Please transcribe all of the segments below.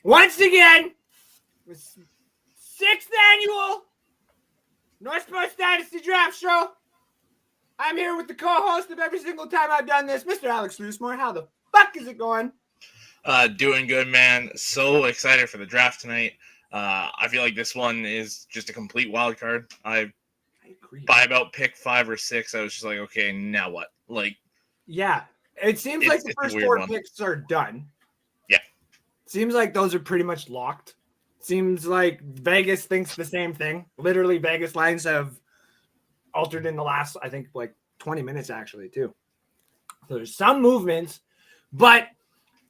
Once again, the 6th annual North Sports Dynasty Draft Show. I'm here with the co-host of every single time I've done this, Mr. Alex Loosemore. How the fuck is it going? Doing good, man. So excited for the draft tonight. I feel like this one is just a complete wild card. I agree. By about pick 5 or 6, I was just like, okay, now what? Yeah, it seems like the first 4 picks are done. Yeah. Seems like those are pretty much locked. Seems like Vegas thinks the same thing. Literally, Vegas lines have altered in the last, I think, 20 minutes, actually, too. So there's some movements, but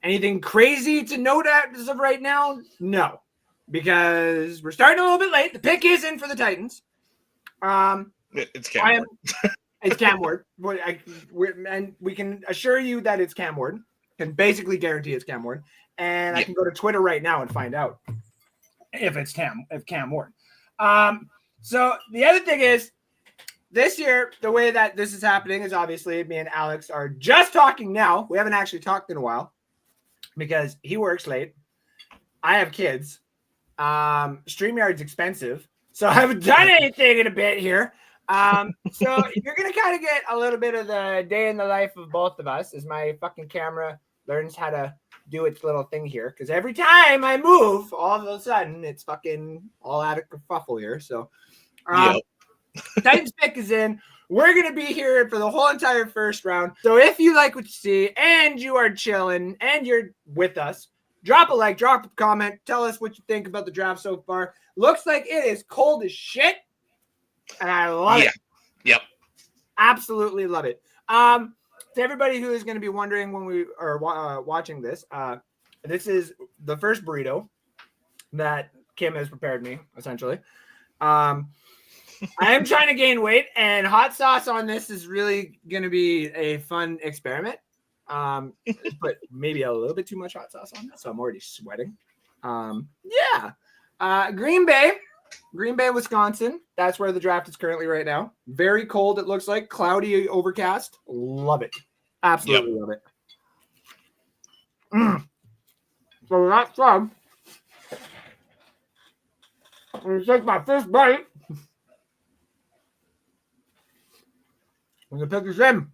anything crazy to note as of right now? No, because we're starting a little bit late. The pick is in for the Titans. It's Cam Ward. It's Cam Ward. And we can assure you that it's Cam Ward. Can basically guarantee it's Cam Ward. And I can go to Twitter right now and find out if it's Cam Ward. So the other thing is, this year, the way that this is happening is obviously me and Alex are just talking now. We haven't actually talked in a while because he works late. I have kids. StreamYard's expensive, so I haven't done anything in a bit here. So you're going to kind of get a little bit of the day in the life of both of us as my fucking camera learns how to do its little thing here. Because every time I move, all of a sudden, it's fucking all out of kerfuffle here. So, Titans pick is in. We're going to be here for the whole entire first round. So if you like what you see and you are chilling and you're with us, drop a like, drop a comment. Tell us what you think about the draft so far. Looks like it is cold as shit. And I love it. Yep. Absolutely love it. To everybody who is going to be wondering when we are watching this, this is the first burrito that Kim has prepared me, essentially. I am trying to gain weight, and hot sauce on this is really going to be a fun experiment. But maybe a little bit too much hot sauce on this, so I'm already sweating. Green Bay, Wisconsin. That's where the draft is currently right now. Very cold, it looks like. Cloudy, overcast. Love it. Absolutely love it. So that's fun. I'm going to take my first bite. I'm going to pick this in.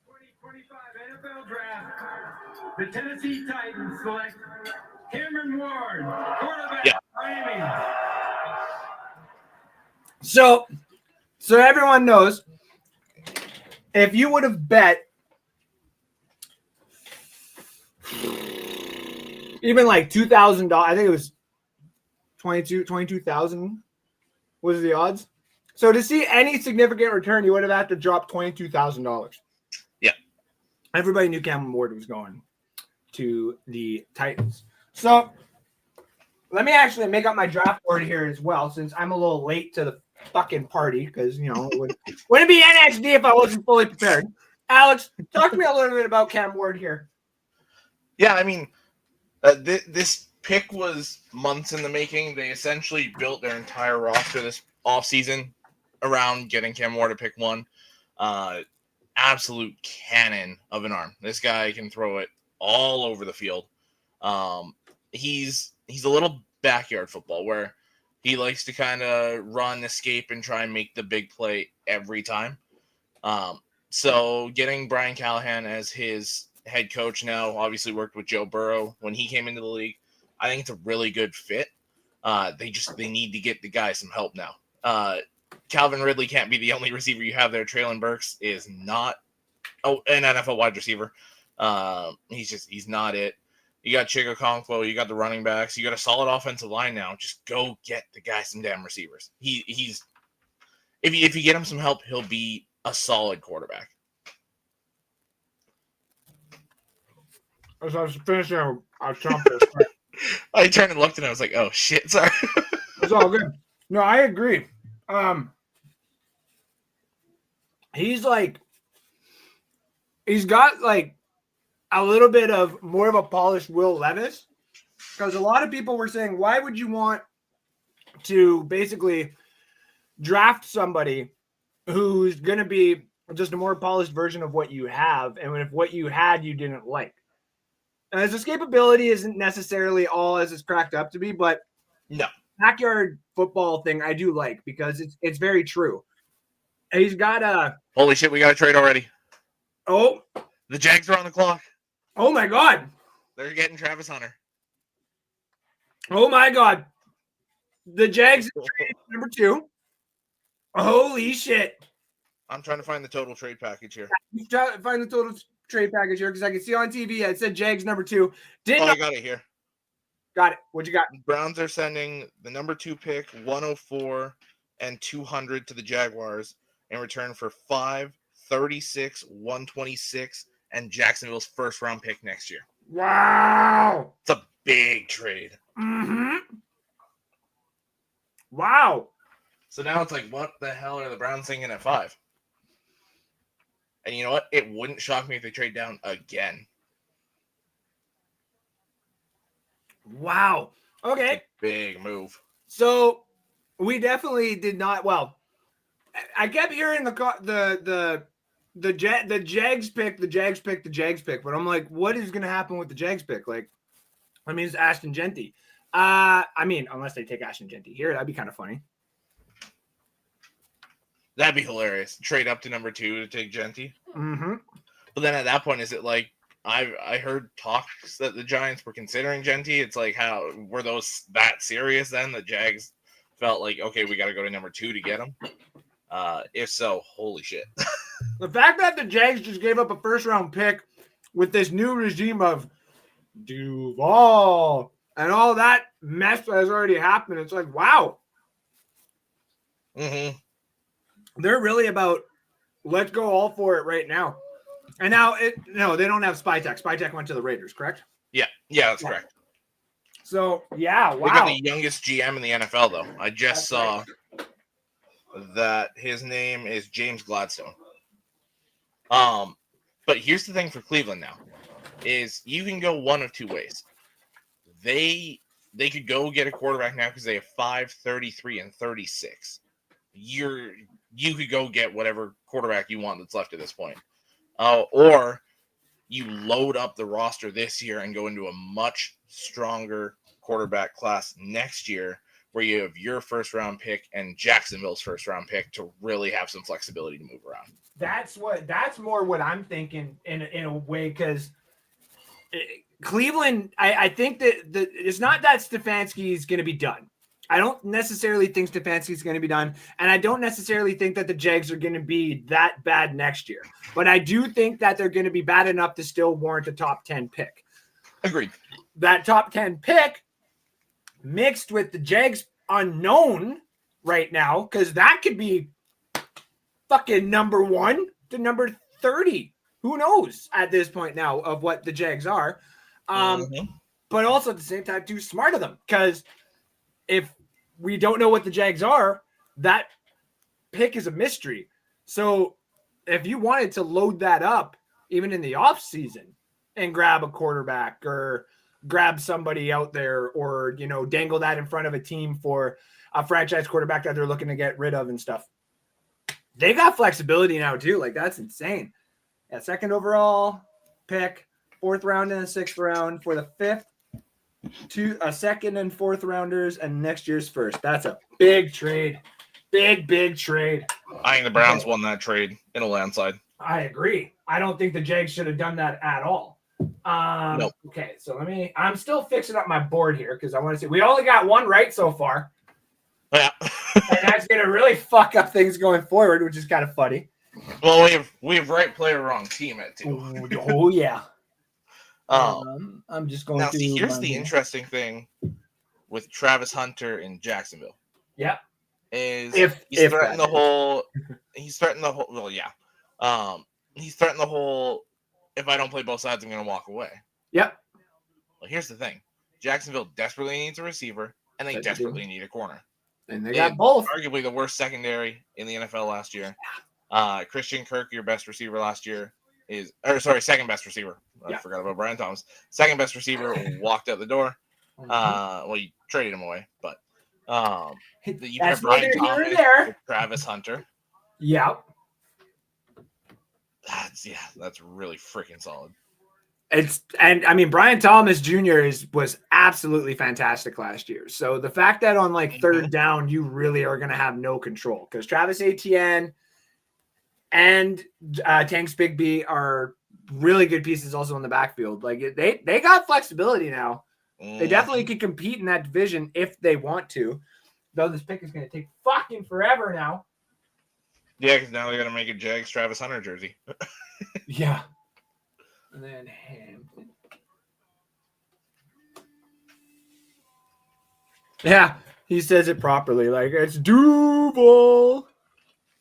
2025 NFL Draft. The Tennessee Titans select Cameron Ward, quarterback, Miami. So everyone knows, if you would have bet even like $2,000, I think it was 22,000 was the odds. So to see any significant return, you would have had to drop $22,000. Yeah. Everybody knew Cameron Ward was going to the Titans. So let me actually make up my draft board here as well, since I'm a little late to the fucking party because, it wouldn't be NXD if I wasn't fully prepared. Alex, talk to me a little bit about Cam Ward here. Yeah, I mean, this pick was months in the making. They essentially built their entire roster this offseason around getting Cam Ward to pick 1. Absolute cannon of an arm. This guy can throw it all over the field. He's a little backyard football where he likes to kind of run, escape, and try and make the big play every time. So getting Brian Callahan as his head coach now, obviously worked with Joe Burrow when he came into the league. I think it's a really good fit. They need to get the guy some help now. Calvin Ridley can't be the only receiver you have there. Traylon Burks is not an NFL wide receiver. He's not it. You got Chico Okonkwo, you got the running backs, you got a solid offensive line now. Just go get the guy some damn receivers. If you get him some help, he'll be a solid quarterback. As I was finishing, I chomped this. I turned and looked and I was like, oh shit, sorry. It's all good. No, I agree. He's got a little bit of more of a polished Will Levis, because a lot of people were saying, why would you want to basically draft somebody who's going to be just a more polished version of what you have, and if what you had you didn't like? His escapability isn't necessarily all as it's cracked up to be, but No. backyard football thing I do like because it's very true. He's got a Holy shit, we got a trade already. oh The Jags are on the clock. oh my god. They're getting Travis Hunter. Oh my god. The Jags number 2. Holy shit. I'm trying to find the total trade package here. You try to find the total trade package here because I can see on TV it said Jags number 2. I got it here. Got it. What you got? Browns are sending the number 2 pick, 104 and 200 to the Jaguars in return for 5, 36, 126, and Jacksonville's first round pick next year. Wow. It's a big trade. Mm-hmm. Wow. So now it's like, what the hell are the Browns thinking at 5? And you know what? It wouldn't shock me if they trade down again. Wow. Okay. Big move. So we definitely did not. Well, I kept hearing the Jags pick, but I'm like, what is going to happen with the Jags pick? Like, I mean, it's Ashton Genty. I mean, unless they take Ashton Genty here, that'd be kind of funny. That'd be hilarious. Trade up to number 2 to take Genty. Mm-hmm. But then at that point, is it like I heard talks that the Giants were considering Genty? It's like, how were those that serious then? The Jags felt like, okay, we got to go to number 2 to get him. If so, holy shit. The fact that the Jags just gave up a first-round pick with this new regime of Duval and all that mess that has already happened, it's like, wow. Mm-hmm. They're really about let's go all for it right now. And now, no, they don't have Spytek. Spytek went to the Raiders, correct? Yeah, that's correct. So, yeah, wow. We got the youngest GM in the NFL, though. I just saw that his name is James Gladstone. But here's the thing for Cleveland now, is you can go one of two ways. They could go get a quarterback now because they have 5, 33, and 36. You could go get whatever quarterback you want that's left at this point. Or you load up the roster this year and go into a much stronger quarterback class next year where you have your first round pick and Jacksonville's first round pick to really have some flexibility to move around. That's more what I'm thinking in a way, because Cleveland, I think that it's not that Stefanski is going to be done. I don't necessarily think Stefanski is going to be done, and I don't necessarily think that the Jags are going to be that bad next year. But I do think that they're going to be bad enough to still warrant a top 10 pick. Agreed. That top 10 pick mixed with the Jags unknown right now, because that could be fucking number 1 to number 30. Who knows at this point now of what the Jags are. But also at the same time, too smart of them, because if we don't know what the Jags are, that pick is a mystery. So if you wanted to load that up, even in the offseason, and grab a quarterback or grab somebody out there, or, dangle that in front of a team for a franchise quarterback that they're looking to get rid of and stuff, they got flexibility now too. Like, that's insane. A second overall pick, 4th round and a 6th round for the 5th. A second and 4th rounders and next year's first. That's a big trade. Big trade. I think the Browns won that trade in a landslide. I agree. I don't think the Jags should have done that at all. Nope. Okay, so I'm still fixing up my board here because I want to see. We only got one right so far. Yeah. And that's going to really fuck up things going forward, which is kind of funny. Well, we have right player, wrong team at 2. Oh yeah. I'm just going now, to. see, here's the interesting thing with Travis Hunter in Jacksonville. Yeah. Is he's threatening the whole. He's threatening the whole. Well, yeah. He's threatening the whole. If I don't play both sides, I'm going to walk away. Yep. Well, here's the thing: Jacksonville desperately needs a receiver, and they desperately need a corner. And they got both. Arguably the worst secondary in the NFL last year. Christian Kirk, your best receiver last year, second best receiver. I forgot about Brian Thomas. Second best receiver walked out the door. Well, you traded him away, but you have Brian Thomas with Travis Hunter. Yeah. That's really freaking solid. Brian Thomas Jr. was absolutely fantastic last year. So the fact that on like third down, you really are going to have no control because Travis Etienne and Tanks Bigby are really good pieces also in the backfield. Like they got flexibility now. They definitely can compete in that division if they want to. Though this pick is going to take fucking forever now. Yeah, because now they're going to make a Jags Travis Hunter jersey. Yeah. And then Hampton. Yeah, he says it properly. Like, it's Duval.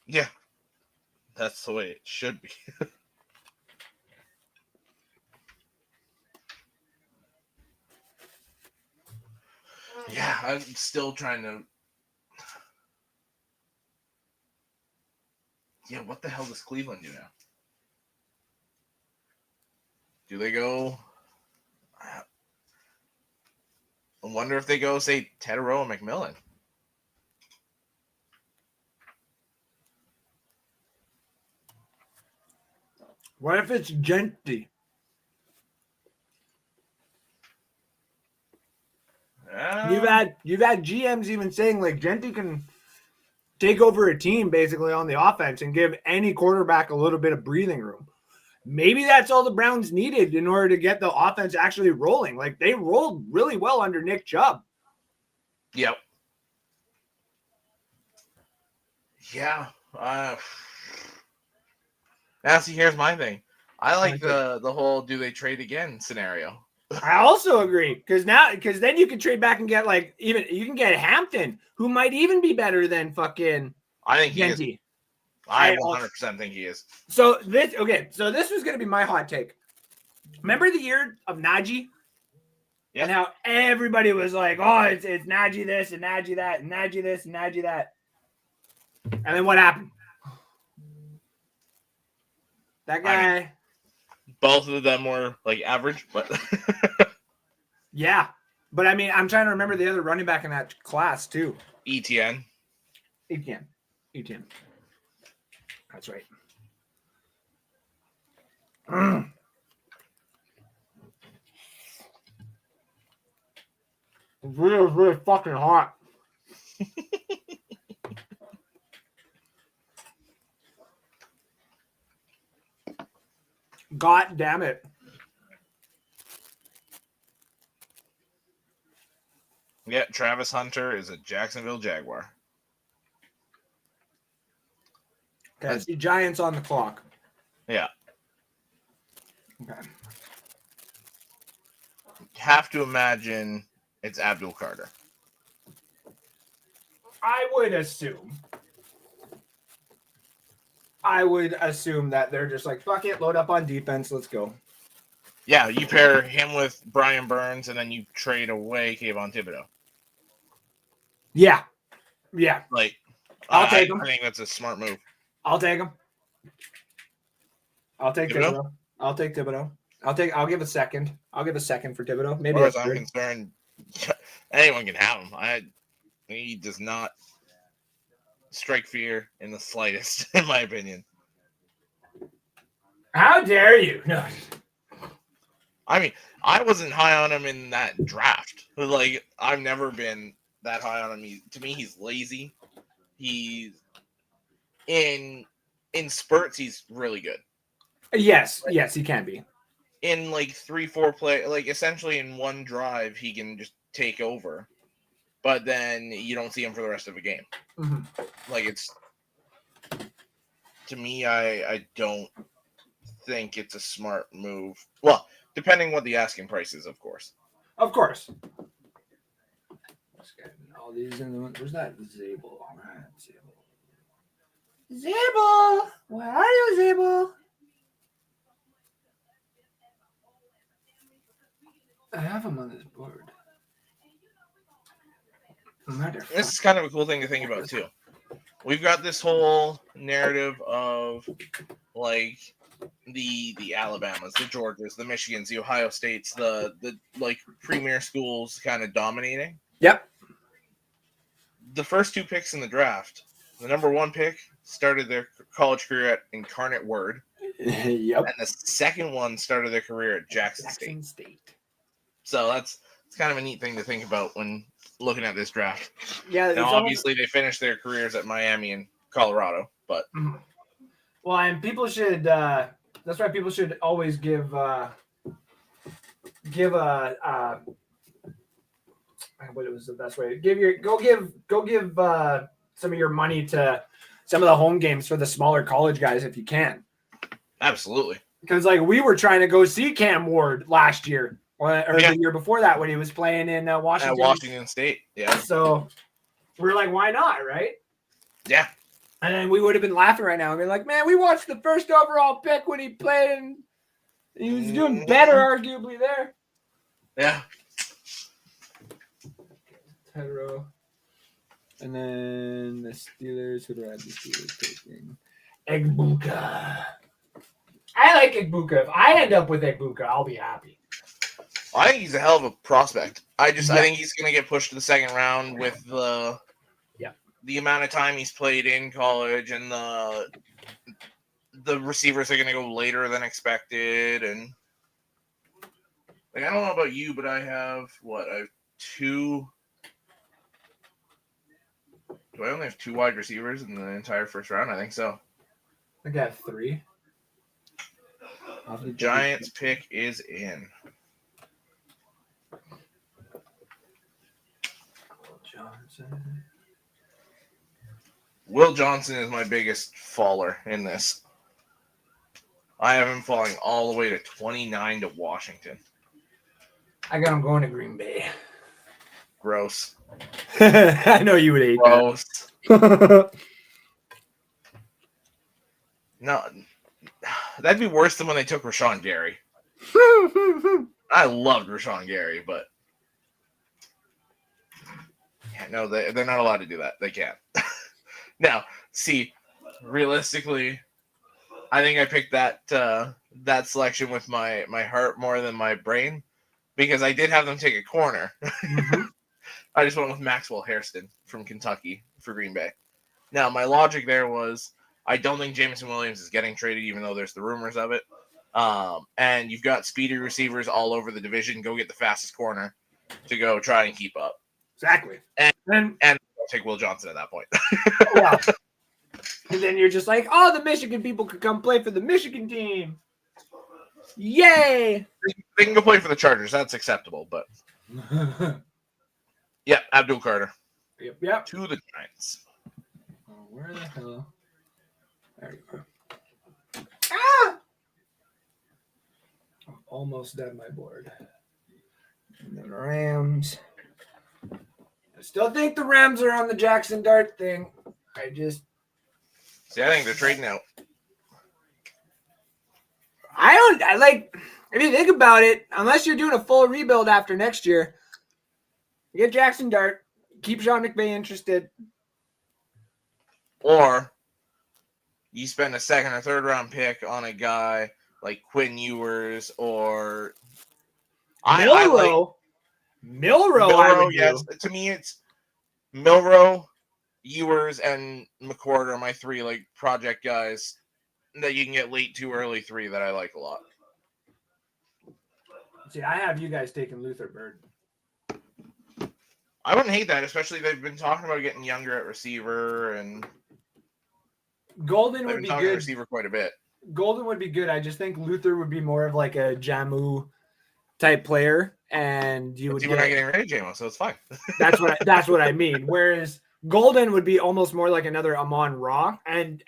Yeah. That's the way it should be. Yeah, I'm still trying to... Yeah, what the hell does Cleveland do now? Do they go... I wonder if they go, say, Tedero and McMillan. What if it's Genty? You've had GMs even saying like Genty can take over a team basically on the offense and give any quarterback a little bit of breathing room. Maybe that's all the Browns needed in order to get the offense actually rolling. Like they rolled really well under Nick Chubb. Yep. Yeah. Now, see, here's my thing. I like the whole "do they trade again" scenario. I also agree because then you can trade back and get like even you can get Hampton, who might even be better than fucking. I think Genty. he is. I 100% think he is. So this was going to be my hot take. Remember the year of Najee? Yeah. And how everybody was like, oh, it's Najee this and Najee that and Najee this and Najee that. And then what happened? That guy. Both of them were like average, but yeah. But I mean, I'm trying to remember the other running back in that class too. Etienne. That's right. It's really fucking hot. God damn it. Yeah, Travis Hunter is a Jacksonville Jaguar. Okay, I see Giants on the clock. Yeah. Okay. Have to imagine it's Abdul Carter. I would assume that they're just like, fuck it, load up on defense, let's go. Yeah, you pair him with Brian Burns, and then you trade away Kayvon Thibodeau. Yeah. Like, I'll take him. I think that's a smart move. I'll take him. I'll take Thibodeau? Thibodeau. I'll give a second. I'll give a second for Thibodeau. Maybe as far as I'm concerned, anyone can have him. He does not strike fear in the slightest, in my opinion. How dare you? No. I mean, I wasn't high on him in that draft. Like, I've never been that high on him. To me, he's lazy. He's in spurts, he's really good. Yes, he can be. In like 3-4 play, like essentially in one drive, he can just take over. But then you don't see him for the rest of the game. Mm-hmm. Like, it's, to me, I don't think it's a smart move. Well, depending what the asking price is, of course. Of course. Let's get all these in the. Where's that Zabel? All right, Zabel, where are you, Zabel? I have him on this board. This is kind of a cool thing to think about too. We've got this whole narrative of like the Alabamas, the Georgias, the Michigans, the Ohio States, the like premier schools kind of dominating. Yep. The first two picks in the draft, the number one pick started their college career at Incarnate Word. Yep. And the second one started their career at Jackson State. So it's kind of a neat thing to think about when looking at this draft. Yeah. Now, obviously, they finished their careers at Miami and Colorado, but well, and people should. That's why people should always give what was the best way? Go give some of your money to some of the home games for the smaller college guys if you can. Absolutely. Because like we were trying to go see Cam Ward last year or the year before that when he was playing in Washington. Washington State. Yeah. So we're like, why not, right? Yeah. And then we would have been laughing right now and be like, man, we watched the first overall pick when he played and he was doing better arguably there. Yeah. Hetero. And then the Steelers, who do I have the Steelers taking? Egbuka. I like Egbuka. If I end up with Egbuka, I'll be happy. I think he's a hell of a prospect. I think he's going to get pushed to the second round with the amount of time he's played in college, and the receivers are going to go later than expected. And like, I don't know about you, but I have two. Do I only have 2 wide receivers in the entire first round? I think so. I got 3. The Giants pick is in. Will Johnson is my biggest faller in this. I have him falling all the way to 29 to Washington. I got him going to Green Bay. Gross. I know you would hate that. No, that'd be worse than when they took Rashawn Gary. I loved Rashawn Gary, but no, they're not allowed to do that. They can't. Now, see, realistically, I think I picked that selection with my heart more than my brain because I did have them take a corner. Mm-hmm. I just went with Maxwell Hairston from Kentucky for Green Bay. Now, my logic there was I don't think Jameson Williams is getting traded, even though there's the rumors of it. And you've got speedy receivers all over the division. Go get the fastest corner to go try and keep up. Exactly. And I'll take Will Johnson at that point. Yeah. And then you're just like, oh, the Michigan people could come play for the Michigan team. Yay! They can go play for the Chargers. That's acceptable, but yeah, Abdul Carter. Yep. To the Giants. Oh, where the hell? There you go. Ah! I'm almost done my board. And then Rams. I still think the Rams are on the Jackson Dart thing. I think they're trading out. If you think about it, unless you're doing a full rebuild after next year, you get Jackson Dart, keep Sean McVay interested. Or you spend a second or third round pick on a guy like Quinn Ewers or Milrow. Milrow, yes. To me, it's Milrow, Ewers, and McCord are my 3 like project guys that you can get late too early 3 that I like a lot. See, I have you guys taking Luther Bird. I wouldn't hate that, especially they've been talking about getting younger at receiver and Golden would be good. Receiver quite a bit. Golden would be good. I just think Luther would be more of like a Jamu type player, and you would. We're not getting rid of Jamo, so it's fine. That's what I mean. Whereas Golden would be almost more like another Amon Ra, and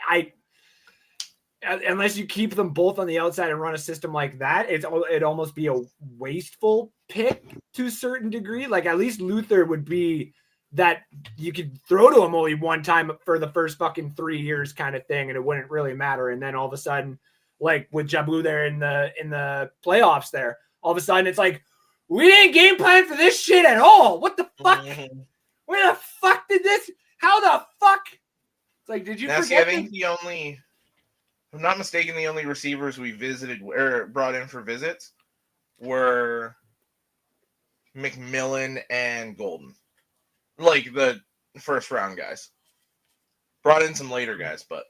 unless you keep them both on the outside and run a system like that, it'd almost be a wasteful pick to a certain degree. Like at least Luther would be that you could throw to him only one time for the first fucking 3 years kind of thing, and it wouldn't really matter. And then all of a sudden, like with Jabu there in the playoffs there, all of a sudden it's like, we didn't game plan for this shit at all. What the fuck? Where the fuck did this? How the fuck? It's like, did you forget? I think if I'm not mistaken, the only receivers we visited or brought in for visits were McMillan and Golden. Like the first round guys. Brought in some later guys, but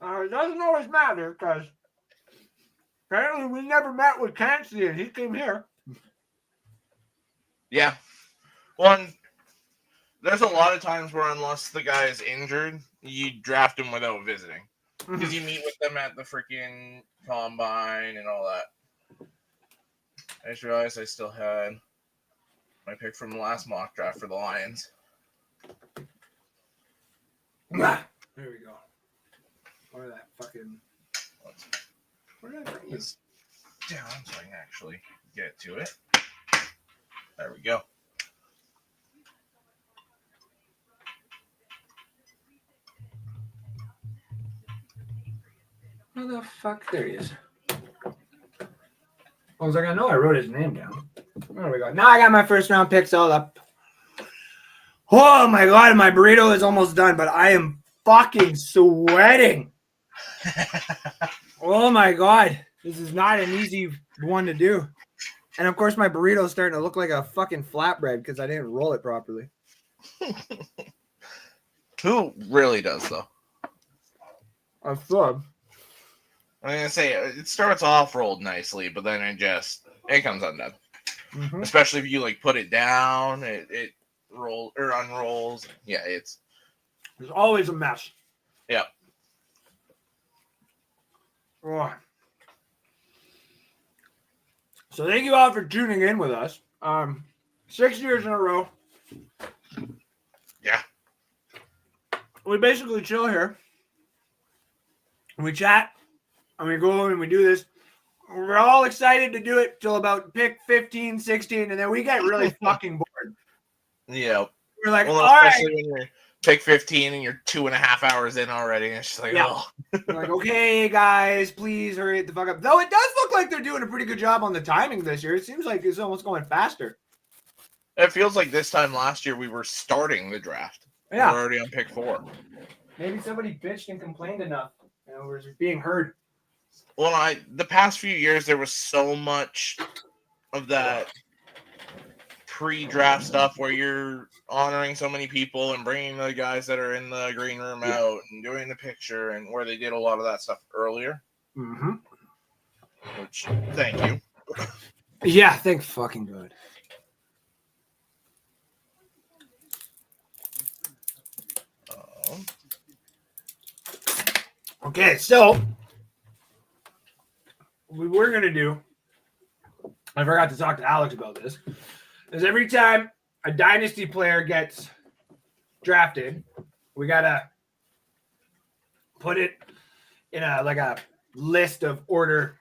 It doesn't always matter because apparently we never met with Cansey and he came here. Yeah. One, there's a lot of times where unless the guy is injured, you draft him without visiting. Because you meet with them at the freaking combine and all that. I just realized I still had my pick from the last mock draft for the Lions. There we go. Or that fucking. Where did I bring this down so I can actually get to it? There we go. Where the fuck? There he is. I was like, I know I wrote his name down. There we go. Now I got my first round picks all up. Oh my god, my burrito is almost done, but I am fucking sweating. Oh my god. This is not an easy one to do. And of course, my burrito is starting to look like a fucking flatbread because I didn't roll it properly. Who really does, though? I thought. I'm going to say, it starts off rolled nicely, but then it comes undone. Mm-hmm. Especially if you, like, put it down, it rolls or unrolls. Yeah, there's always a mess. Yep. Oh. So thank you all for tuning in with us. 6 years in a row. Yeah. We basically chill here. We chat. And we go and we do this. We're all excited to do it till about pick 15, 16, and then we get really fucking bored. Yeah. We're like, well, all especially right. when you're pick 15 and you're 2.5 hours in already. And it's just like, Yeah. oh. We're like, okay, guys, please hurry the fuck up. Though it does look like they're doing a pretty good job on the timing this year. It seems like it's almost going faster. It feels like this time last year we were starting the draft. Yeah. We're already on pick 4. Maybe somebody bitched and complained enough. We're just being heard. Well, the past few years there was so much of that pre-draft stuff where you're honoring so many people and bringing the guys that are in the green room out and doing the picture, and where they did a lot of that stuff earlier. Mm-hmm. Which, thank you. Yeah, thank fucking God. Okay, so what we're going to do, I forgot to talk to Alex about this, is every time a Dynasty player gets drafted, we got to put it in a list of order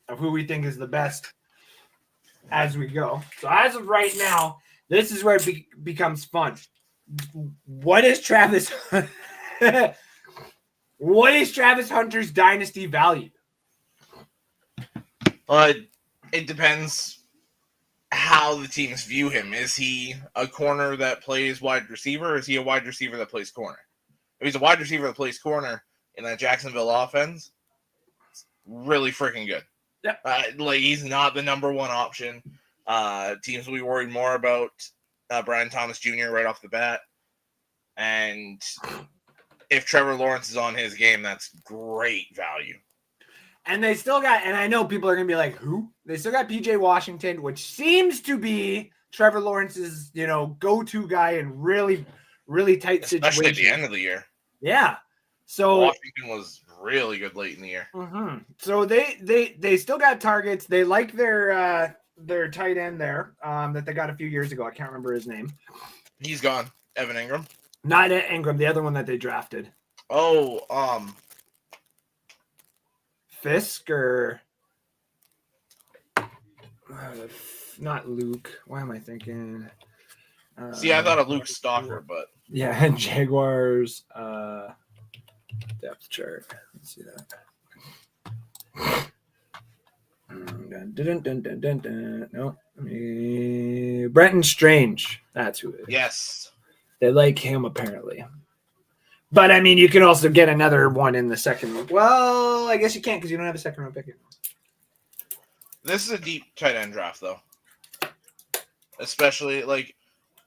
of who we think is the best as we go. So as of right now, this is where it becomes fun. What is Travis? What is Travis Hunter's dynasty value? It depends how the teams view him. Is he a corner that plays wide receiver, or is he a wide receiver that plays corner? If he's a wide receiver that plays corner in that Jacksonville offense, it's really freaking good. Yeah. He's not the number one option. Teams will be worried more about Brian Thomas Jr. right off the bat. And if Trevor Lawrence is on his game, that's great value. And they still got, and I know people are going to be like, who? They still got PJ Washington, which seems to be Trevor Lawrence's, go-to guy in really, really tight situations. Especially at the end of the year. Yeah. So Washington was really good late in the year. Mm-hmm. So they still got targets. They like their tight end there that they got a few years ago. I can't remember his name. He's gone. Evan Ingram. Not Ingram, the other one that they drafted. Oh, Fisk or not Luke. Why am I thinking? See, I thought of Luke Stalker, but yeah, Jaguars depth chart. Let's see that. No, Brenton Strange. That's who it is. yes. They like him apparently. But I mean, you can also get another one in the second one. Well, I guess you can't because you don't have a second round pick anymore. This is a deep tight end draft, though. Especially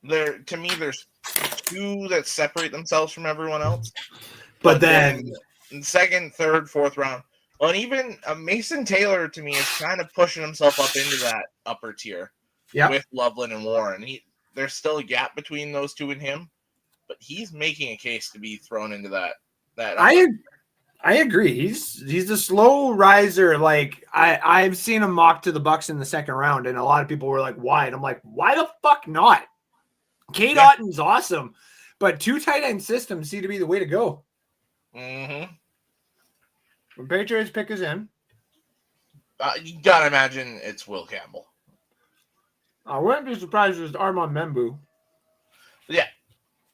there's two that separate themselves from everyone else. But then second, third, fourth round. Well, and even Mason Taylor to me is kind of pushing himself up into that upper tier with Loveland and Warren. There's still a gap between those two and him, but he's making a case to be thrown into that. I agree. He's a slow riser. Like I've seen him mock to the Bucks in the second round, and a lot of people were like, "Why?" And I'm like, "Why the fuck not?" Cade Otton's awesome, but 2 tight end systems seem to be the way to go. Mm-hmm. When Patriots pick is in, you gotta imagine it's Will Campbell. I wouldn't be surprised if it's Armand Membu. Yeah.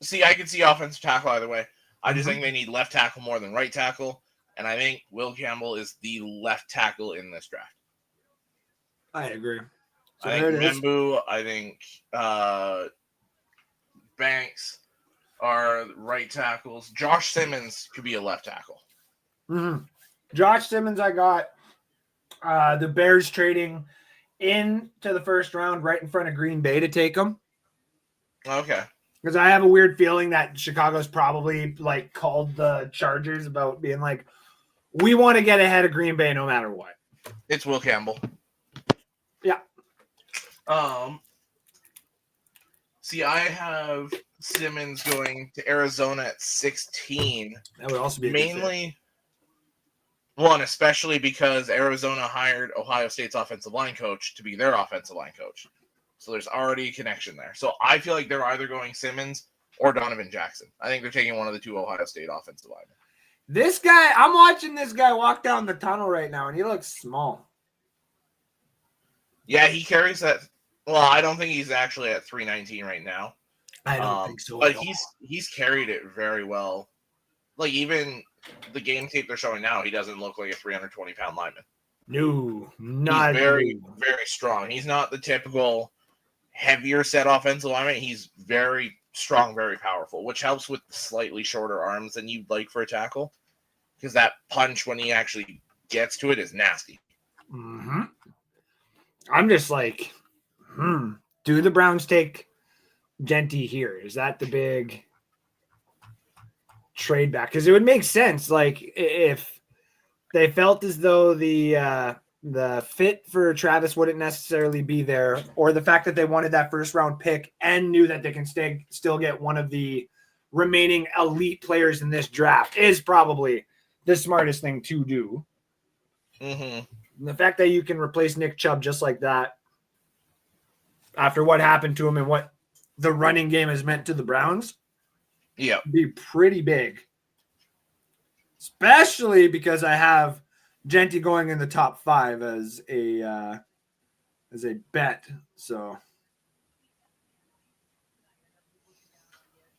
See, I can see offensive tackle either way. I just think they need left tackle more than right tackle, and I think Will Campbell is the left tackle in this draft. I agree. So I think Membu, I think Banks are right tackles. Josh Simmons could be a left tackle. Mm-hmm. Josh Simmons, I got the Bears trading into the first round right in front of Green Bay to take him. Okay. Because I have a weird feeling that Chicago's probably like called the Chargers about being like, we want to get ahead of Green Bay no matter what. It's Will Campbell. Yeah. See, I have Simmons going to Arizona at 16. That would also be mainly one, especially because Arizona hired Ohio State's offensive line coach to be their offensive line coach. So there's already a connection there. So I feel like they're either going Simmons or Donovan Jackson. I think they're taking one of the 2 Ohio State offensive linemen. This guy, I'm watching this guy walk down the tunnel right now, and he looks small. Yeah, he carries that. Well, I don't think he's actually at 319 right now. I don't think so. But he's carried it very well. Like, even the game tape they're showing now, he doesn't look like a 320-pound lineman. No, not he's very, very strong. He's not the typical heavier set offensive lineman. He's very strong, very powerful, which helps with slightly shorter arms than you'd like for a tackle, because that punch when he actually gets to it is nasty. Mm-hmm. I'm just like, do the Browns take Genty here? Is that the big trade back? Because it would make sense. Like if they felt as though the fit for Travis wouldn't necessarily be there, or the fact that they wanted that first round pick and knew that they can still get one of the remaining elite players in this draft is probably the smartest thing to do. Mm-hmm. And the fact that you can replace Nick Chubb just like that after what happened to him and what the running game has meant to the Browns, be pretty big. Especially because I have Genty going in the top 5 as a bet. So,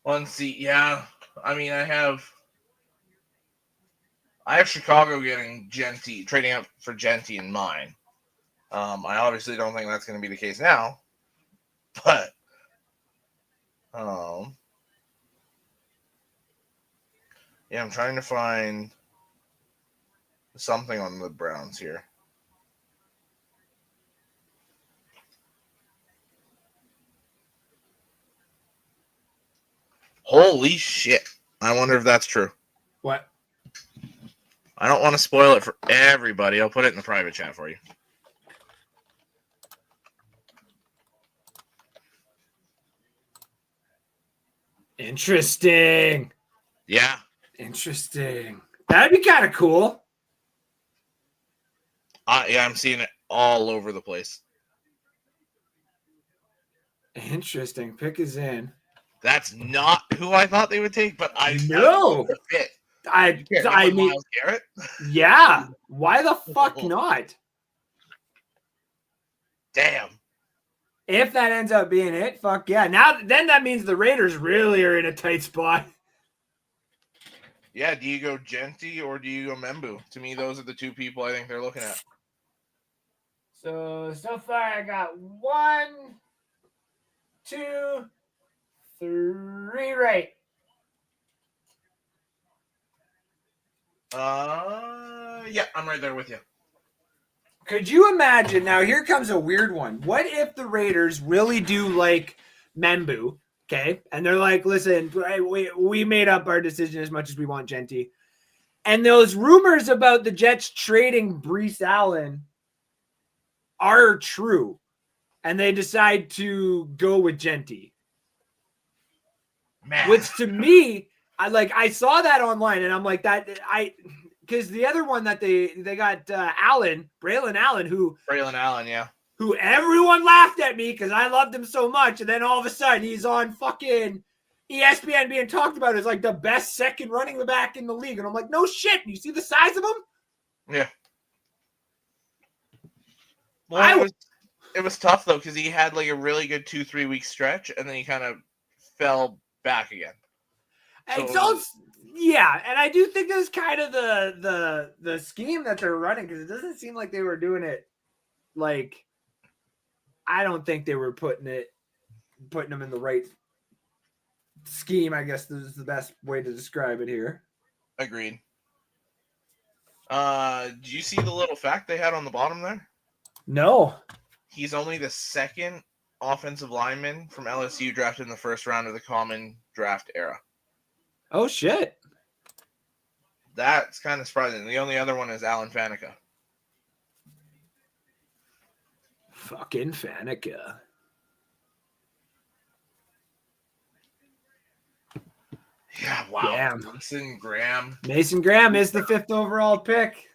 let's see. Yeah, I mean, I have Chicago getting Genty, trading up for Genty in mine. I obviously don't think that's going to be the case now, but yeah, I'm trying to find something on the Browns here. Holy shit. I wonder if that's true. What? I don't want to spoil it for everybody. I'll put it in the private chat for you. Interesting. Yeah. Interesting. That'd be kind of cool. Yeah, I'm seeing it all over the place. Interesting. Pick is in. That's not who I thought they would take, but I know. I mean, Myles Garrett? Yeah. Why the fuck not? Damn. If that ends up being it, fuck yeah. Then that means the Raiders really are in a tight spot. Yeah, do you go Genty or do you go Membu? To me, those are the 2 people I think they're looking at. So far I got 1, 2, 3 right. Yeah, I'm right there with you. Could you imagine? Now, here comes a weird one. What if the Raiders really do like Membu, okay? And they're like, listen, we made up our decision as much as we want Genty. And those rumors about the Jets trading Breece Allen are true. And they decide to go with Genty. Man. Which to me, I saw that online and I'm like because the other one that they got Braylon Allen, yeah. Who everyone laughed at me because I loved him so much. And then all of a sudden he's on fucking ESPN being talked about as like the best second running back in the league. And I'm like, no shit. You see the size of him? Yeah. Well, it was tough though, because he had like a really good 2-3 week stretch and then he kind of fell back again. Yeah, and I do think that's kind of the scheme that they're running, because it doesn't seem like they were doing it like, I don't think they were putting them in the right scheme, I guess is the best way to describe it here. Agreed. Do you see the little fact they had on the bottom there? No. He's only the second offensive lineman from LSU drafted in the first round of the common draft era. Oh, shit. That's kind of surprising. The only other one is Alan Faneca. Fucking Faneca. Yeah, wow. Damn. Mason Graham is the 5th overall pick.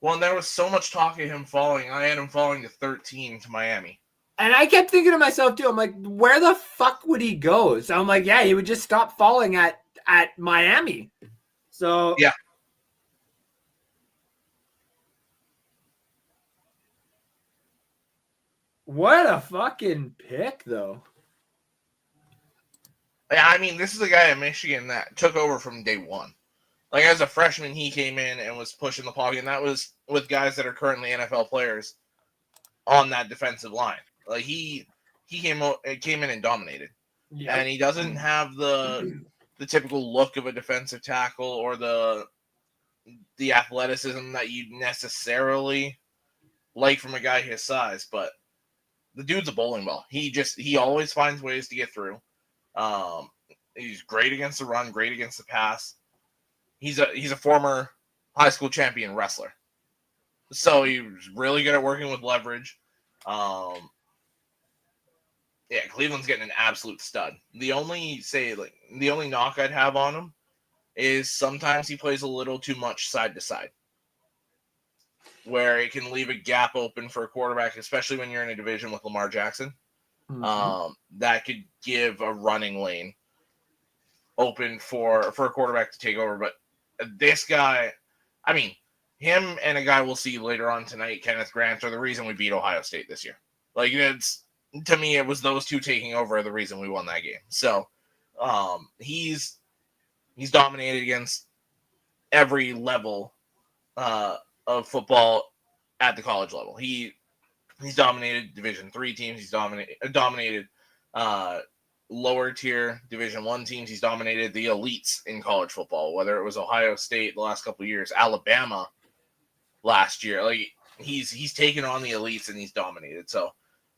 Well, and there was so much talk of him falling. I had him falling to 13 to Miami. And I kept thinking to myself, too, I'm like, where the fuck would he go? So I'm like, yeah, he would just stop falling at Miami. So yeah. What a fucking pick, though. Yeah, I mean, this is a guy at Michigan that took over from day one. Like, as a freshman, he came in and was pushing the pocket, and that was with guys that are currently NFL players on that defensive line. Like, he came in and dominated. Yeah. And he doesn't have the typical look of a defensive tackle or the athleticism that you'd necessarily like from a guy his size, but the dude's a bowling ball. He always finds ways to get through. He's great against the run, great against the pass. He's a former high school champion wrestler. So he was really good at working with leverage. Yeah, Cleveland's getting an absolute stud. The only knock I'd have on him is sometimes he plays a little too much side to side, where it can leave a gap open for a quarterback, especially when you're in a division with Lamar Jackson. Mm-hmm. That could give a running lane open for a quarterback to take over. But this guy, I mean, him and a guy we'll see later on tonight, Kenneth Grant, are the reason we beat Ohio State this year. Like, to me, it was those two taking over the reason we won that game. So he's dominated against every level of football at the college level. He's dominated Division III teams. He's dominated lower tier Division I teams. He's dominated the elites in college football, whether it was Ohio State the last couple of years, Alabama last year. Like, he's taken on the elites and he's dominated. So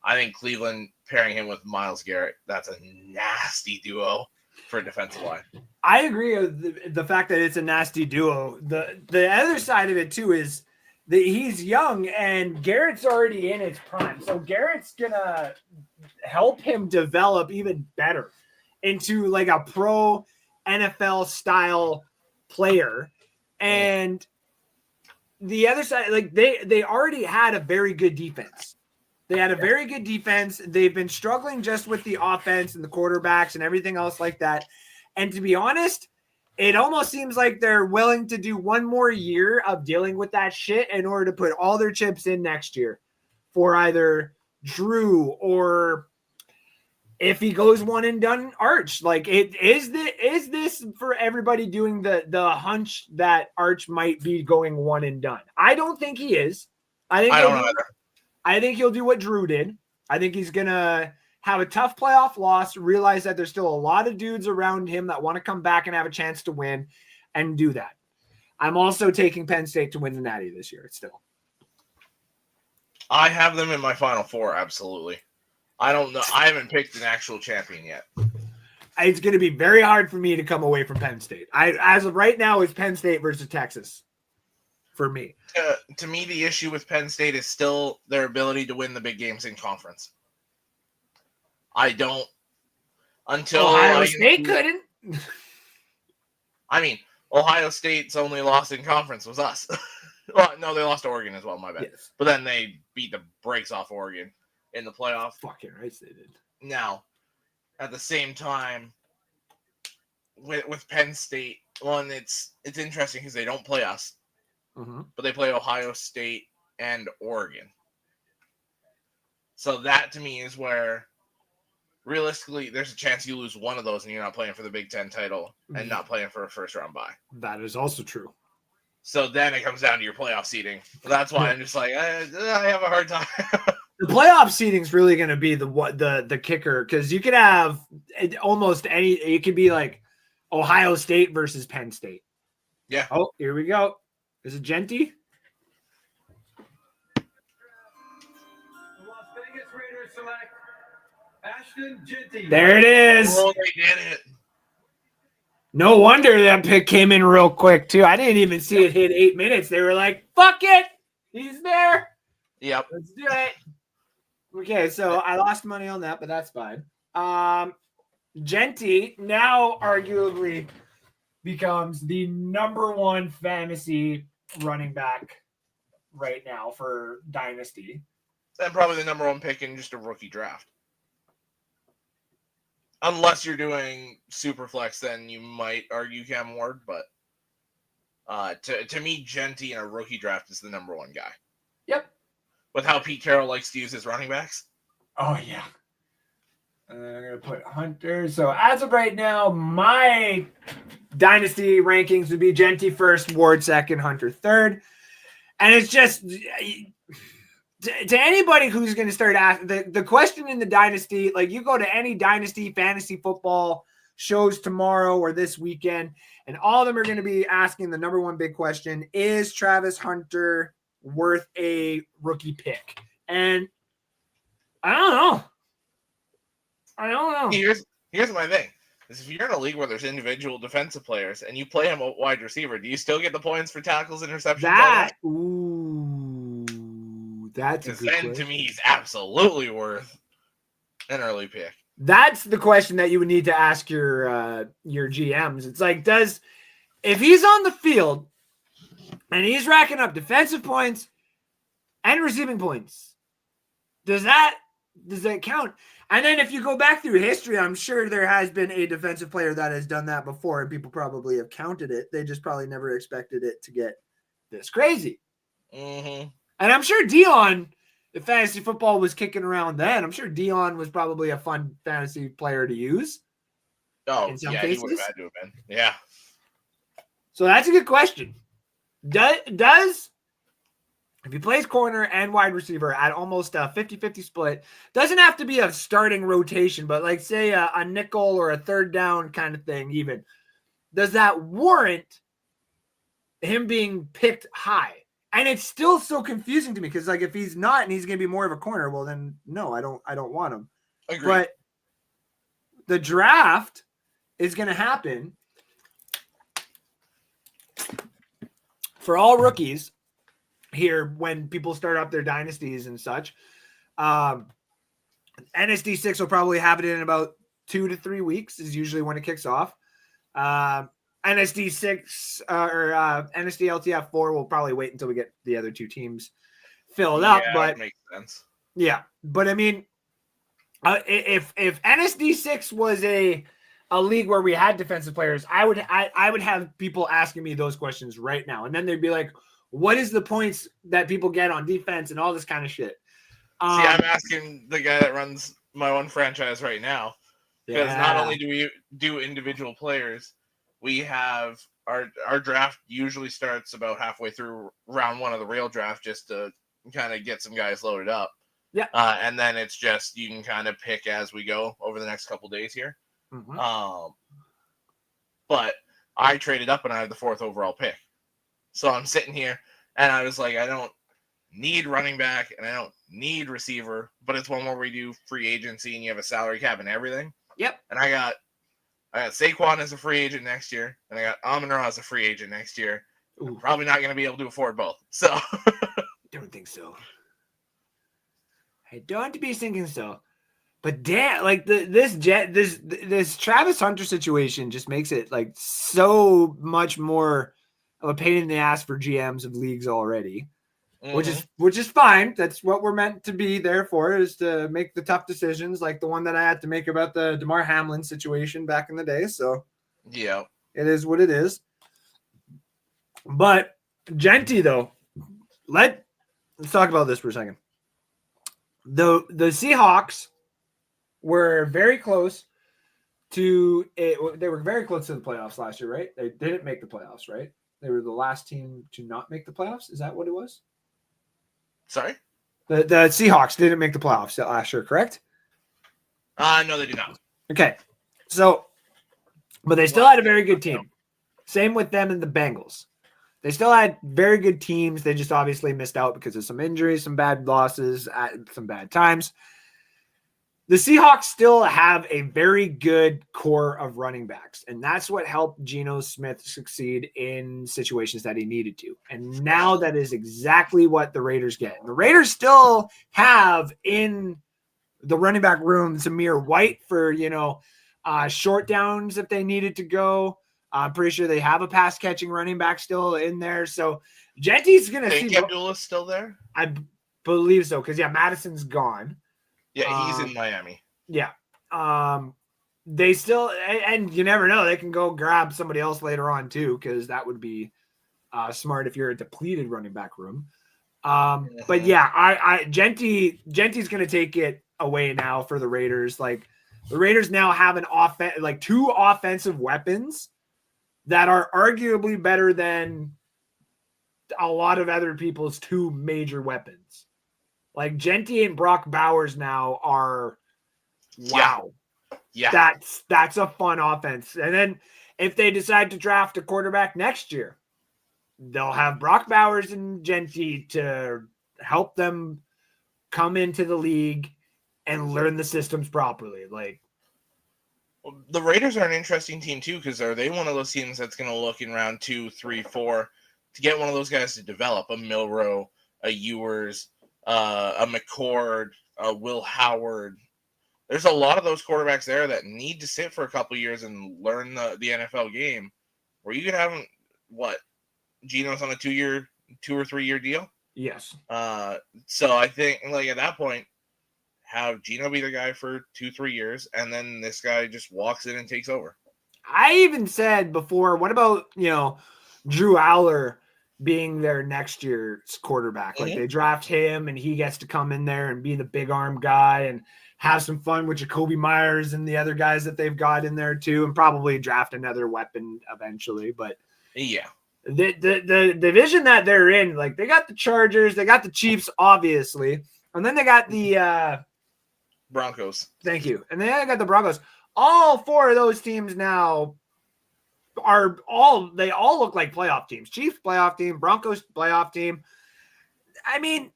I think Cleveland pairing him with Myles Garrett, that's a nasty duo for a defensive line. I agree with the fact that it's a nasty duo. The other side of it too is that he's young and Garrett's already in his prime. So Garrett's gonna help him develop even better into like a pro NFL style player. And the other side, like they already had a very good defense. They had a very good defense. They've been struggling just with the offense and the quarterbacks and everything else like that. And to be honest, it almost seems like they're willing to do one more year of dealing with that shit in order to put all their chips in next year for either Drew or, if he goes one and done, Arch. Like, is this for everybody doing the hunch that Arch might be going one and done? I don't think he is. I think he'll do what Drew did. I think he's going to have a tough playoff loss, realize that there's still a lot of dudes around him that want to come back and have a chance to win and do that. I'm also taking Penn State to win the Natty this year still. I have them in my Final Four, absolutely. I don't know. I haven't picked an actual champion yet. it's going to be very hard for me to come away from Penn State. As of right now, it's Penn State versus Texas for me. To me, the issue with Penn State is still their ability to win the big games in conference. I don't until Ohio State couldn't. I mean, Ohio State's only loss in conference was us. Well, no, they lost to Oregon as well, my bad. Yes. But then they beat the brakes off Oregon in the playoff. Fucking right they did. Now, at the same time, with Penn State, one, it's interesting because they don't play us, but they play Ohio State and Oregon. So that, to me, is where, realistically, there's a chance you lose one of those and you're not playing for the Big Ten title and not playing for a first-round bye. That is also true. So then it comes down to your playoff seeding. That's why I'm just like, I have a hard time. The playoff seeding is really going to be the kicker, because you could have almost any. It could be like Ohio State versus Penn State. Yeah. Oh, here we go. Is it Genty? The Las Vegas Raiders select Ashton Genty. There it is. Oh, they did it. No wonder that pick came in real quick too. I didn't even see it hit 8 minutes. They were like, "Fuck it, he's there. Yep. Let's do it." Okay, so I lost money on that, but that's fine. Genty now arguably becomes the number one fantasy running back right now for Dynasty. And probably the number one pick in just a rookie draft. Unless you're doing Superflex, then you might argue Cam Ward, but to me, Genty in a rookie draft is the number one guy. Yep. With how Pete Carroll likes to use his running backs. Oh, yeah. I'm going to put Hunter. So as of right now, my Dynasty rankings would be Genty first, Ward second, Hunter third. And it's just, to anybody who's going to start asking, the question in the Dynasty, like you go to any Dynasty fantasy football shows tomorrow or this weekend, and all of them are going to be asking the number one big question: is Travis Hunter worth a rookie pick? And I don't know. Here's my thing. Is if you're in a league where there's individual defensive players and you play him a wide receiver, do you still get the points for tackles, interceptions? That's a good then question. To me, he's absolutely worth an early pick. That's the question that you would need to ask your GMs. It's like, if he's on the field and he's racking up defensive points and receiving points, does that count? And then if you go back through history, I'm sure there has been a defensive player that has done that before, and people probably have counted it. They just probably never expected it to get this crazy. Mm-hmm. And I'm sure Dion, if fantasy football was kicking around then, I'm sure Dion was probably a fun fantasy player to use. Oh, in some yeah, cases. he would have had to have been. Yeah. So that's a good question. Does if he plays corner and wide receiver at almost a 50-50 split, doesn't have to be a starting rotation, but like say a nickel or a third down kind of thing even, does that warrant him being picked high? And it's still so confusing to me because like if he's not and he's going to be more of a corner, well then no, I don't want him. Agreed. But the draft is going to happen for all rookies here when people start up their dynasties and such. NSD 6 will probably have it in about 2 to 3 weeks is usually when it kicks off. NSD 6 or NSD LTF 4 will probably wait until we get the other two teams filled up. But that makes sense. Yeah, but I mean, if NSD 6 was a league where we had defensive players, I would have people asking me those questions right now, and then they'd be like, "What is the points that people get on defense and all this kind of shit?" See, I'm asking the guy that runs my one franchise right now because not only do we do individual players, we have our draft usually starts about halfway through round one of the real draft just to kind of get some guys loaded up. Yeah. And then it's just you can kind of pick as we go over the next couple days here. Mm-hmm. But I traded up and I have the 4th overall pick. So I'm sitting here and I was like, I don't need running back and I don't need receiver, but it's one where we do free agency and you have a salary cap and everything. Yep. And I got I got Saquon as a free agent next year, and I got Amon-Ra as a free agent next year. Ooh. I'm probably not going to be able to afford both. So Don't think so. I don't be thinking so. But damn, like this Travis Hunter situation just makes it like so much more of a pain in the ass for GMs of leagues already, which is fine. That's what we're meant to be there for, is to make the tough decisions, like the one that I had to make about the DeMar Hamlin situation back in the day. So yeah, it is what it is. But Genty, though, let's talk about this for a second. The Seahawks were very close to it. They were very close to the playoffs last year, right? They didn't make the playoffs, right? They were the last team to not make the playoffs. Is that what it was? Sorry? The Seahawks didn't make the playoffs last year, correct? No, they did not. Okay. So, but they still had a very good team. Same with them and the Bengals. They still had very good teams. They just obviously missed out because of some injuries, some bad losses at some bad times. The Seahawks still have a very good core of running backs, and that's what helped Geno Smith succeed in situations that he needed to. And now that is exactly what the Raiders get. The Raiders still have in the running back room Zamir White for, short downs if they needed to go. I'm pretty sure they have a pass-catching running back still in there. So Genty's going to see. Abdullah's still there? I believe so, because, Madison's gone. Yeah, he's in Miami. Yeah. They still, and you never know, they can go grab somebody else later on too, because that would be smart if you're a depleted running back room. But yeah, Genty's going to take it away now for the Raiders. Like, the Raiders now have two offensive weapons that are arguably better than a lot of other people's two major weapons. Like, Genty and Brock Bowers now are, wow. Yeah. That's a fun offense. And then if they decide to draft a quarterback next year, they'll have Brock Bowers and Genty to help them come into the league and learn the systems properly. Like, the Raiders are an interesting team too, because are they one of those teams that's going to look in round 2, 3, 4 to get one of those guys to develop a Milroe, a Ewers, a McCord, a Will Howard? There's a lot of those quarterbacks there that need to sit for a couple of years and learn the NFL game, where you could have Geno's on a 2 or 3 year deal. Yes. So I think, like, at that point, have Geno be the guy for 2-3 years, and then this guy just walks in and takes over. I even said before, what about, Drew Aller being their next year's quarterback? Like, they draft him and he gets to come in there and be the big arm guy and have some fun with Jacoby Myers and the other guys that they've got in there too, and probably draft another weapon eventually. But yeah, the division that they're in, like, they got the Chargers, they got the Chiefs, obviously, and then they got the Broncos. Thank you. And then I got the Broncos. All four of those teams now they all look like playoff teams. Chiefs playoff team, Broncos playoff team. I mean,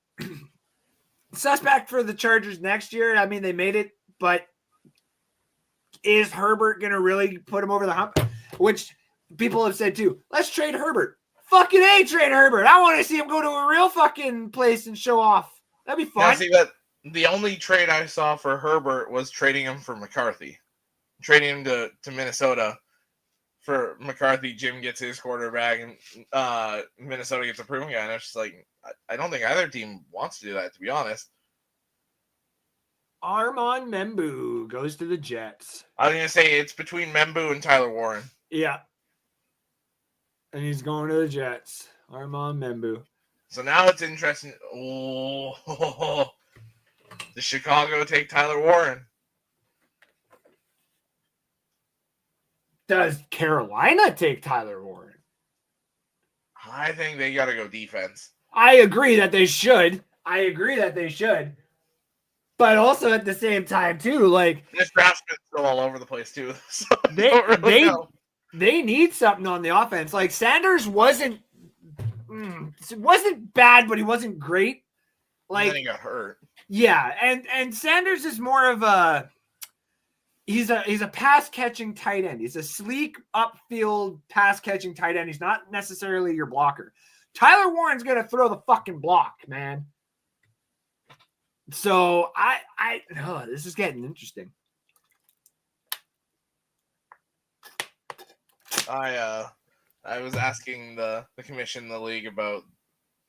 suspect for the Chargers next year. I mean, they made it, but is Herbert going to really put him over the hump? Which people have said too. Let's trade Herbert. Fucking A, trade Herbert. I want to see him go to a real fucking place and show off. That'd be fun. Yeah, see, that the only trade I saw for Herbert was trading him for McCarthy. Trading him to Minnesota for McCarthy. Jim gets his quarterback, and Minnesota gets a proven guy. And it's just like, I don't think either team wants to do that, to be honest. Armand Membu goes to the Jets. I was going to say it's between Membu and Tyler Warren. Yeah. And he's going to the Jets. Armand Membu. So now it's interesting. Oh, does Chicago take Tyler Warren? Does Carolina take Tyler Warren? I think they got to go defense. I agree that they should. But also at the same time, too, like, this draft's been still all over the place, too. So they need something on the offense. Like, Sanders wasn't bad, but he wasn't great. Like, and then he got hurt. Yeah, and Sanders is more of a he's a pass catching tight end. He's a sleek upfield pass catching tight end. He's not necessarily your blocker. Tyler Warren's gonna throw the fucking block, man. So this is getting interesting. I was asking the commission in the league about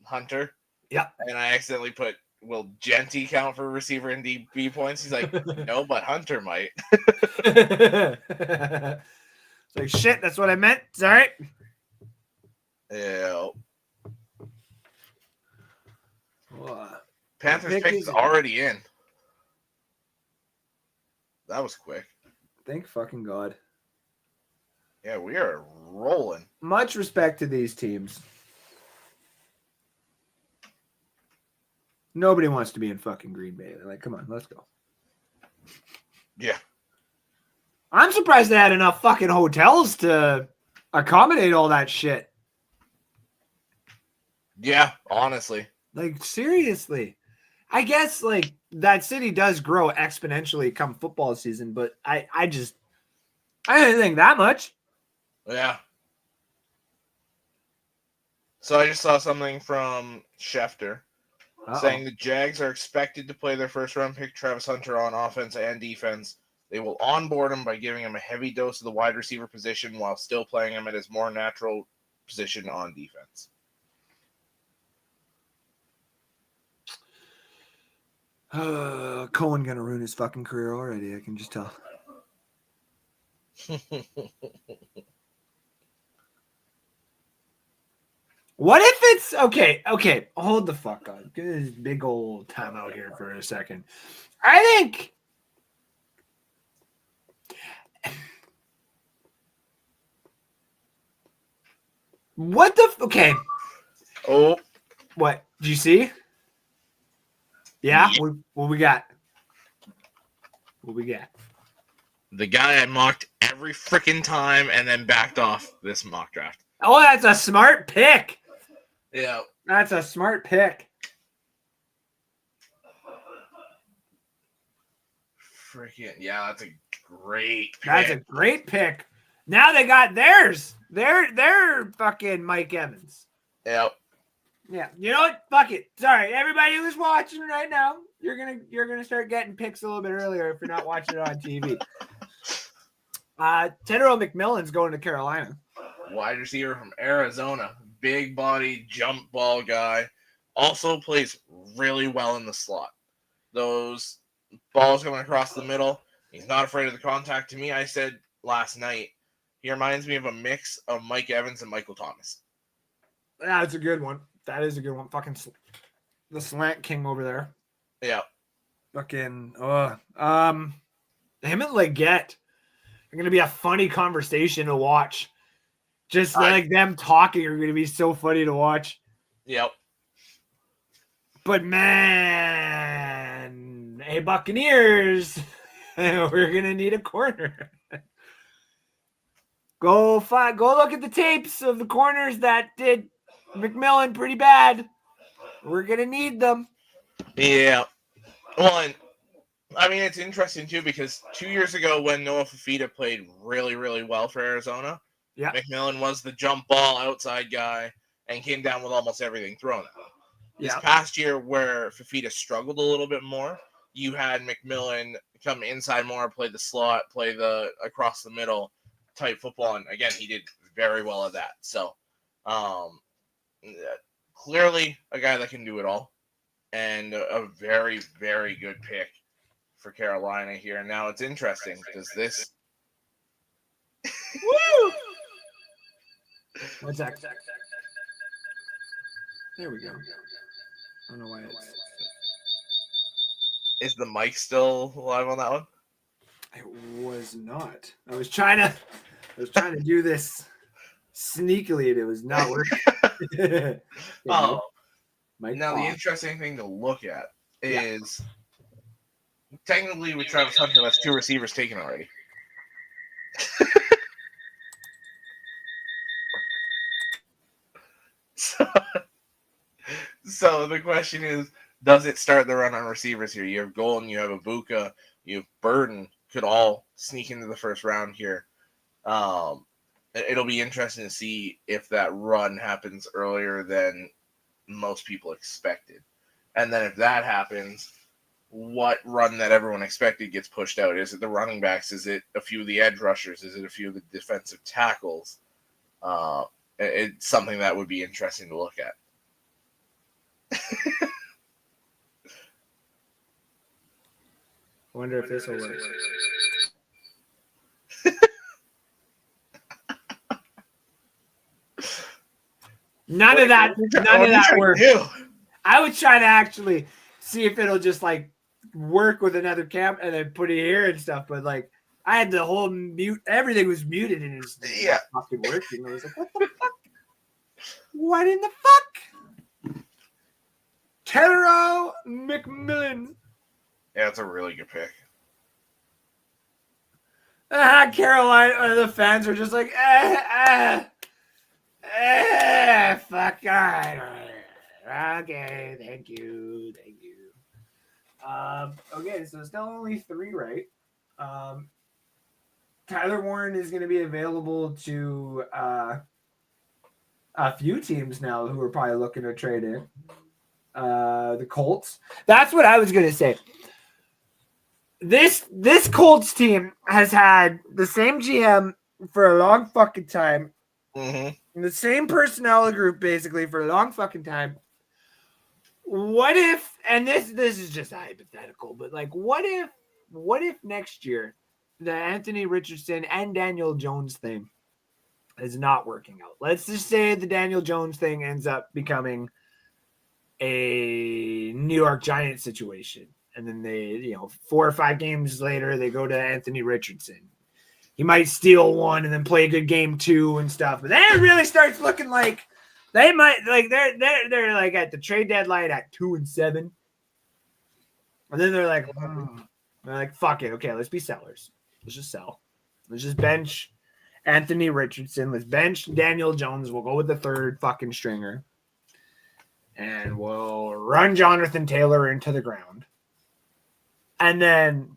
Hunter. Yeah. And I accidentally put, will Genty count for receiver and DB points? He's like, no, but Hunter might. It's like, shit, that's what I meant. Sorry. Yeah. Panthers pick is already in. That was quick. Thank fucking God. Yeah, we are rolling. Much respect to these teams. Nobody wants to be in fucking Green Bay. They're like, come on, let's go. Yeah. I'm surprised they had enough fucking hotels to accommodate all that shit. Yeah, honestly. Like, seriously. I guess, like, that city does grow exponentially come football season, but I didn't think that much. Yeah. So I just saw something from Schefter saying the Jags are expected to play their first-round pick Travis Hunter on offense and defense. They will onboard him by giving him a heavy dose of the wide receiver position while still playing him at his more natural position on defense. Cohen gonna ruin his fucking career already. I can just tell. What if it's okay? Hold the fuck on. Get this big old time out here for a second. I think what the okay. Oh, what did you see? Yeah, what we got? What we got? The guy I mocked every freaking time and then backed off this mock draft. Oh, that's a smart pick. Yeah. That's a smart pick. Freaking, yeah, that's a great pick. That's a great pick. Now they got theirs. They're fucking Mike Evans. Yep. Yeah. You know what? Fuck it. Sorry, everybody who's watching right now, you're gonna start getting picks a little bit earlier if you're not watching it on TV. Tedero McMillan's going to Carolina. Wide receiver from Arizona. Big body, jump ball guy. Also plays really well in the slot. Those balls coming across the middle. He's not afraid of the contact. To me, I said last night, he reminds me of a mix of Mike Evans and Michael Thomas. That's a good one. That is a good one. Fucking the slant king over there. Yeah. Fucking him and Leggett are gonna be a funny conversation to watch. Just like them talking are gonna be so funny to watch. Yep. But man, hey Buccaneers, we're gonna need a corner. Go look at the tapes of the corners that did McMillan pretty bad. We're gonna need them. Yeah. Well, and I mean it's interesting too because 2 years ago when Noah Fafita played really, really well for Arizona, yeah, McMillan was the jump ball outside guy and came down with almost everything thrown at him. This yeah. past year where Fafita struggled a little bit more, you had McMillan come inside more, play the slot, play the across the middle type football, and again he did very well at that. So clearly a guy that can do it all, and a very, very good pick for Carolina here. And now it's interesting because this. Woo! What's that? There we go. I don't know why it's. Is the mic still live on that one? It was not. I was trying to do this sneakily, and it was not working. Oh, Mike now the off. interesting thing to look at is technically with Travis Hunter, that's 2 receivers taken already. So the question is, does it start the run on receivers here? You have Golden, you have Ibuka, you have Burden could all sneak into the first round here. It'll be interesting to see if that run happens earlier than most people expected. And then if that happens, what run that everyone expected gets pushed out? Is it the running backs? Is it a few of the edge rushers? Is it a few of the defensive tackles? It's something that would be interesting to look at. I wonder if this will work. None of that worked. I would try to actually see if it'll just like work with another cam and then put it here and stuff. But like I had the whole mute, everything was muted and it was fucking working. I was like, what the fuck? What in the fuck? Tero McMillan. Yeah, it's a really good pick. Carolina, the fans are just like, fuck. Okay, thank you. Okay, so still only 3 right. Tyler Warren is going to be available to a few teams now who are probably looking to trade in. The Colts. That's what I was going to say. This Colts team has had the same GM for a long fucking time. Mm-hmm. The same personnel group basically for a long fucking time. What if, and this is just hypothetical, but like what if next year the Anthony Richardson and Daniel Jones thing is not working out? Let's just say the Daniel Jones thing ends up becoming a New York Giants situation. And then they, 4 or 5 games later, they go to Anthony Richardson. He might steal one and then play a good game 2 and stuff. But then it really starts looking like they might, like they're like at the trade deadline at 2-7. And then they're like, they're like, fuck it. Okay, let's be sellers. Let's just sell. Let's just bench Anthony Richardson. Let's bench Daniel Jones. We'll go with the 3rd fucking stringer. And we'll run Jonathan Taylor into the ground. And then,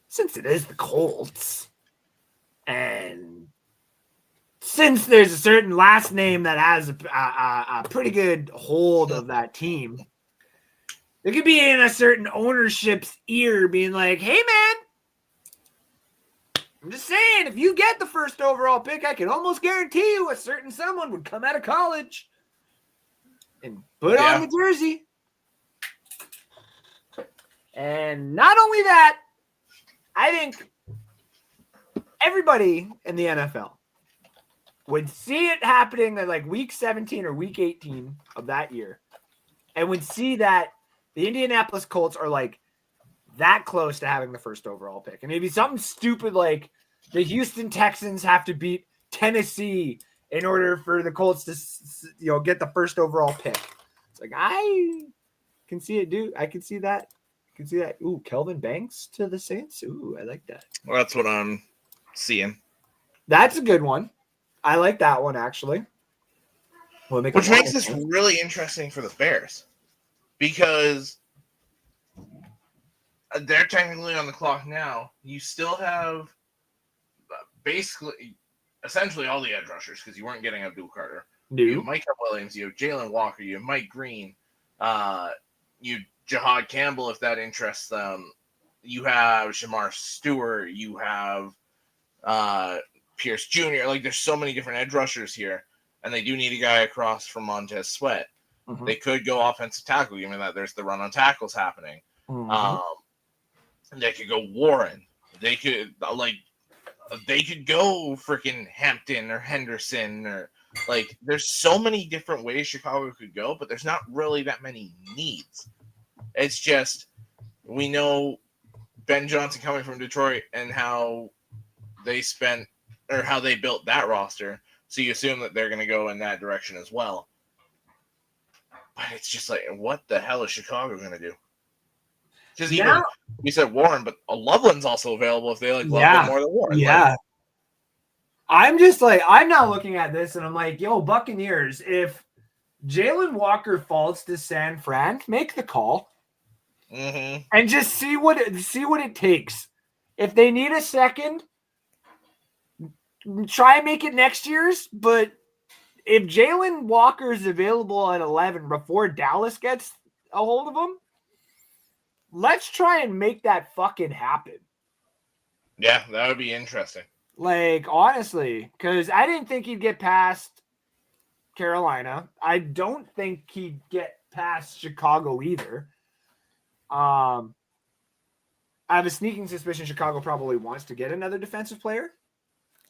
since it is the Colts, and since there's a certain last name that has a pretty good hold of that team, it could be in a certain ownership's ear being like, hey, man, I'm just saying, if you get the 1st overall pick, I can almost guarantee you a certain someone would come out of college and put on the jersey. And not only that, I think everybody in the NFL would see it happening at like week 17 or week 18 of that year and would see that the Indianapolis Colts are like that close to having the 1st overall pick. And maybe something stupid like the Houston Texans have to beat Tennessee in order for the Colts to get the 1st overall pick. It's like, I can see it, dude. I can see that. Can see that. Ooh, Kelvin Banks to the Saints. Ooh, I like that. Well, that's what I'm seeing. That's a good one. I like that one, actually. Which makes this really interesting for the Bears because they're technically on the clock now. You still have essentially all the edge rushers because you weren't getting Abdul Carter. You have Micah Williams. You have Jalen Walker. You have Mike Green. You Jahad Campbell, if that interests them. You have Shamar Stewart. You have Pierce Jr. Like, there's so many different edge rushers here, and they do need a guy across from Montez Sweat. Mm-hmm. They could go offensive tackle, given that there's the run on tackles happening. Mm-hmm. They could go Warren. They could go freaking Hampton or Henderson or like. There's so many different ways Chicago could go, but there's not really that many needs. It's just we know Ben Johnson coming from Detroit and how they built that roster. So you assume that they're going to go in that direction as well. But it's just like, what the hell is Chicago going to do? Because even we said Warren, but Loveland's also available if they like Loveland more than Warren. Yeah. Like, I'm just like, I'm now looking at this and I'm like, yo, Buccaneers, if Jalen Walker falls to San Fran, make the call. Mm-hmm. And just see what it takes If they need a second, try and make it next year's. But if Jalen Walker is available at 11 before Dallas gets a hold of him, let's try and make that fucking happen. Yeah, that would be interesting. Like, honestly, because I didn't think he'd get past Carolina. I don't think he'd get past Chicago either. I have a sneaking suspicion Chicago probably wants to get another defensive player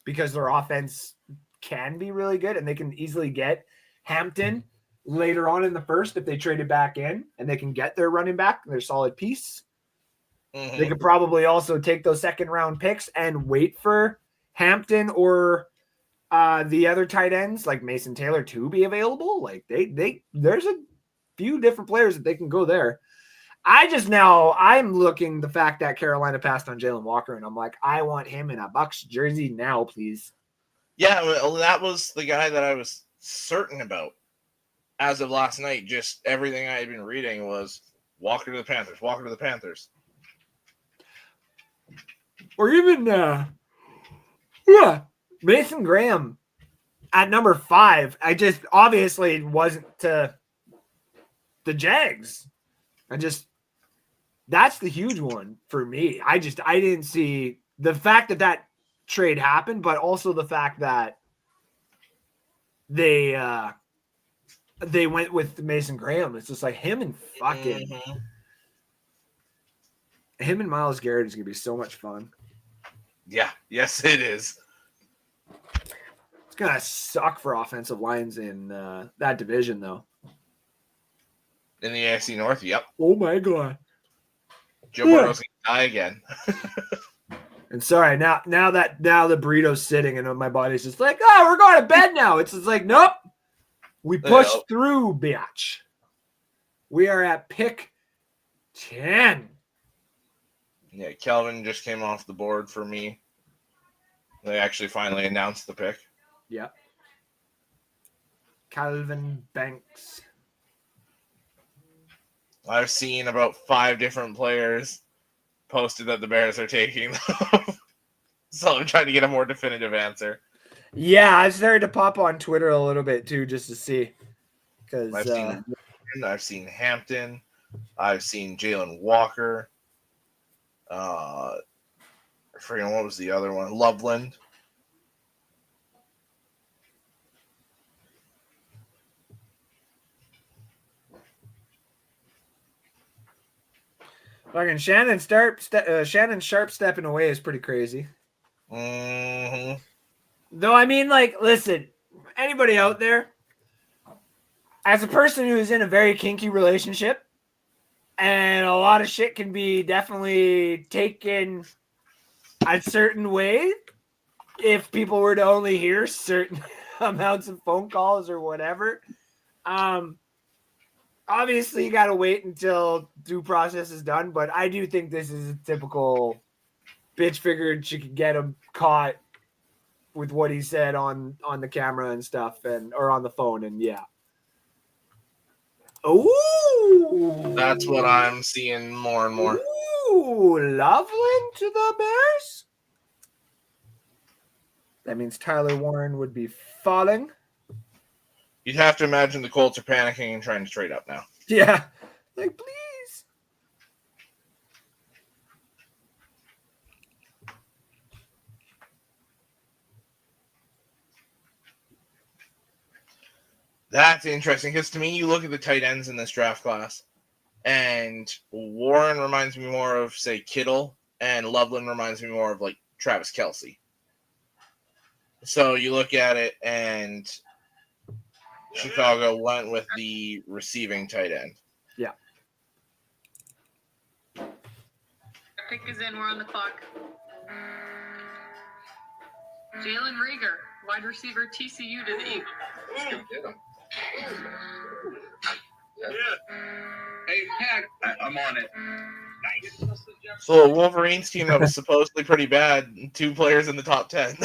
because their offense can be really good and they can easily get Hampton later on in the first if they trade it back in and they can get their running back, their solid piece. Mm-hmm. They could probably also take those second round picks and wait for Hampton or the other tight ends like Mason Taylor to be available. Like there's a few different players that they can go there. I'm looking the fact that Carolina passed on Jalen Walker, and I'm like, I want him in a Bucks jersey now, please. Yeah, well, that was the guy that I was certain about as of last night. Just everything I had been reading was Walker to the Panthers, Walker to the Panthers. Or even, Mason Graham at number 5. I just obviously wasn't to the Jags. That's the huge one for me. I didn't see the fact that trade happened, but also the fact that they went with Mason Graham. It's just like him and him and Myles Garrett is gonna be so much fun. Yeah, yes, it is. It's gonna suck for offensive lines in that division, though. In the AFC North, yep. Oh my god. Joe Burrow's gonna die again. And sorry, now the burrito's sitting and my body's just like, oh, we're going to bed now. It's just like, nope. We pushed through, bitch. We are at pick 10. Yeah, Kelvin just came off the board for me. They actually finally announced the pick. Yeah. Calvin Banks. I've seen about 5 different players posted that the Bears are taking them. So I'm trying to get a more definitive answer. Yeah, I started to pop on Twitter a little bit too, just to see. Because I've seen Hampton. I've seen Jalen Walker. I forget what was the other one. Loveland. fucking Shannon Sharp stepping away is pretty crazy. Mm-hmm. Though, I mean, like, listen, anybody out there, as a person who is in a very kinky relationship, and a lot of shit can be definitely taken a certain way if people were to only hear certain amounts of phone calls or whatever. Obviously, you got to wait until due process is done, but I do think this is a typical bitch figured she could get him caught with what he said on the camera and stuff, or on the phone, and yeah. Ooh, that's what I'm seeing more and more. Ooh, Loveland to the Bears. That means Tyler Warren would be falling. You'd have to imagine the Colts are panicking and trying to trade up now. Yeah, like please. That's interesting because to me, you look at the tight ends in this draft class, and Warren reminds me more of, say, Kittle, and Loveland reminds me more of, like, Travis Kelce. So you look at it, and Chicago went with the receiving tight end. Yeah. Pick is in. We're on the clock. Jalen Reagor, wide receiver, TCU to the Eagles. Hey, Heck, I'm on it. Nice. So the Wolverines team that was supposedly pretty bad, 2 players in the top 10.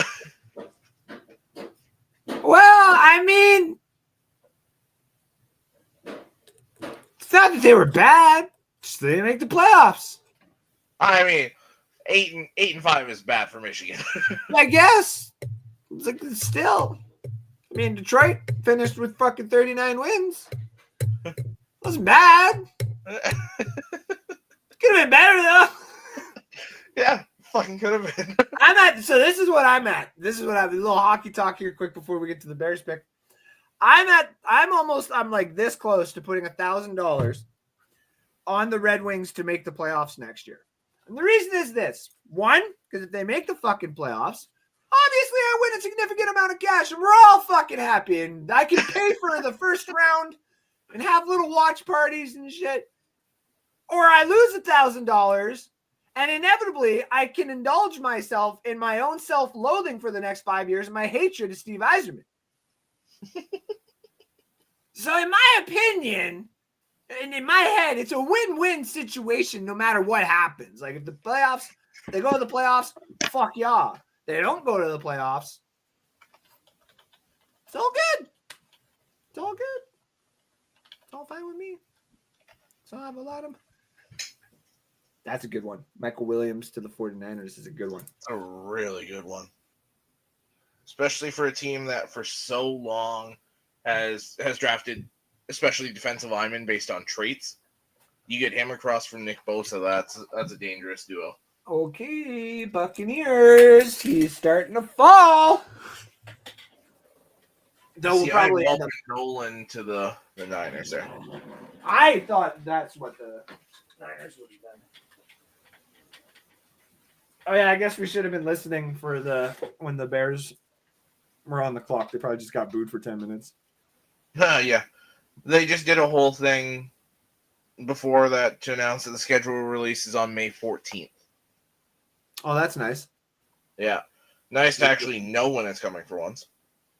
Well, I mean, it's not that they were bad. Just they didn't make the playoffs. I mean, 8-5 is bad for Michigan. I guess. It's like still. I mean, Detroit finished with fucking 39 wins. Wasn't bad. Could have been better though. Yeah, fucking could have been. So this is what I'm at. This is what I'm. A little hockey talk here, quick before we get to the Bears pick. I'm like this close to putting $1,000 on the Red Wings to make the playoffs next year. And the reason is this: one, because if they make the fucking playoffs, obviously I win a significant amount of cash, and we're all fucking happy, and I can pay for the first round and have little watch parties and shit. Or I lose $1,000. And inevitably, I can indulge myself in my own self-loathing for the next 5 years and my hatred of Steve Yzerman. So in my opinion, and in my head, it's a win-win situation no matter what happens. Like if the playoffs, they go to the playoffs, fuck y'all. They don't go to the playoffs. It's all good. It's all good. It's all fine with me. So I have a lot of... That's a good one. Michael Williams to the 49ers is a good one. It's a really good one. Especially for a team that for so long has drafted, especially defensive linemen based on traits. You get him across from Nick Bosa, that's a dangerous duo. Okay, Buccaneers. He's starting to fall. Though we'll probably end up Nolan to the Niners there. I thought that's what the Niners would have done. Oh yeah, I guess we should have been listening for when the Bears were on the clock. They probably just got booed for 10 minutes. Yeah. They just did a whole thing before that to announce that the schedule release is on May 14th. Oh, that's nice. Yeah. Nice to actually know when it's coming for once.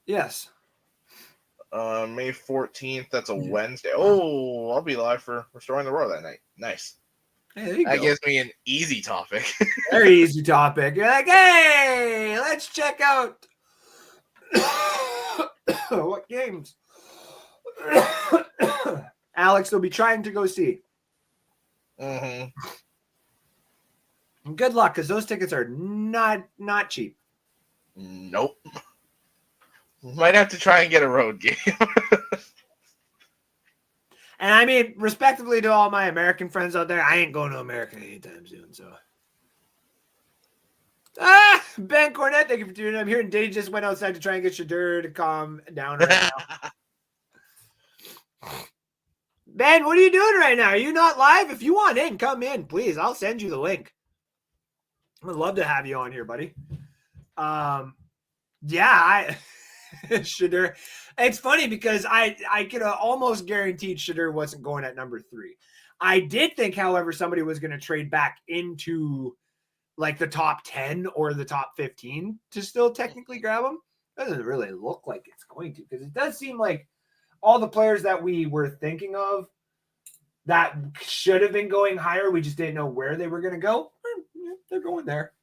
Yes. May 14th, that's a Wednesday. Oh, I'll be live for Restoring the Roar that night. Nice. Hey, there you that go. gives me an easy topic. Very easy topic. You're like, hey, let's check out what games Alex will be trying to go see. Mm-hmm. Good luck, because those tickets are not cheap. Nope. Might have to try and get a road game. And I mean, respectively to all my American friends out there, I ain't going to America anytime soon. So, Ben Cornett, thank you for tuning in. I'm hearing Dave just went outside to try and get Shadur to calm down right now. Ben, what are you doing right now? Are you not live? If you want in, come in, please. I'll send you the link. I would love to have you on here, buddy. Yeah, Shadur. It's funny because I could have almost guaranteed Shadur wasn't going at number 3. I did think, however, somebody was going to trade back into like the top 10 or the top 15 to still technically grab him. Doesn't really look like it's going to, because it does seem like all the players that we were thinking of that should have been going higher, we just didn't know where they were going to go. They're going there.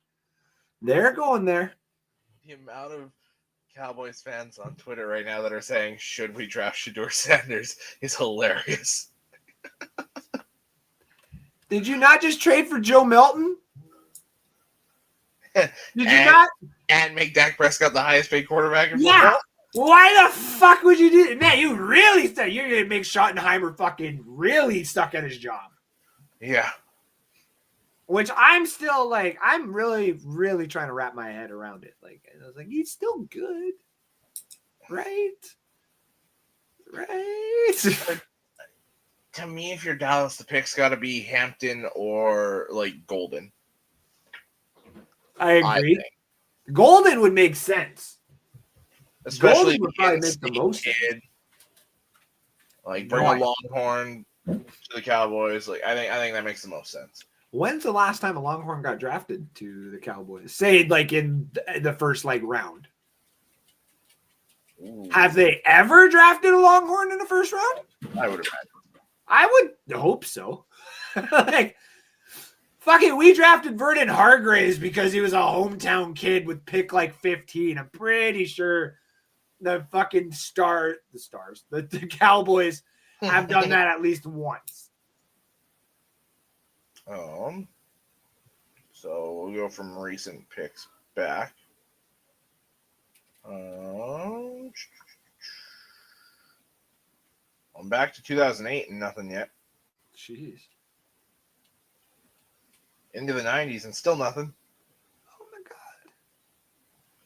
They're going there. The amount of Cowboys fans on Twitter right now that are saying, should we draft Shadur Sanders, is hilarious. Did you not just trade for Joe Milton? Did you not? And make Dak Prescott the highest paid quarterback in football? Yeah. Why the fuck would you do that? Man, you really said you're going to make Schottenheimer fucking really stuck at his job. Yeah. Which I'm still like, I'm really, really trying to wrap my head around it. Like, I was like, he's still good. Right? Right? To me, if you're Dallas, the pick's got to be Hampton or, like, Golden. I agree. Golden would make sense. Especially Golden would probably make the most kid. Like, bring a Longhorn to the Cowboys. Like, I think that makes the most sense. When's the last time a Longhorn got drafted to the Cowboys? Say, like, in the first, like, round. Ooh. Have they ever drafted a Longhorn in the first round? I would imagine. I would hope so. Like, fucking, we drafted Vernon Hargraves because he was a hometown kid with pick, like, 15. I'm pretty sure the fucking the Cowboys have done that at least once. So So we'll go from recent picks back. I'm back to 2008 and nothing yet. Jeez. Into the 90s and still nothing. Oh my god.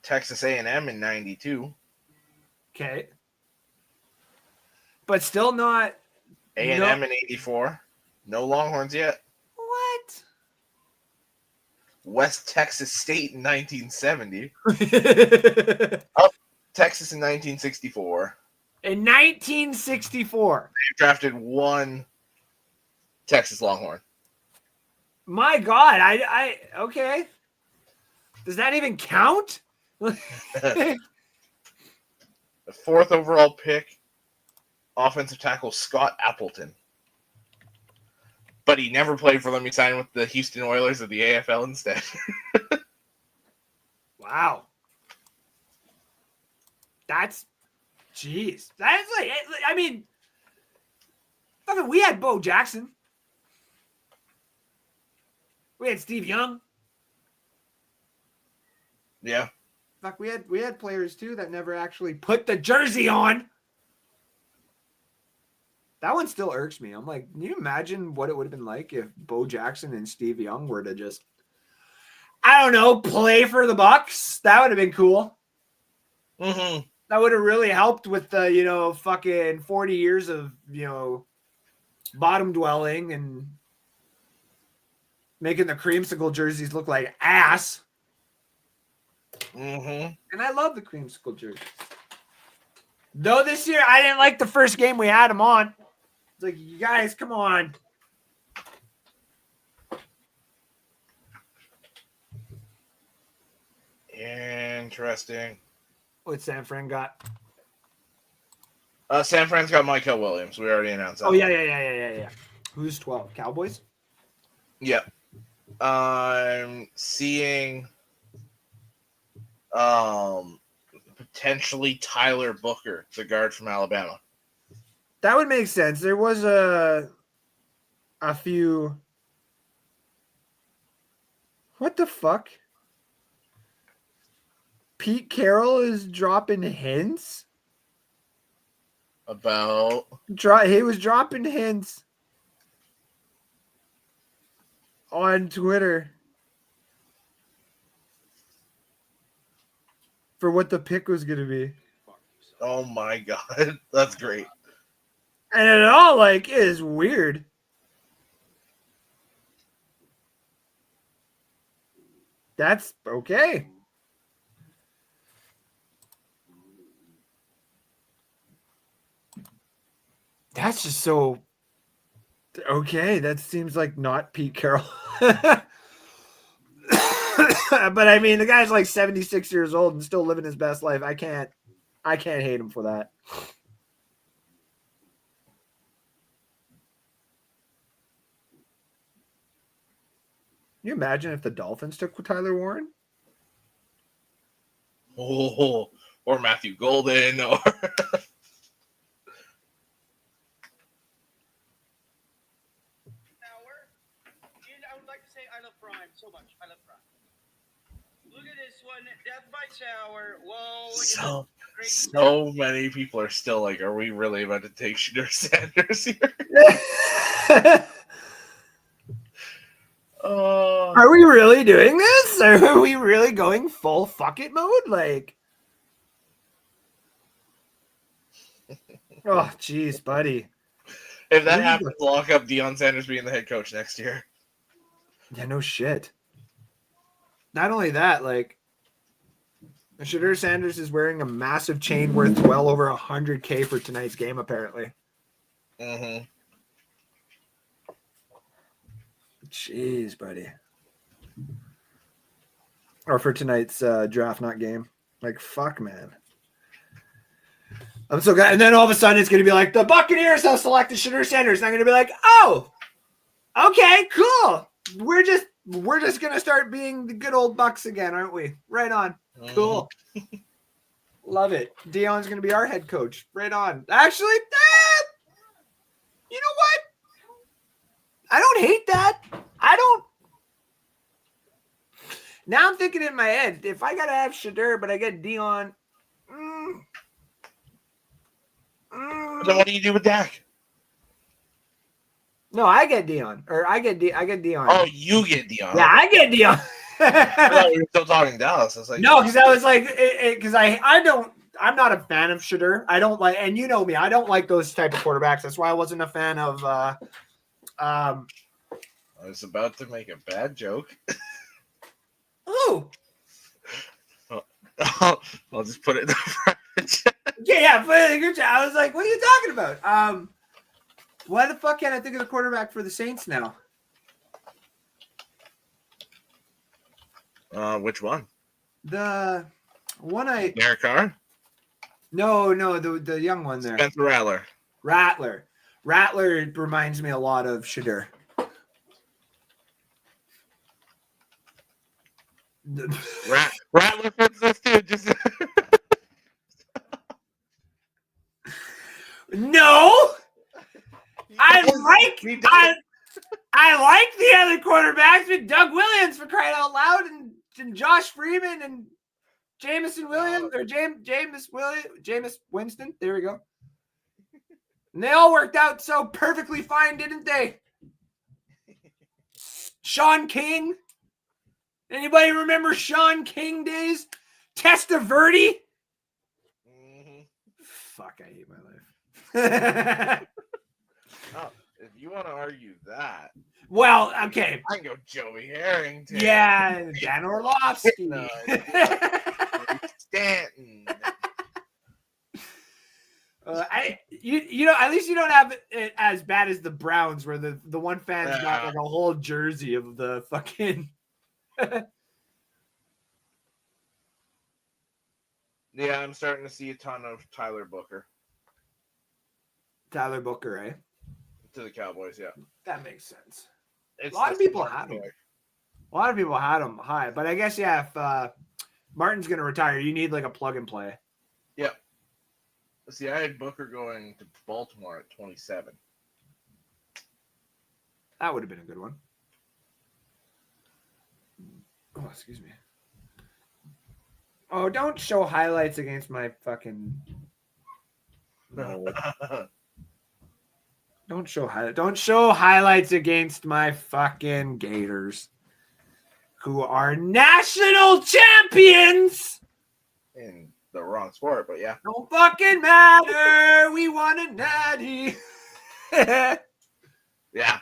Texas A&M in 92. Okay. But still not. A&M in 84. No Longhorns yet. What? West Texas State in 1970. Texas in 1964. In 1964. They've drafted one Texas Longhorn. My God. I okay. Does that even count? The 4th overall pick, offensive tackle Scott Appleton. But he never played for them. He signed with the Houston Oilers of the AFL instead. Wow. That's, jeez. That's like, I mean, fucking, we had Bo Jackson. We had Steve Young. Yeah. Fuck, we had players too that never actually put the jersey on. That one still irks me. I'm like, can you imagine what it would have been like if Bo Jackson and Steve Young were to just, I don't know, play for the Bucks? That would have been cool. Mm-hmm. That would have really helped with the, fucking 40 years of, bottom dwelling and making the creamsicle jerseys look like ass. Mm-hmm. And I love the creamsicle jersey. Though this year, I didn't like the first game we had them on. It's like, you guys, come on. Interesting. What San Fran got? San Fran's got Michael Williams. We already announced that. Oh, yeah. Who's 12? Cowboys? Yeah. I'm seeing potentially Tyler Booker, the guard from Alabama. That would make sense. There was a few. What the fuck? Pete Carroll is dropping hints? About? He was dropping hints on Twitter for what the pick was going to be. Oh my God. That's great. And it all is weird. That's okay. That's just so okay. That seems like not Pete Carroll. But I mean, the guy's like 76 years old and still living his best life. I can't hate him for that. Can you imagine if the Dolphins took Tyler Warren? Oh, or Matthew Golden, or I would like to say I love Prime so much. I love Prime. Look at this one, Death by Shower. Whoa. So many people are still like, are we really about to take Shedeur Sanders here? Are we really doing this? Are we really going full fuck it mode? Oh, jeez, buddy. If that happens, lock up Deion Sanders being the head coach next year. Yeah, no shit. Not only that, Shedeur Sanders is wearing a massive chain worth well over $100K for tonight's game, apparently. Mm-hmm. Jeez, buddy. Or for tonight's draft, not game. Fuck, man. I'm so glad. And then all of a sudden it's going to be like, the Buccaneers have selected Shedeur Sanders. And I'm going to be like, oh, okay, cool. We're just going to start being the good old Bucks again, aren't we? Right on. Cool. Love it. Deion's going to be our head coach. Right on. Actually, you know what? I don't hate that. Now I'm thinking in my head, if I gotta have Shedeur, but I get Dion. Then what do you do with Dak? No, I get Dion, or I get Dion. Oh, you get Dion. Yeah, I get Dion. I thought we were still talking Dallas. I was like, no, because I was like, because I'm not a fan of Shedeur. I don't like, and you know me, I don't like those type of quarterbacks. That's why I wasn't a fan of. I was about to make a bad joke. Ooh. I'll just put it in the private chat. Yeah, put it in the group chat. I was like, what are you talking about? Why the fuck can't I think of the quarterback for the Saints now? Which one? The one Derek Carr? No, the young one there. Spencer Rattler. Rattler reminds me a lot of Shedeur. Rattler fits this too. Just no. I like the other quarterbacks with Doug Williams for crying out loud, and Josh Freeman and Jameson Williams or Jameis Winston. There we go. And they all worked out so perfectly fine, didn't they? Sean King. Anybody remember Sean King days? Testaverde? mm-hmm. Fuck, I hate my life. Oh, if you want to argue that, well, okay. I can go Joey Harrington. Yeah, Dan Orlovsky. No, Stanton. You know, at least you don't have it as bad as the Browns, where the one fan's got like a whole jersey of the fucking. Yeah, I'm starting to see a ton of Tyler Booker Tyler Booker, eh? to the Cowboys. Yeah, That makes sense. it's A lot of people smart had him. pick. A lot of people had him high, but I guess if Martin's going to retire, you need like a plug and play. Yep. See, I had Booker going to Baltimore at 27. That would have been a good one. Oh, excuse me. Oh, don't show highlights against my fucking. No. Don't show highlights against my fucking Gators, who are national champions. In the wrong sport, but yeah. Don't fucking matter. We won a natty. Yeah.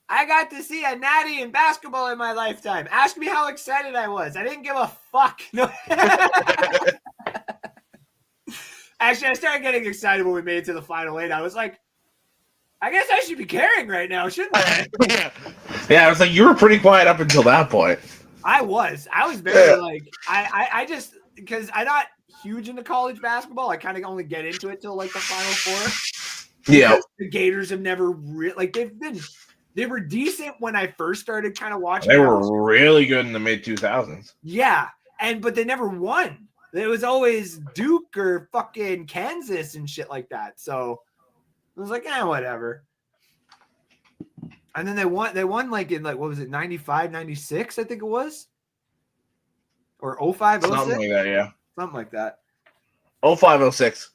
I got to see a natty in basketball in my lifetime. Ask me how excited I was. I didn't give a fuck. No. Actually, I started getting excited when we made it to the final eight. I was like, I guess I should be caring right now, shouldn't I? Yeah, I was like, you were pretty quiet up until that point. I was very like, I just, because I'm not huge into college basketball. I kind of only get into it till like the Final Four. Yeah. Because the Gators have never really, like they were decent when I first started kind of watching. They were really good in the mid 2000s. Yeah. But they never won. It was always Duke or fucking Kansas and shit like that. So I was like, whatever. And then they won like in like, what was it, 95, 96, I think it was? Or 05, 06? Something like that, yeah. Something like that. 05, 06.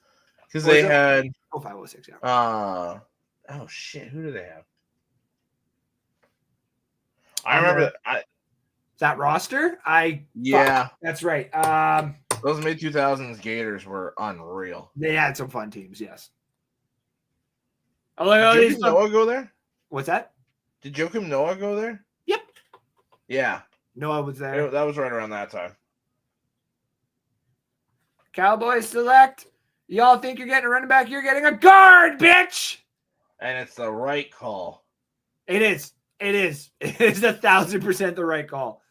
Because they had 05, 06, yeah. Oh shit, who do they have? I remember that roster? Yeah. Fuck, that's right. Those mid 2000s Gators were unreal. They had some fun teams, yes. Did Noah go there? What's that? Did Joakim Noah go there? Yep. Yeah. Noah was there. That was right around that time. Cowboys select. Y'all think you're getting a running back? You're getting a guard, bitch. And it's the right call. It is. It is 1,000% the right call.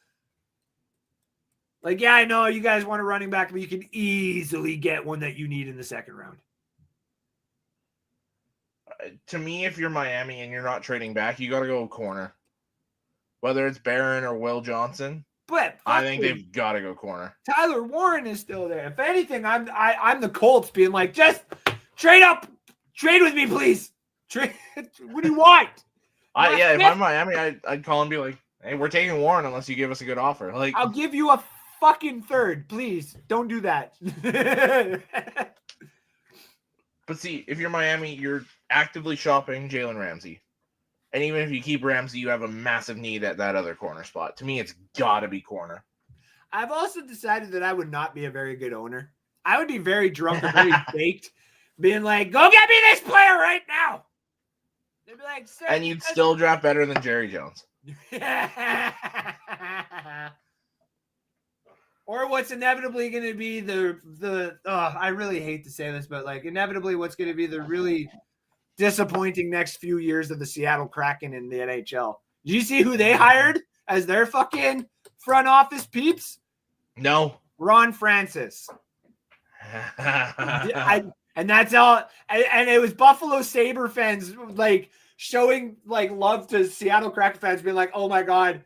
Like, yeah, I know you guys want a running back, but you can easily get one that you need in the second round. To me, if you're Miami and you're not trading back, you got to go corner. Whether it's Barron or Will Johnson, but I think they've got to go corner. Tyler Warren is still there. If anything, I'm the Colts being like, just trade up, trade with me, please. Trade. What do you want? If I'm Miami, I'd call and be like, Hey, we're taking Warren unless you give us a good offer. Like, I'll give you a fucking third, please. Don't do that. but see, if you're Miami, you're actively shopping Jalen Ramsey. And even if you keep Ramsey, you have a massive need at that other corner spot. To me, it's got to be corner. I've also decided that I would not be a very good owner. I would be very drunk or very baked, being like, go get me this player right now. They'd be like, sir. And you'd still draft better than Jerry Jones. Or what's inevitably going to be the I really hate to say this, but like inevitably what's going to be the really disappointing next few years of the Seattle Kraken in the NHL. Did you see who they hired as their fucking front office peeps? No. Ron Francis. And that's all. And it was Buffalo Sabre fans like showing like love to Seattle Kraken fans, being like, "Oh my god,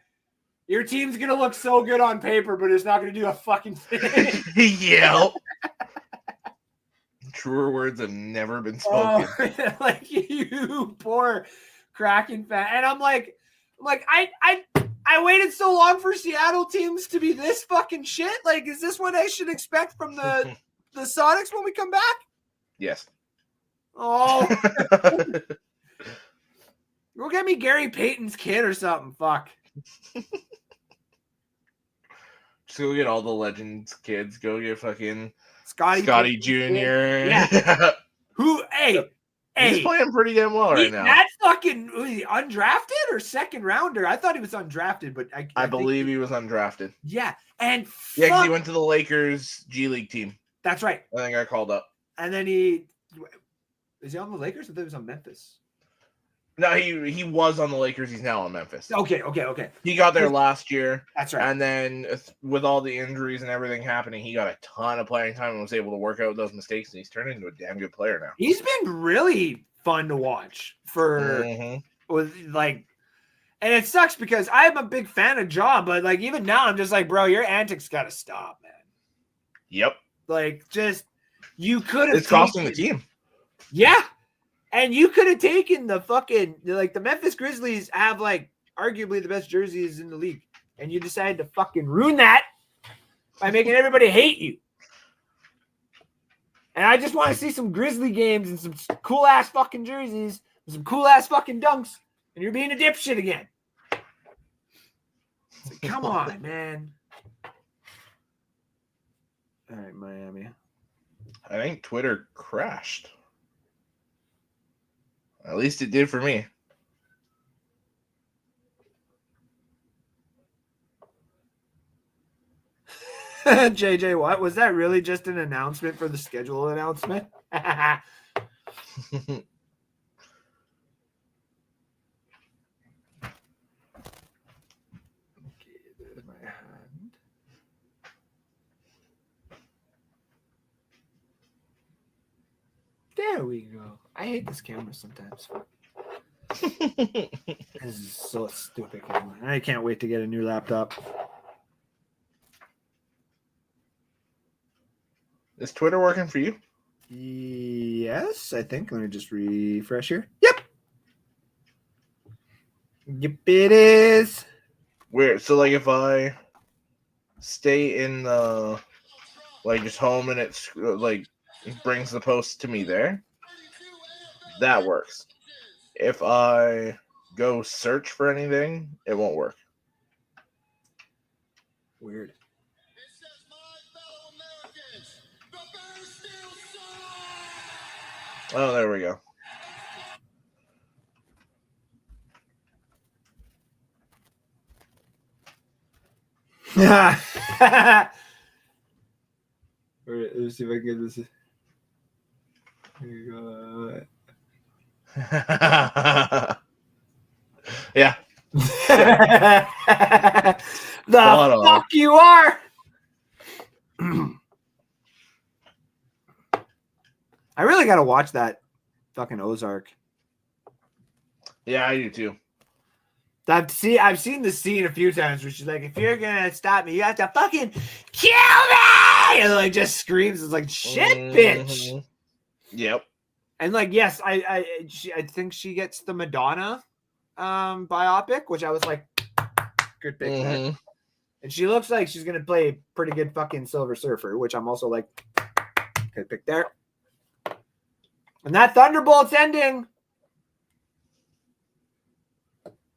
your team's gonna look so good on paper, but it's not gonna do a fucking thing." Yeah. Truer words have never been spoken. Oh, like you poor Kraken fan. And I'm like I waited so long for Seattle teams to be this fucking shit. Like, is this what I should expect from the Sonics when we come back? Yes. Oh. Go get me Gary Payton's kid or something. Fuck. Just go get all the Legends kids. Go get fucking Scotty Jr. Yeah. Who? Hey, he's playing pretty damn well right now. That's fucking undrafted or second rounder. I thought he was undrafted, but I believe he was undrafted. Yeah, and yeah, because he went to the Lakers G League team. That's right. I think I called up. And then is he on the Lakers? I thought he was on Memphis. No, he was on the Lakers. He's now on Memphis. Okay. He got there last year. That's right. And then with all the injuries and everything happening, he got a ton of playing time and was able to work out those mistakes. And he's turned into a damn good player now. He's been really fun to watch with like, and it sucks because I'm a big fan of Ja, but like even now I'm just like, bro, your antics got to stop, man. Yep. Like just you could have. It's costing the team. Yeah. And you could have taken the fucking, like, the Memphis Grizzlies have, like, arguably the best jerseys in the league. And you decided to fucking ruin that by making everybody hate you. And I just want to see some Grizzly games and some cool-ass fucking jerseys and some cool-ass fucking dunks. And you're being a dipshit again. Like, come on, man. All right, Miami. I think Twitter crashed. At least it did for me. JJ, what? Was that really just an announcement for the schedule announcement? Okay, there's my hand. There we go. I hate this camera sometimes. This is so stupid camera. I can't wait to get a new laptop. Is Twitter working for you? Yes, I think. Let me just refresh here. Yep. Yep, it is. Weird. So, like, if I stay in the, like, just home and it's, like, it brings the post to me there, that works. If I go search for anything, it won't work. Weird. Oh, there we go. Let's see if I can get this. Here you go. Yeah. The fuck you are. I really gotta watch that fucking Ozark. Yeah, I do too. I've seen the scene a few times where she's like, if you're gonna stop me, you have to fucking kill me, and like just screams. It's like shit, bitch. Yep. And like, yes, I think she gets the Madonna biopic, which I was like, Good pick. Mhm. And she looks like she's going to play pretty good fucking Silver Surfer, which I'm also like, good pick there. And that Thunderbolt's ending.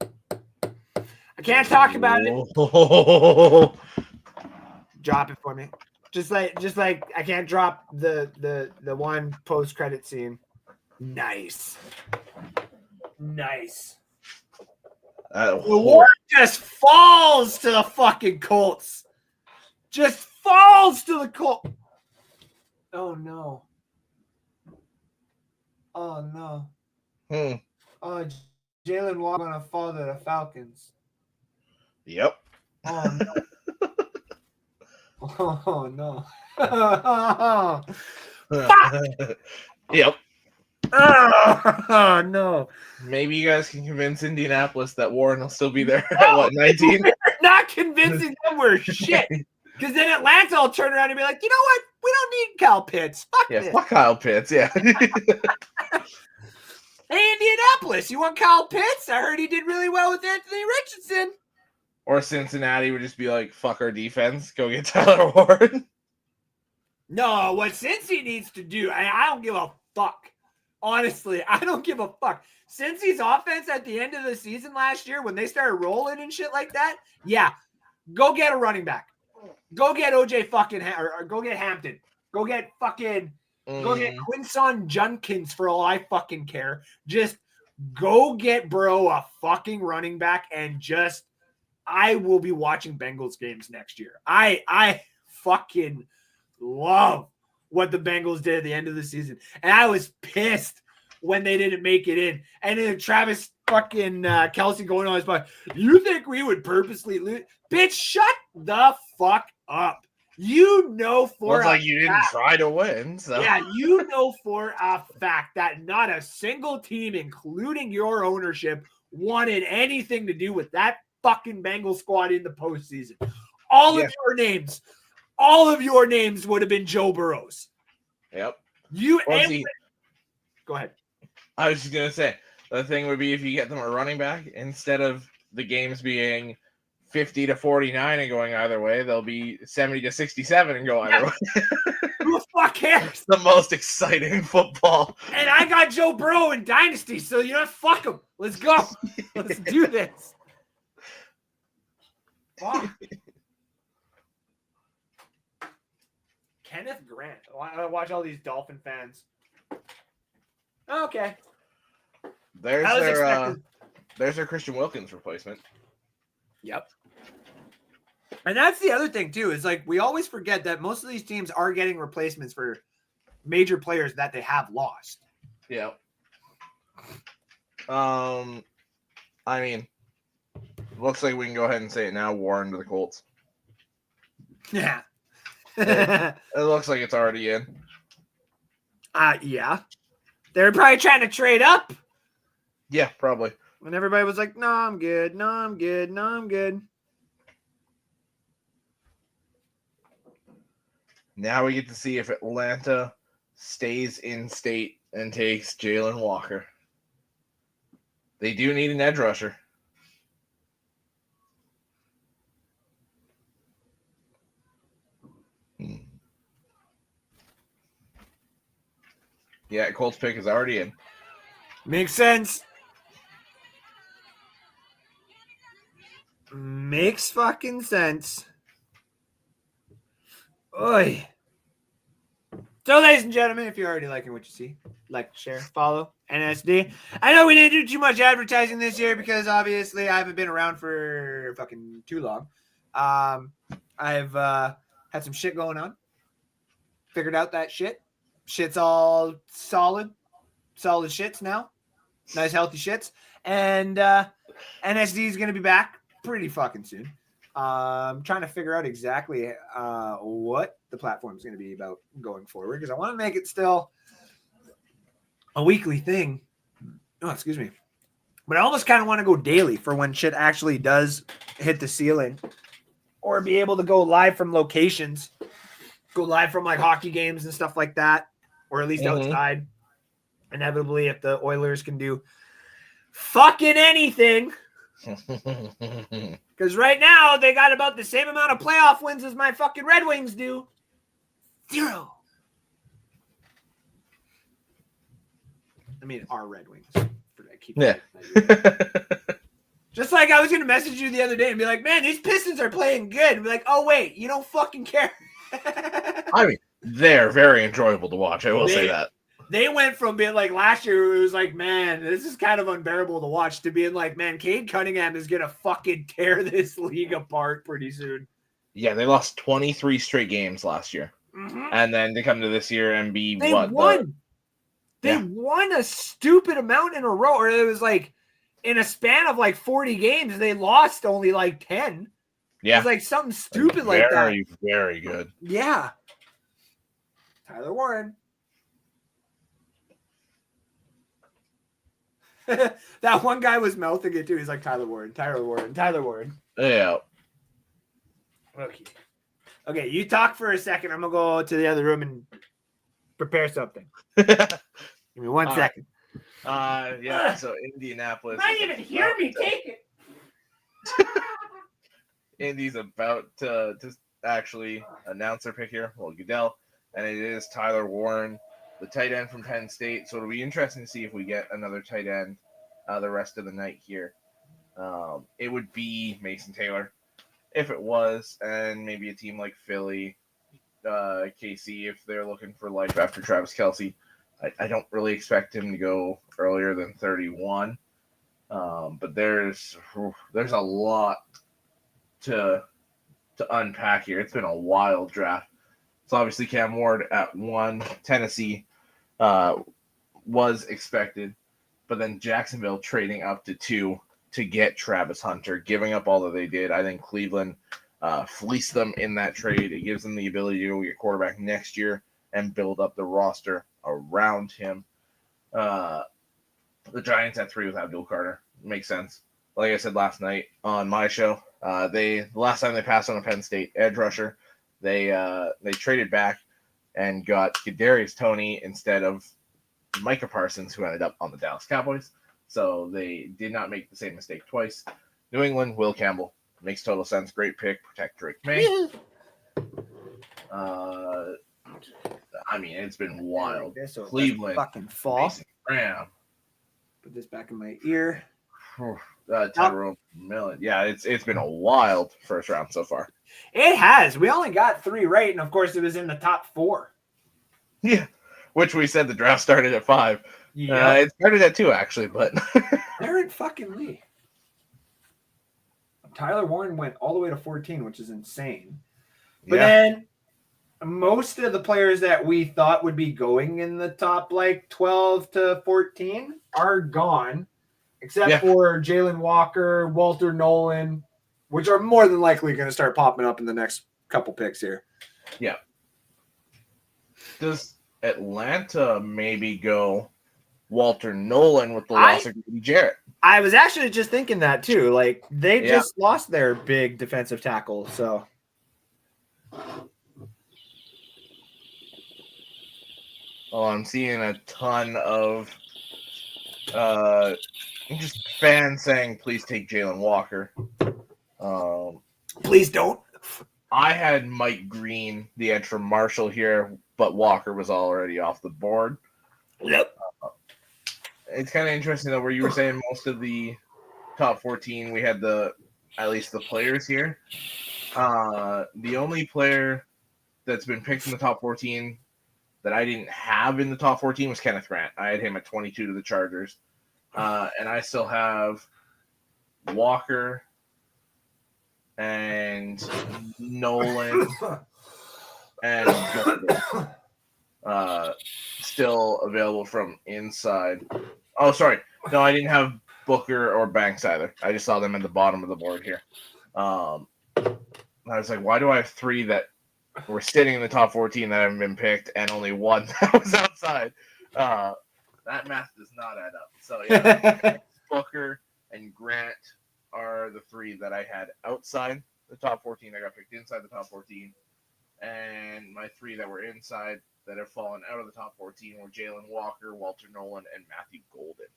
I can't talk about it. Oh. Drop it for me. Just like I can't drop the one post credit scene. Nice. The war just falls to the fucking Colts. Just falls to the Colts. Oh no. Oh no. Oh, Jalen Watt gonna fall to the Falcons. Yep. Oh no. Oh no. Yep. Oh no. Maybe you guys can convince Indianapolis that Warren will still be there at what, 19? We're not convincing them we're shit. Because then Atlanta will turn around and be like, you know what? We don't need Kyle Pitts. Fuck Yeah, this. fuck Kyle Pitts. Yeah. Hey, Indianapolis, you want Kyle Pitts? I heard he did really well with Anthony Richardson. Or Cincinnati would just be like, fuck our defense. Go get Tyler Warren. No, what Cincy needs to do, I don't give a fuck. Honestly, I don't give a fuck. Cincy's offense at the end of the season last year, when they started rolling and shit like that, yeah, go get a running back. Go get OJ fucking, or go get Hampton. Go get fucking, go get Quinson Junkins for all I fucking care. Just go get bro a fucking running back and just, I will be watching Bengals games next year. I fucking love what the Bengals did at the end of the season. And I was pissed when they didn't make it in. And then Travis fucking Kelsey going on his podcast, you think we would purposely lose? Bitch, shut the fuck up. You know for it's like you didn't try to win. So. Yeah, you know for a fact that not a single team, including your ownership, wanted anything to do with that fucking Bengals squad in the postseason. All of your names would have been Joe Burrows. Yep. Go ahead. I was just gonna say the thing would be if you get them a running back instead of the games being 50-49 and going either way, they'll be 70-67 and go either way. Who the fuck cares? The most exciting football. And I got Joe Burrow in Dynasty, so you know what? Fuck him. Let's go. Let's do this. Fuck. Kenneth Grant. I watch all these Dolphin fans. Okay. There's their Christian Wilkins replacement. Yep. And that's the other thing too, is like we always forget that most of these teams are getting replacements for major players that they have lost. Yeah. I mean, looks like we can go ahead and say it now. Warren to the Colts. Yeah. It looks like it's already in. Yeah. They're probably trying to trade up. Yeah, probably. And everybody was like, no, I'm good. No, I'm good. No, I'm good. Now we get to see if Atlanta stays in state and takes Jalen Walker. They do need an edge rusher. Yeah, Colts pick is already in. Makes sense. Makes fucking sense. Oi. So, ladies and gentlemen, if you're already liking what you see, like, share, follow, NSD. I know we didn't do too much advertising this year because obviously I haven't been around for fucking too long. I've had some shit going on. Figured out that shit. Shit's all solid shits now. Nice, healthy shits. And NSD is going to be back pretty fucking soon. I'm trying to figure out exactly what the platform is going to be about going forward because I want to make it still a weekly thing. Oh, excuse me. But I almost kind of want to go daily for when shit actually does hit the ceiling or be able to go live from locations, go live from like hockey games and stuff like that, or at least outside. Inevitably, if the Oilers can do fucking anything. Because right now, they got about the same amount of playoff wins as my fucking Red Wings do. 0. I mean, our Red Wings. Yeah. Just like I was going to message you the other day and be like, man, these Pistons are playing good. And be like, oh, wait, you don't fucking care. I mean, they're very enjoyable to watch. I will say that. They went from being like last year, it was like, man, this is kind of unbearable to watch, to being like, man, Cade Cunningham is going to fucking tear this league apart pretty soon. Yeah, they lost 23 straight games last year. Mm-hmm. And then to come to this year and be They won. They won a stupid amount in a row. Or it was like in a span of like 40 games, they lost only like 10. Yeah. It was like something stupid like that. Very, very good. Yeah. Tyler Warren. That one guy was mouthing it too. He's like, Tyler Warren. Yeah. Okay, you talk for a second. I'm going to go to the other room and prepare something. Give me 1 second. Yeah, so Indianapolis. Might even hear me take it. Indy's about to actually announce their pick here. Well, Goodell. And it is Tyler Warren, the tight end from Penn State. So it'll be interesting to see if we get another tight end the rest of the night here. It would be Mason Taylor if it was, and maybe a team like Philly, KC, if they're looking for life after Travis Kelce. I don't really expect him to go earlier than 31. But there's a lot to unpack here. It's been a wild draft. So obviously Cam Ward at 1, Tennessee was expected, but then Jacksonville trading up to 2 to get Travis Hunter, giving up all that they did. I think Cleveland fleeced them in that trade. It gives them the ability to go get quarterback next year and build up the roster around him. The Giants at 3 with Abdul Carter. Makes sense. Like I said last night on my show, the last time they passed on a Penn State edge rusher, they traded back and got Kadarius Toney instead of Micah Parsons, who ended up on the Dallas Cowboys. So they did not make the same mistake twice. New England, Will Campbell. Makes total sense. Great pick. Protect Drake May. I mean, it's been wild. So Cleveland. Fucking fall. Mason Graham. Put this back in my ear. Tyrone Millen. Yeah, it's been a wild first round so far. It has. We only got 3 right, and of course it was in the top 4. Yeah, which we said the draft started at 5. Yeah, it started at 2 actually, but Aaron fucking Lee. Tyler Warren went all the way to 14, which is insane. But then most of the players that we thought would be going in the top like 12 to 14 are gone, except for Jalen Walker, Walter Nolan, which are more than likely going to start popping up in the next couple picks here. Yeah. Does Atlanta maybe go Walter Nolan with the loss of Grady Jarrett? I was actually just thinking that too. Like they just lost their big defensive tackle, so. Oh, I'm seeing a ton of just fans saying, please take Jalen Walker. Please don't. I had Mike Green, the edge from Marshall here, but Walker was already off the board. Yep. It's kind of interesting, though, where you were saying most of the top 14, we had at least the players here. The only player that's been picked in the top 14 that I didn't have in the top 14 was Kenneth Grant. I had him at 22 to the Chargers. And I still have Walker and Nolan and still available from inside. Oh, sorry. No, I didn't have Booker or Banks either. I just saw them at the bottom of the board here. I was like, why do I have 3 that were sitting in the top 14 that haven't been picked and only 1 that was outside? That math does not add up. So, yeah, Booker and Grant are the 3 that I had outside the top 14. I got picked inside the top 14. And my 3 that were inside that have fallen out of the top 14 were Jalen Walker, Walter Nolan, and Matthew Golden.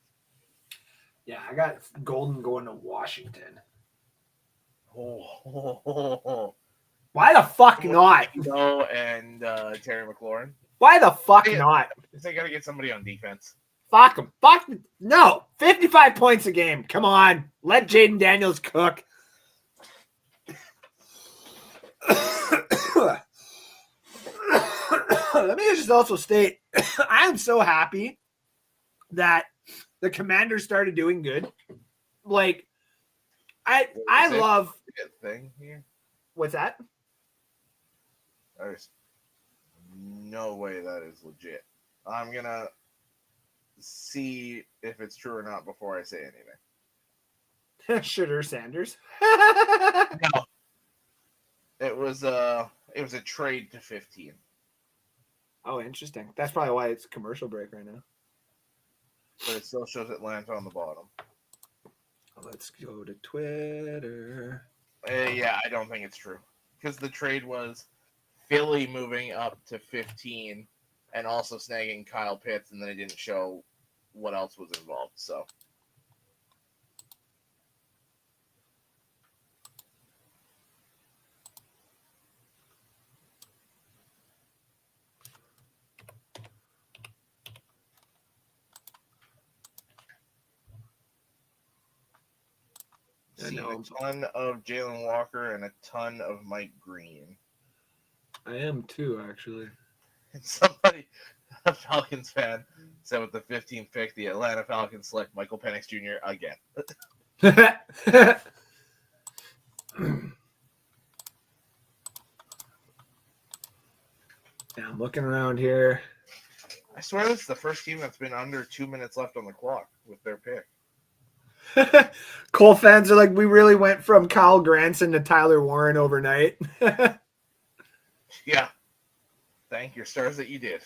Yeah, I got Golden going to Washington. Oh, Why the fuck not? No, and Terry McLaurin. Why the fuck Yeah. not? They got to get somebody on defense. Fuck him. Fuck no. 55 points a game. Come on. Let Jaden Daniels cook. Let me just also state, I am so happy that the Commanders started doing good. Like, I love thing here. What's that? There's no way that is legit. I'm gonna see if it's true or not before I say anything. Shitter Sanders. No, it was a trade to 15. Oh, interesting. That's probably why it's commercial break right now. But it still shows Atlanta on the bottom. Let's go to Twitter. Yeah, I don't think it's true. Because the trade was Philly moving up to 15 and also snagging Kyle Pitts, and then it didn't show what else was involved. So seen a ton of Jalen Walker and a ton of Mike Green. I am too, actually. And somebody, a Falcons fan, said with the 15th pick, the Atlanta Falcons select Michael Penix Jr. again. Yeah, I'm looking around here. I swear this is the first team that's been under 2 minutes left on the clock with their pick. Cole fans are like, we really went from Kyle Granson to Tyler Warren overnight. Yeah. Thank your stars that you did.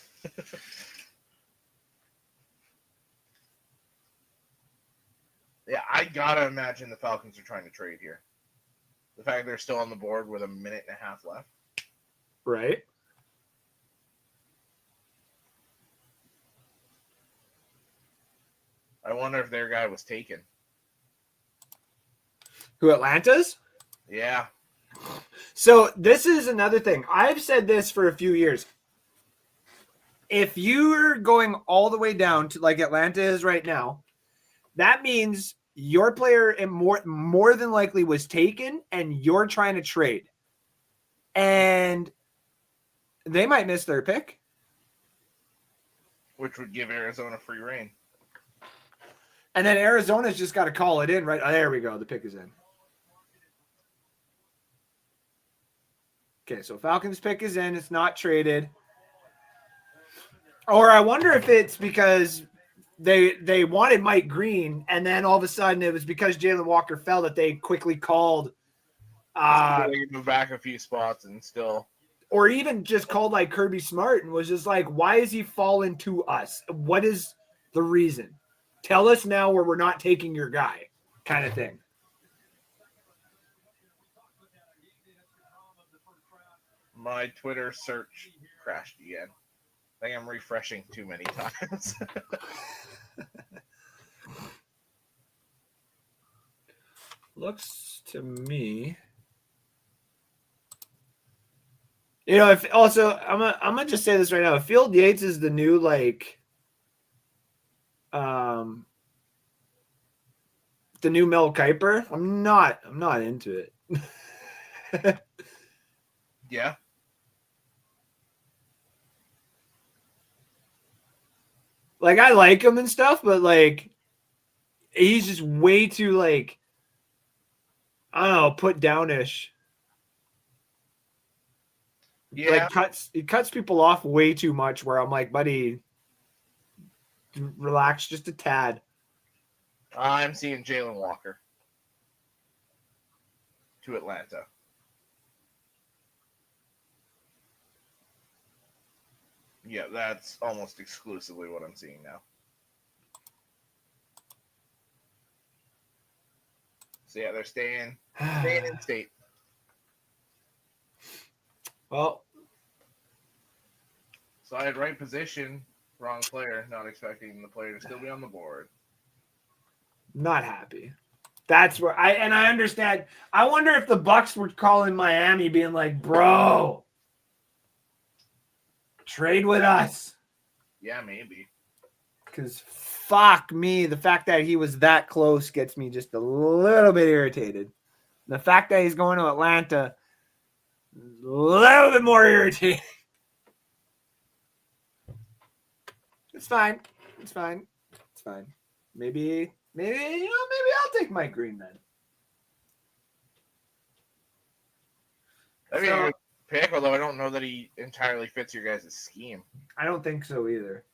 Yeah, I gotta imagine the Falcons are trying to trade here. The fact they're still on the board with a minute and a half left. Right. I wonder if their guy was taken. Who, Atlanta's? Yeah. So this is another thing. I've said this for a few years. If you're going all the way down to like Atlanta is right now, that means your player more than likely was taken and you're trying to trade. And they might miss their pick. Which would give Arizona free reign. And then Arizona's just got to call it in, right? Oh, there we go. The pick is in. Okay, so Falcons pick is in. It's not traded. Or I wonder if it's because they wanted Mike Green, and then all of a sudden it was because Jalen Walker fell that they quickly called. They move back a few spots and still. Or even just called like Kirby Smart and was just like, why is he falling to us? What is the reason? Tell us now where we're not taking your guy, kind of thing. My Twitter search crashed again. I think I'm refreshing too many times. Looks to me. You know, if also I'm gonna just say this right now. If Field Yates is the new the new Mel Kiper, I'm not into it. Yeah. Like, I like him and stuff, but like he's just way too like, I don't know, put downish. Yeah. Like he cuts people off way too much where I'm like, buddy, relax just a tad. I'm seeing Jalen Walker to Atlanta. Yeah, that's almost exclusively what I'm seeing now. So yeah, they're staying in state. Well, so I had right position, wrong player, not expecting the player to still be on the board. not happy. That's where I understand. I wonder if the Bucks were calling Miami, being like, "Bro, trade with us." Yeah, maybe. Because fuck me, the fact that he was that close gets me just a little bit irritated. The fact that he's going to Atlanta, a little bit more irritating. It's fine. It's fine. It's fine. Maybe I'll take Mike Green then. I mean, a good pick, although I don't know that he entirely fits your guys' scheme. I don't think so either.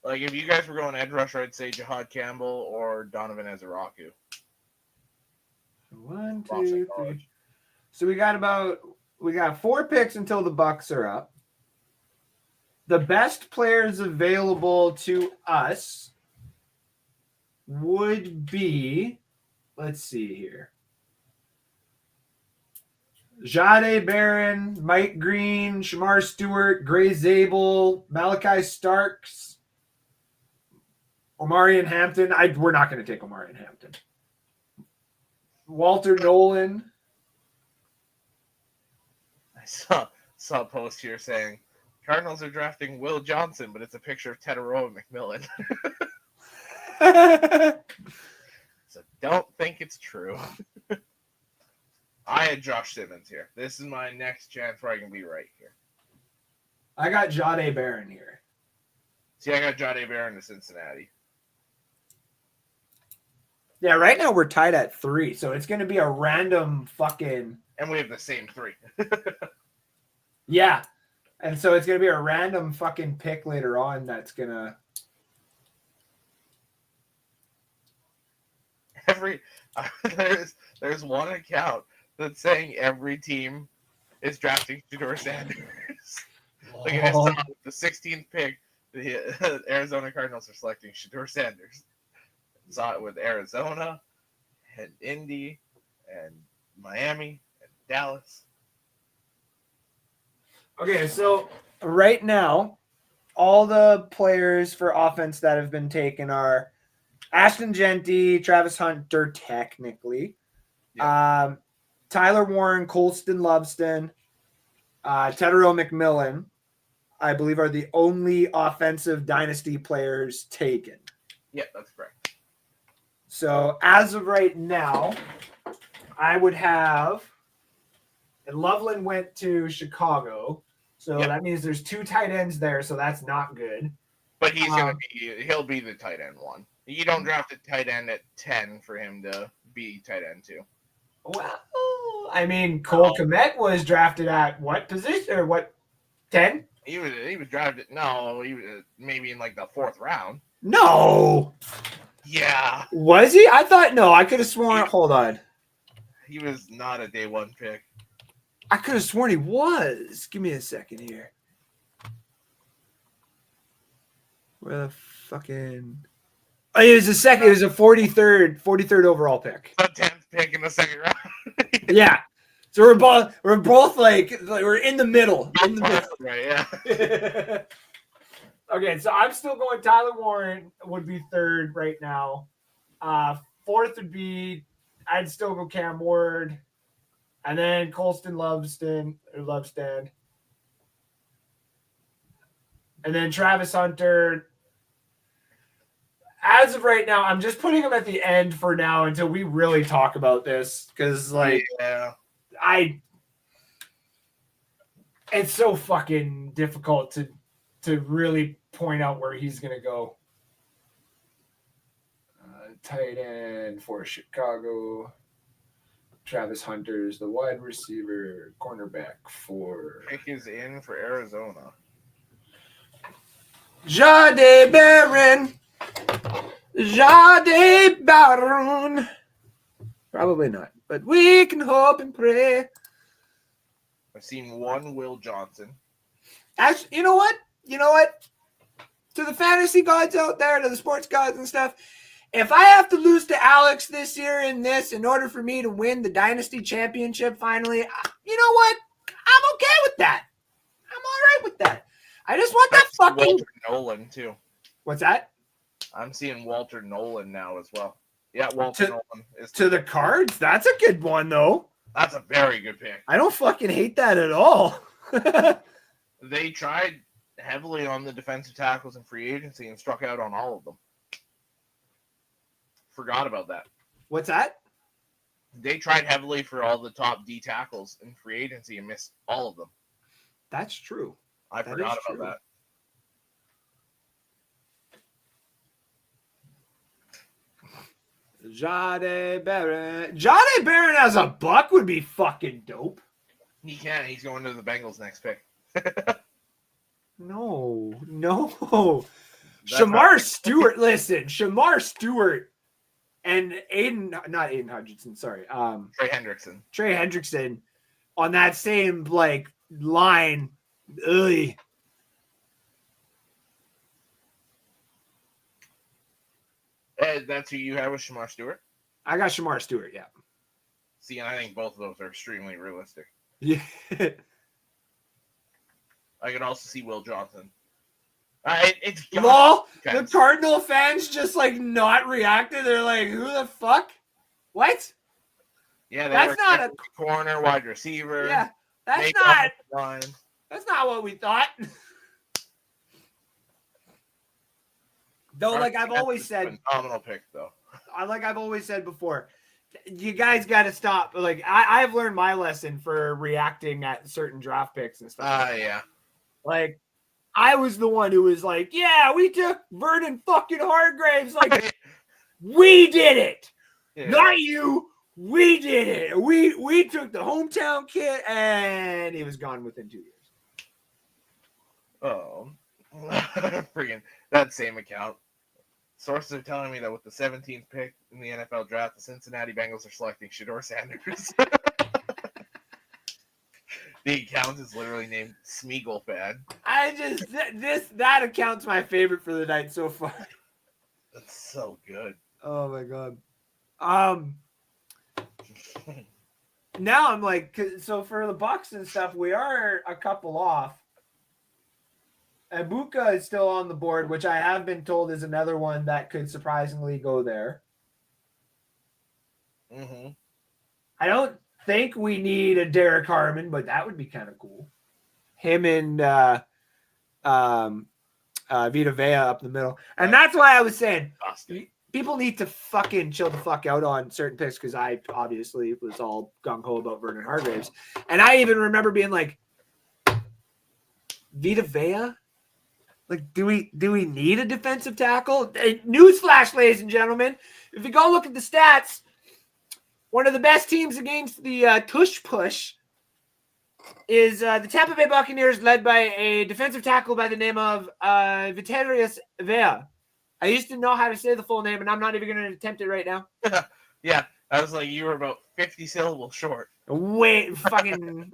Like, if you guys were going edge rusher, I'd say Jahad Campbell or Donovan Ezeraku. 1, 2, 3. So we got 4 picks until the Bucks are up. The best players available to us would be, let's see here, Jahdae Barron, Mike Green, Shamar Stewart, Gray Zabel, Malachi Starks, Omarion Hampton. We're not going to take Omarion Hampton. Walter Nolan. I saw a post here saying Cardinals are drafting Will Johnson, but it's a picture of Teteroa McMillan. So don't think it's true. I had Josh Simmons here. This is my next chance where I can be right here. I got Jahdae Barron here. See, I got Jahdae Barron to Cincinnati. Yeah, right now we're tied at 3, so it's going to be a random fucking... And we have the same 3. Yeah, and so it's going to be a random fucking pick later on that's going to... There's one account that's saying every team is drafting Shedeur Sanders. Like I saw the 16th pick, the Arizona Cardinals are selecting Shedeur Sanders. Saw it with Arizona and Indy and Miami and Dallas. Okay, so right now, all the players for offense that have been taken are Ashton Genty, Travis Hunter, technically, Yeah. Tyler Warren, Colston Loveston, Teteroa McMillan, I believe, are the only offensive dynasty players taken. Yeah, that's correct. So as of right now, I would have, and Loveland went to Chicago, so that means there's 2 tight ends there, so that's not good. But he'll be the tight end one. You don't draft a tight end at 10 for him to be tight end 2. Well, I mean, Cole Kmet was drafted at what position or what 10? He was drafted. No, he was maybe in like the 4th round. No. Yeah. Was he? I thought no. I could have sworn. Hold on. He was not a day 1 pick. I could have sworn he was. Give me a second here. Where the fucking? Oh, it was a second. It was a 43rd overall pick. The 10th pick in the 2nd round. Yeah. So we're both like we're in the middle. In the middle. Right. Yeah. Okay, so I'm still going. Tyler Warren would be 3rd right now. 4th would be I'd still go Cam Ward, and then Colston Loveston, and then Travis Hunter. As of right now, I'm just putting him at the end for now until we really talk about this because, like, it's so fucking difficult to really point out where he's going to go. Tight end for Chicago. Travis Hunter's the wide receiver, cornerback for... Pick is in for Arizona. Jahdae Barron. Jahdae Barron. Probably not, but we can hope and pray. I've seen 1 Will Johnson. Actually, you know what? To the fantasy gods out there, to the sports gods and stuff, if I have to lose to Alex this year in this in order for me to win the Dynasty Championship finally, you know what? I'm okay with that. I'm all right with that. I just want that fucking... Walter Nolan, too. What's that? I'm seeing Walter Nolan now as well. Yeah, Walter To- Nolan is To the Cards? That's a good one, though. That's a very good pick. I don't fucking hate that at all. They tried heavily on the defensive tackles in free agency and struck out on all of them. Forgot about that. What's that? They tried heavily for all the top D tackles in free agency and missed all of them. That's true. I That forgot is about true. that. Jade Barron. Jade Barron as a buck would be fucking dope. He can. He's going to the Bengals next pick. No. That's Shamar not- Stewart. Listen, Shamar Stewart and not Aiden Hutchinson, sorry. Trey Hendrickson. Trey Hendrickson on that same like line. Ugh. That's who you have with Shamar Stewart? I got Shamar Stewart, yeah. See, and I think both of those are extremely realistic. Yeah. I could also see Will Johnson. It's Lol, the Depends. Cardinal fans just like not reacted. They're like, who the fuck? What? Yeah, That's not a corner, wide receiver. yeah. That's make not offensive line. that's not what we thought. Though, like I've always said, Phenomenal pick, though. I've always said before, you guys got to stop. Like I've learned my lesson for reacting at certain draft picks and stuff. Yeah. Like I was the one who was like, yeah, we took Vernon fucking Hargraves. Like we did it, Yeah. not you. We did it. We took the hometown kid, and he was gone within 2 years. Oh, freaking that same account. Sources are telling me that with the 17th pick in the NFL draft, the Cincinnati Bengals are selecting Shedeur Sanders. The account is literally named Smeagol Fan. I just that account's my favorite for the night so far. That's so good. Oh my god. Now I'm like, so for the Bucks and stuff, we are a couple off. Ibuka is still on the board, which I have been told is another one that could surprisingly go there. Mm-hmm. I don't think we need a Derek Harmon, but that would be kind of cool. Him and Vita Vea up the middle. And that's why I was saying people need to fucking chill the fuck out on certain picks because I obviously was all gung-ho about Vernon Hargraves. And I even remember being like, Vita Vea? Like, do we need a defensive tackle? Newsflash, ladies and gentlemen. If you go look at the stats, one of the best teams against the tush push is the Tampa Bay Buccaneers, led by a defensive tackle by the name of Vitarius Vea. I used to know how to say the full name, and I'm not even going to attempt it right now. Yeah, I was like, you were about 50 syllables short. Wait, fucking.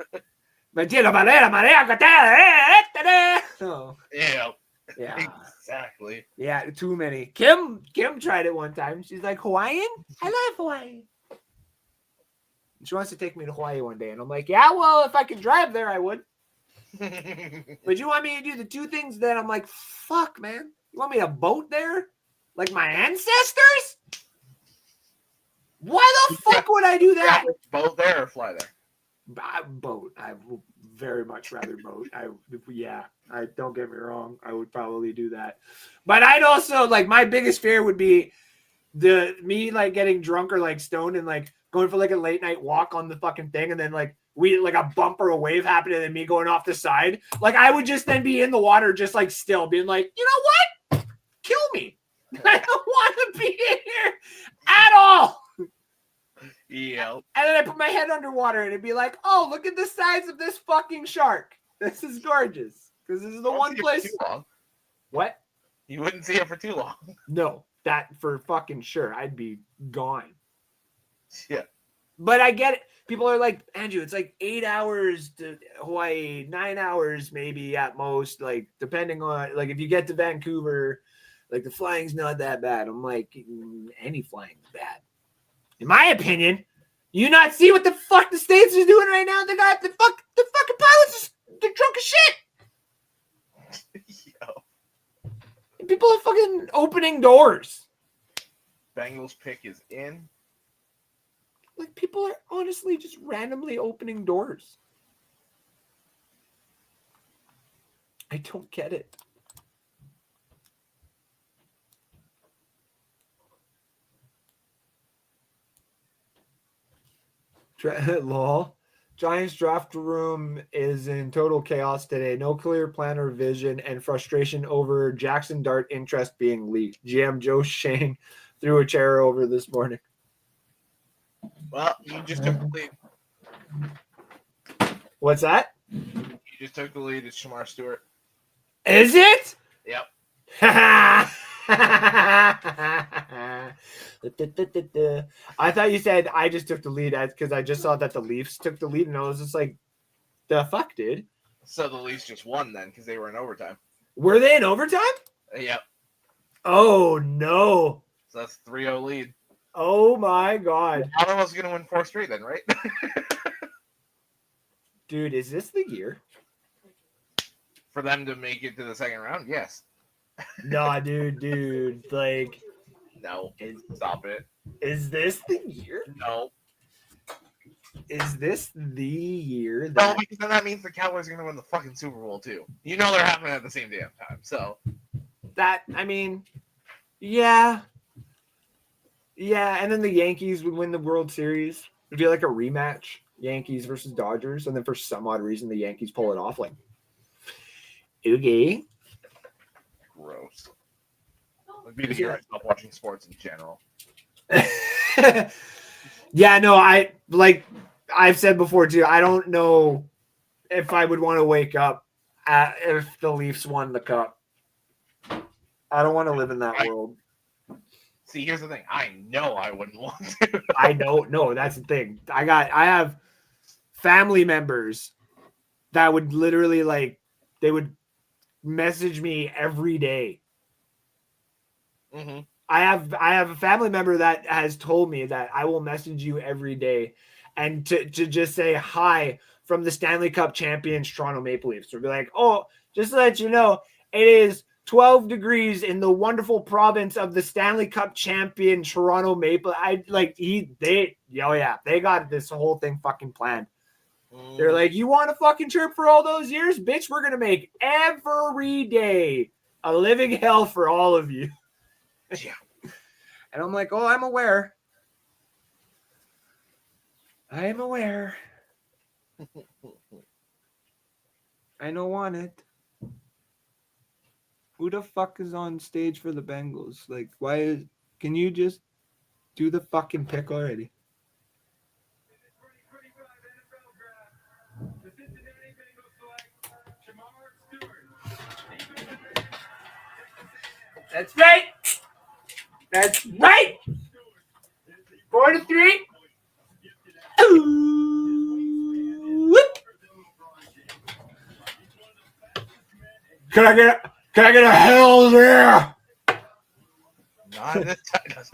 Oh. Yeah. Exactly. Yeah, too many. Kim tried it one time. She's like, Hawaiian? I love Hawaii. She wants to take me to Hawaii one day. And I'm like, yeah, well, if I could drive there, I would. But you want me to do the two things that I'm like, fuck, man. You want me to boat there? Like my ancestors? Why the fuck would I do that? Boat there or fly there? Boat. I would very much rather boat. I don't get me wrong. I would probably do that. But I'd also, like, my biggest fear would be me like getting drunk or like stoned and like going for like a late night walk on the fucking thing, and then like a bump or a wave happening and me going off the side. Like I would just then be in the water, just like still being like, you know what? Kill me. I don't want to be in here at all. Yeah. And then I put my head underwater and it'd be like, oh, look at the size of this fucking shark. This is gorgeous. Because this is the one place. What? You wouldn't see it for too long. No, that for fucking sure. I'd be gone. Yeah. But I get it. People are like, Andrew, it's like 8 hours to Hawaii, 9 hours maybe at most. Like, depending on, like, if you get to Vancouver, like, the flying's not that bad. I'm like, any flying's bad. In my opinion, you not see what the fuck the States is doing right now? They got the fucking pilots, they're drunk as shit. Yo. People are fucking opening doors. Bengals pick is in. Like, people are honestly just randomly opening doors. I don't get it. Lol. Giants draft room is in total chaos today. No clear plan or vision, and frustration over Jackson Dart interest being leaked. GM Joe Shane threw a chair over this morning. Well, you just took the lead. What's that? You just took the lead. It's Shamar Stewart. Is it? Yep. I thought you said I just took the lead because I just saw that the Leafs took the lead, and I was just like, the fuck, dude? So the Leafs just won then because they were in overtime. Were they in overtime? Yep. Oh, no. So that's 3-0 lead. Oh, my God. Ottawa's going to win 4 straight then, right? Dude, is this the year? For them to make it to the second round? Yes. Nah, dude. Like, No. Stop it. is this the year? No. Is this the year No, that... because then that means the Cowboys are going to win the fucking Super Bowl too. You know they're happening at the same damn time. So That, I mean, yeah. Yeah, and then the Yankees would win the World Series. It'd be like a rematch, Yankees versus Dodgers, and then for some odd reason the Yankees pull it off. Like, okay. gross. It'd be to hear I stop watching sports in general. Yeah, no, I've said before too, I don't know if I would want to wake up if the Leafs won the cup. I don't want to live in that world. See, here's the thing. I know I wouldn't want to. I don't know. That's the thing. I have family members that would literally they would message me every day. Mm-hmm. I have a family member that has told me that I will message you every day and to just say hi from the Stanley Cup champions Toronto Maple Leafs. Or be like, oh, just to let you know, it is 12 degrees in the wonderful province of the Stanley Cup champion Toronto Maple. They got this whole thing fucking planned. They're like, you want a fucking trip for all those years? Bitch, we're going to make every day a living hell for all of you. Yeah. And I'm like, oh, I'm aware. I am aware. I don't want it. Who the fuck is on stage for the Bengals? Like, can you just do the fucking pick already? In the 2025 NFL Draft, the Cincinnati Bengals select Shamar Stewart, defensive end, Texas A&M. That's right. That's right. 4-3. Can I get a hell yeah? Not this time.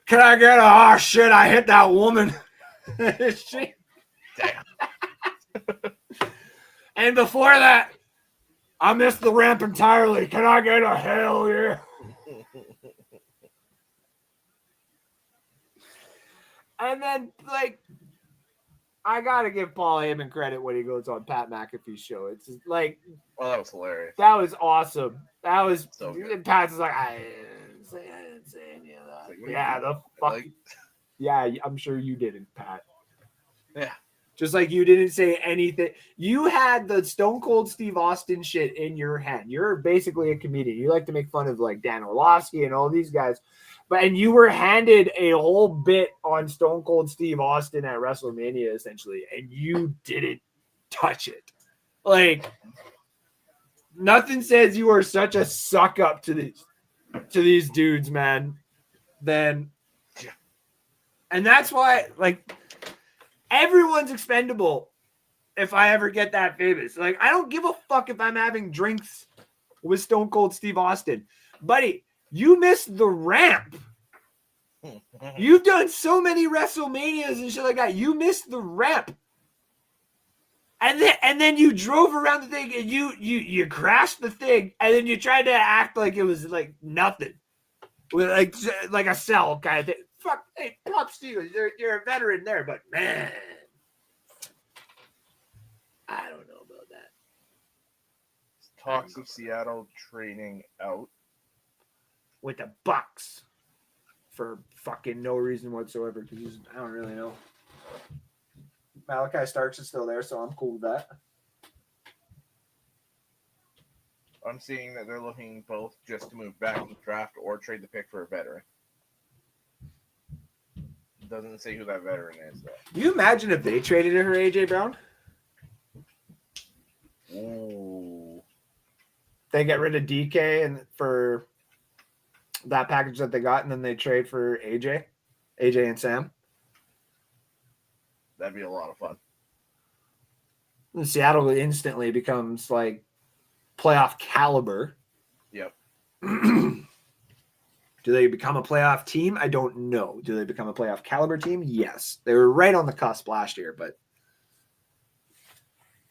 Can I get a shit? I hit that woman. She, Damn. and before that, I missed the ramp entirely. Can I get a hell yeah? And then, I gotta give Paul Heyman credit when he goes on Pat McAfee's show. It's just, Well, that was hilarious. that was awesome. That was So good. Pat's like, I didn't say any of that. Like, what Yeah, do the you- fuck. like- Yeah, I'm sure you didn't, Pat. Yeah. Just like you didn't say anything. You had the Stone Cold Steve Austin shit in your hand. You're basically a comedian. You like to make fun of Dan Orlovsky and all these guys. And you were handed a whole bit on Stone Cold Steve Austin at WrestleMania, essentially, and you didn't touch it. Nothing says you are such a suck up to these dudes, man. And that's why, everyone's expendable if I ever get that famous. I don't give a fuck if I'm having drinks with Stone Cold Steve Austin. Buddy, you missed the ramp. You've done so many WrestleManias and shit like that. You missed the ramp. And then you drove around the thing and you crashed the thing and then you tried to act like it was nothing. with like a cell kind of thing. Fuck, hey, props to you. You're a veteran there, but man, I don't know about that. Talks of Seattle trading out. With the Bucks for fucking no reason whatsoever. Because I don't really know. Malachi Starks is still there, so I'm cool with that. I'm seeing that they're looking both just to move back in the draft or trade the pick for a veteran. Doesn't say who that veteran is, though. Can you imagine if they traded her AJ Brown? Ooh. They get rid of DK and for that package that they got, and then they trade for AJ and Sam. That'd be a lot of fun. And Seattle instantly becomes like playoff caliber. Yep. Do they become a playoff team? I don't know. Do they become a playoff caliber team? Yes. They were right on the cusp last year, but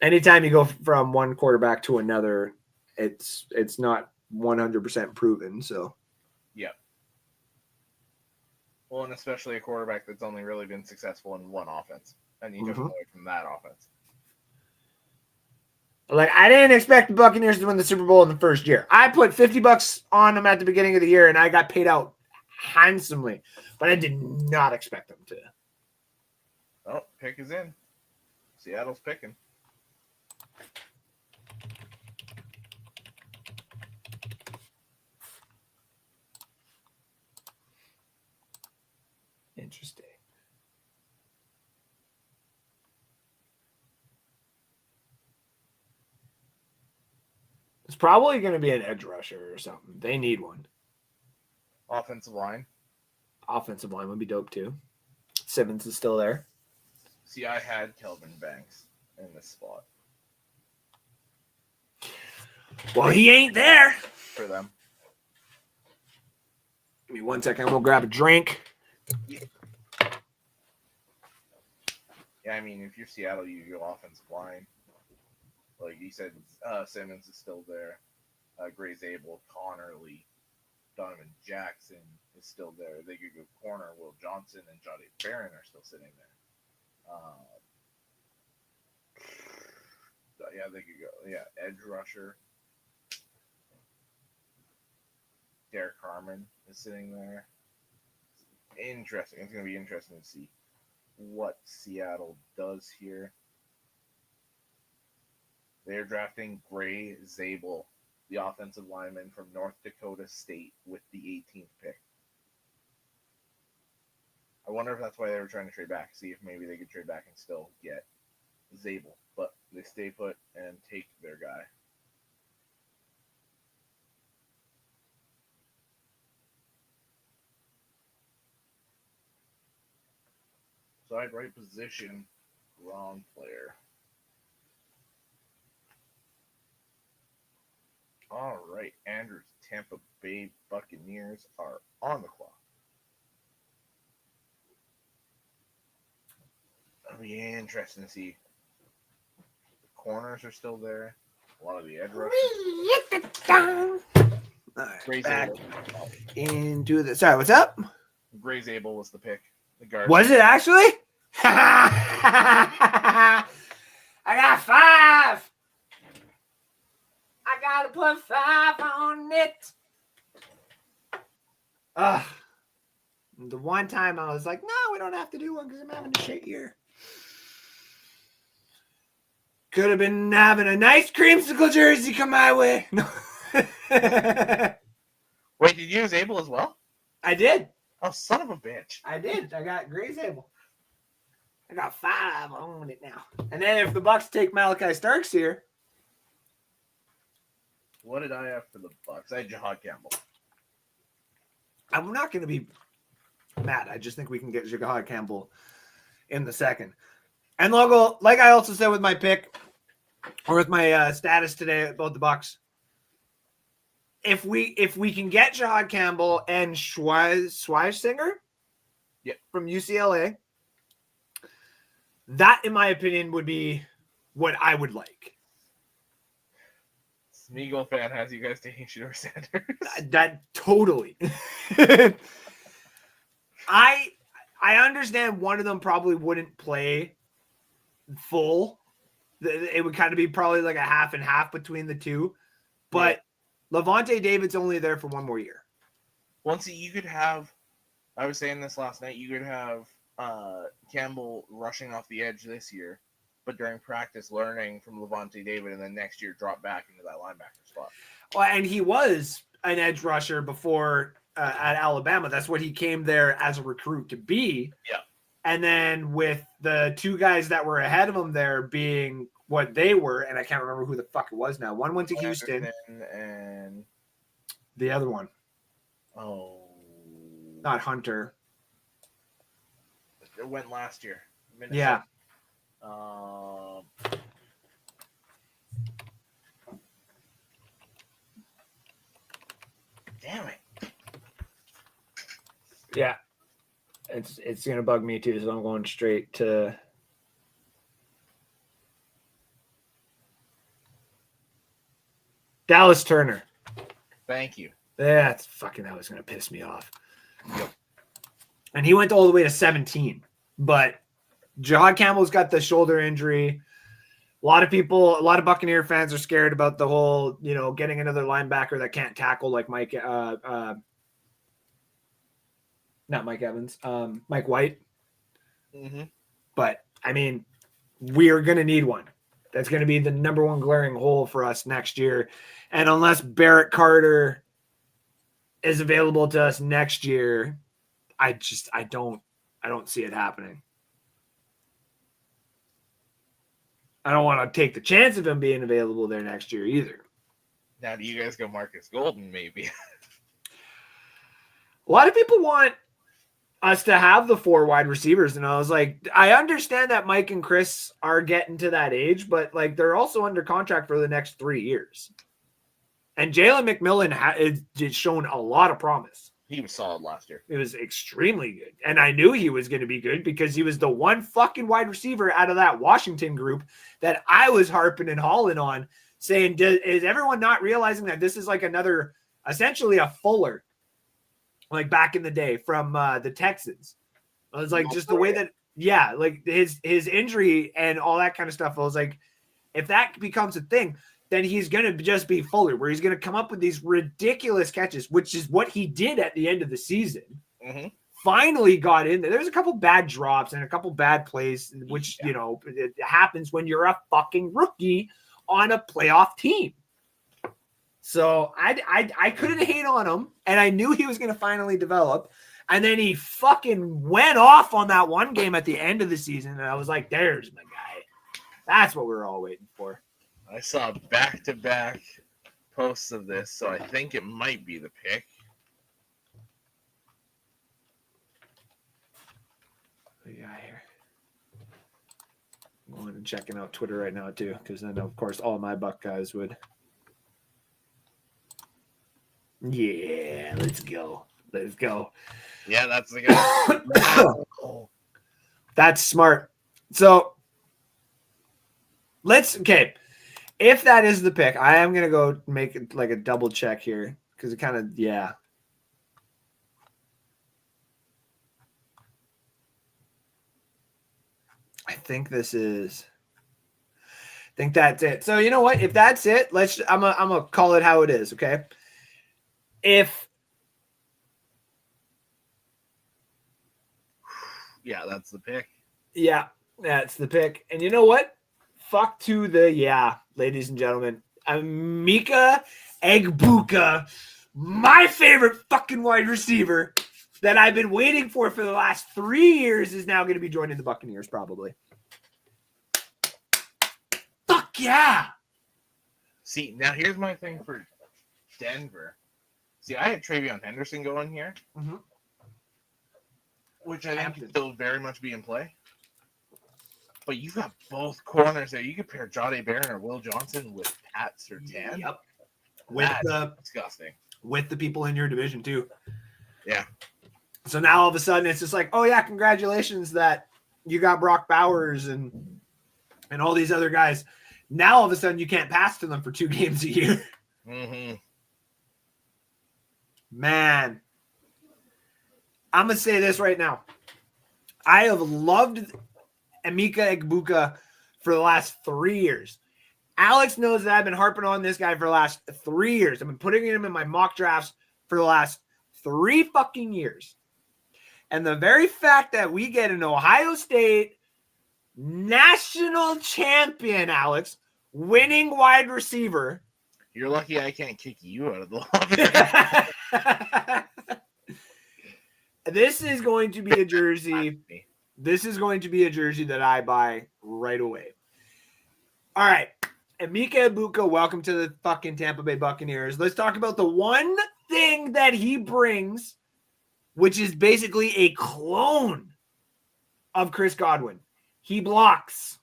anytime you go from one quarterback to another, it's not 100% proven. So, yep. Well, and especially a quarterback that's only really been successful in one offense, and you took him away from that offense. Like, I didn't expect the Buccaneers to win the Super Bowl in the first year. I put $50 on them at the beginning of the year, and I got paid out handsomely. But I did not expect them to. Oh, pick is in. Seattle's picking. Interesting. It's probably going to be an edge rusher or something. They need one. Offensive line. Offensive line would be dope too. Simmons is still there. See, I had Kelvin Banks in this spot. Well, he ain't there. For them. Give me 1 second. We'll grab a drink. Yeah, I mean, if you're Seattle, you go offensive line. Like you said, Simmons is still there. Gray Zabel, Connerly, Donovan Jackson is still there. They could go corner. Will Johnson and Jahdae Barron are still sitting there. Yeah, they could go. Yeah, edge rusher. Derek Harmon is sitting there. Interesting. It's going to be interesting to see what Seattle does here. They're drafting Gray Zabel, the offensive lineman from North Dakota State, with the 18th pick. I wonder if that's why they were trying to trade back, see if maybe they could trade back and still get Zabel. But they stay put and take their guy. Side right position, wrong player. All right, Andrews, Tampa Bay Buccaneers are on the clock. It'll be interesting to see. The corners are still there. A lot of the edge rushers. All right, Gray back Zabel. into the. Sorry, what's up? Gray Zabel was the pick. The guard. Was it actually? I got 5. I gotta put 5 on it. The one time I was like, no, we don't have to do one because I'm having a shit year. Could have been having a nice creamsicle jersey come my way. No. Wait, did you use Zabel as well? I did. Oh, son of a bitch. I did. I got Gray Zabel. I got 5 on it now. And then if the Bucks take Malachi Starks here. What did I have for the Bucks? I had Jahad Campbell. I'm not going to be mad. I just think we can get Jahad Campbell in the second. And Logo, like I also said with my pick, or with my status today about the Bucks, if we can get Jahad Campbell and Schweizinger from UCLA, that, in my opinion, would be what I would like. Smeagol fan has you guys taking Shedeur Sanders. That totally. I understand one of them probably wouldn't play full. It would kind of be probably like a half and half between the two. But Levante David's only there for one more year. Once you could have, I was saying this last night, you could have Campbell rushing off the edge this year, but during practice learning from Levante David, and then next year drop back into that linebacker spot. Well, and he was an edge rusher before at Alabama. That's what he came there as a recruit to be. Yeah. And then with the two guys that were ahead of him there being what they were, and I can't remember who the fuck it was now. One went to Houston. And the other one. Not Hunter. It went last year. Minnesota. Yeah. Damn it. Yeah. It's gonna bug me too, so I'm going straight to Dallas Turner. Thank you. That was gonna piss me off. And he went all the way to 17. But Jahad Campbell's got the shoulder injury. A lot of Buccaneer fans are scared about the whole, getting another linebacker that can't tackle like Mike not Mike Evans, Mike White. Mm-hmm. But I mean, we are going to need one. That's going to be the number one glaring hole for us next year. And unless Barrett Carter is available to us next year, I don't see it happening. I don't want to take the chance of him being available there next year either. Now, do you guys go Marcus Golden, maybe? A lot of people want us to have the 4 wide receivers. And I was like, I understand that Mike and Chris are getting to that age, but like they're also under contract for the next 3 years. And Jalen McMillan has shown a lot of promise. He was solid last year. It was extremely good. And I knew he was going to be good because he was the one fucking wide receiver out of that Washington group that I was harping and hauling on, saying, is everyone not realizing that this is like another, essentially a Fuller, like back in the day from the Texans? I was like, just the way that, like his injury and all that kind of stuff. I was like, if that becomes a thing, then he's going to just be Fuller, where he's going to come up with these ridiculous catches, which is what he did at the end of the season. Mm-hmm. Finally got in there. There's a couple bad drops and a couple bad plays, which, it happens when you're a fucking rookie on a playoff team. So I couldn't hate on him, and I knew he was going to finally develop. And then he fucking went off on that one game at the end of the season, and I was like, there's my guy. That's what we were all waiting for. I saw back-to-back posts of this, so I think it might be the pick. What do you got here? I'm going and checking out Twitter right now, too, because then, of course, all my Buck guys would. Yeah, let's go. Let's go. Yeah, that's the guy. That's smart. So, okay. If that is the pick, I am going to go make it like a double check here because it kind of, I think that's it. So, you know what? If that's it, I'm going to call it how it is, okay? Yeah, that's the pick. Yeah, that's the pick. And you know what? Fuck to the ladies and gentlemen. Emeka Egbuka, my favorite fucking wide receiver that I've been waiting for the last 3 years, is now going to be joining the Buccaneers probably. Fuck yeah. See, now here's my thing for Denver. See, I had Travion Henderson going here, which I think could still very much be in play. But you got both corners there. You could pair Jahdae Barron or Will Johnson with Pat Surtain. Yep. That's disgusting. With the people in your division too. Yeah. So now all of a sudden it's just like, oh yeah, congratulations that you got Brock Bowers and all these other guys. Now all of a sudden you can't pass to them for 2 games a year. Mm-hmm. Man, I'm going to say this right now. I have loved Emeka Egbuka for the last 3 years. Alex knows that I've been harping on this guy for the last 3 years. I've been putting him in my mock drafts for the last 3 fucking years. And the very fact that we get an Ohio State national champion, Alex, winning wide receiver. You're lucky I can't kick you out of the lobby. This is going to be a jersey. This is going to be a jersey that I buy right away. All right. Emeka Egbuka, welcome to the fucking Tampa Bay Buccaneers. Let's talk about the one thing that he brings, which is basically a clone of Chris Godwin. He blocks.